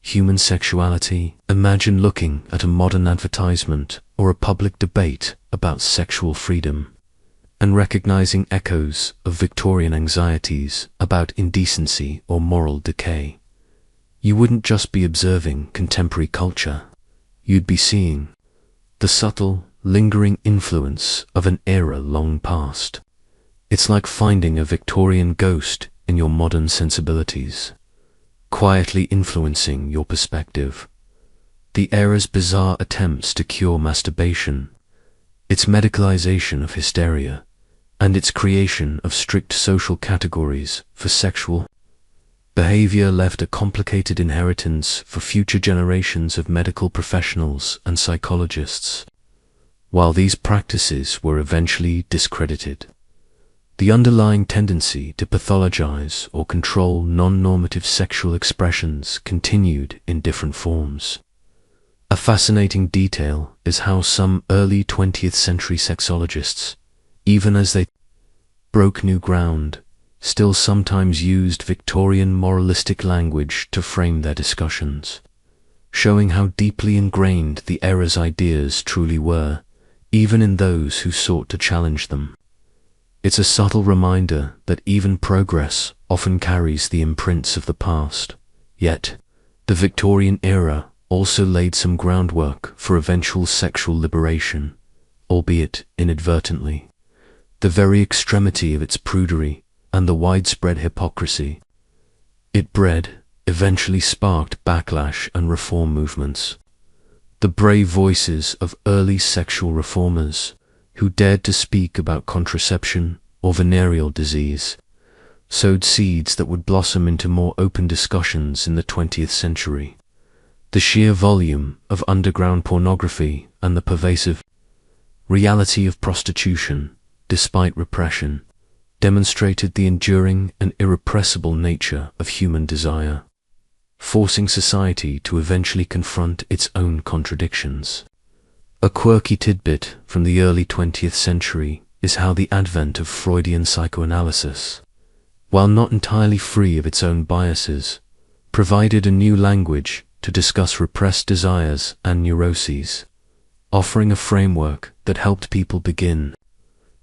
human sexuality. Imagine looking at a modern advertisement or a public debate about sexual freedom and recognizing echoes of Victorian anxieties about indecency or moral decay. You wouldn't just be observing contemporary culture, you'd be seeing the subtle, lingering influence of an era long past. It's like finding a Victorian ghost in your modern sensibilities, quietly influencing your perspective. The era's bizarre attempts to cure masturbation, its medicalization of hysteria, and its creation of strict social categories for sexual behavior left a complicated inheritance for future generations of medical professionals and psychologists. While these practices were eventually discredited, the underlying tendency to pathologize or control non-normative sexual expressions continued in different forms. A fascinating detail is how some early 20th century sexologists, even as they broke new ground, still sometimes used Victorian moralistic language to frame their discussions, showing how deeply ingrained the era's ideas truly were, even in those who sought to challenge them. It's a subtle reminder that even progress often carries the imprints of the past. Yet, the Victorian era also laid some groundwork for eventual sexual liberation, albeit inadvertently. The very extremity of its prudery and the widespread hypocrisy it bred eventually sparked backlash and reform movements. The brave voices of early sexual reformers who dared to speak about contraception or venereal disease sowed seeds that would blossom into more open discussions in the 20th century. The sheer volume of underground pornography and the pervasive reality of prostitution, despite repression, demonstrated the enduring and irrepressible nature of human desire, forcing society to eventually confront its own contradictions. A quirky tidbit from the early 20th century is how the advent of Freudian psychoanalysis, while not entirely free of its own biases, provided a new language to discuss repressed desires and neuroses, offering a framework that helped people begin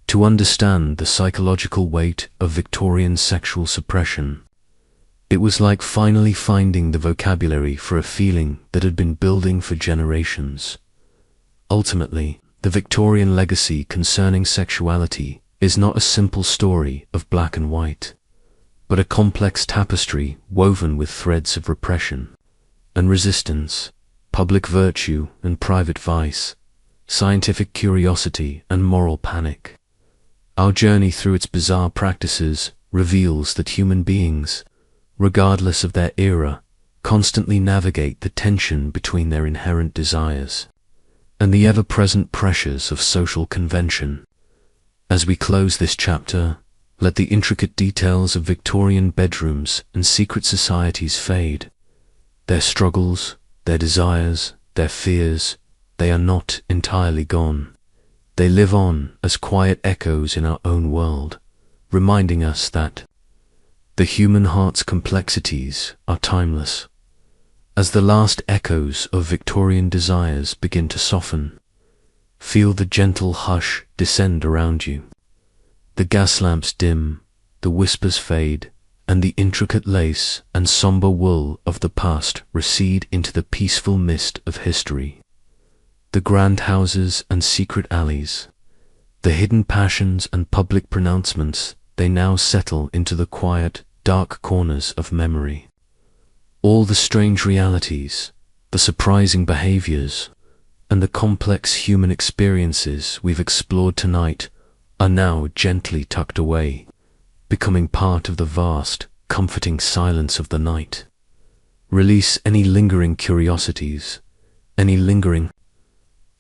to understand the psychological weight of Victorian sexual suppression. It was like finally finding the vocabulary for a feeling that had been building for generations. Ultimately, the Victorian legacy concerning sexuality is not a simple story of black and white, but a complex tapestry woven with threads of repression and resistance, public virtue and private vice, scientific curiosity and moral panic. Our journey through its bizarre practices reveals that human beings, regardless of their era, constantly navigate the tension between their inherent desires and the ever-present pressures of social convention. As we close this chapter, let the intricate details of Victorian bedrooms and secret societies fade. Their struggles, their desires, their fears, they are not entirely gone. They live on as quiet echoes in our own world, reminding us that the human heart's complexities are timeless. As the last echoes of Victorian desires begin to soften, feel the gentle hush descend around you. The gas lamps dim, the whispers fade, and the intricate lace and somber wool of the past recede into the peaceful mist of history. The grand houses and secret alleys, the hidden passions and public pronouncements, they now settle into the quiet, dark corners of memory. All the strange realities, the surprising behaviors, and the complex human experiences we've explored tonight are now gently tucked away, becoming part of the vast, comforting silence of the night. Release any lingering curiosities, any lingering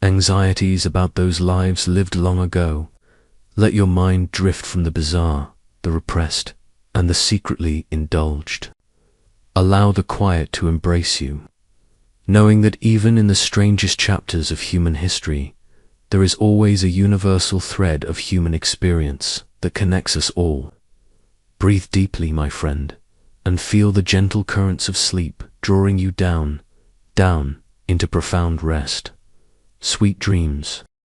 anxieties about those lives lived long ago. Let your mind drift from the bizarre, the repressed, and the secretly indulged. Allow the quiet to embrace you, knowing that even in the strangest chapters of human history, there is always a universal thread of human experience that connects us all. Breathe deeply, my friend, and feel the gentle currents of sleep drawing you down into profound rest. Sweet dreams.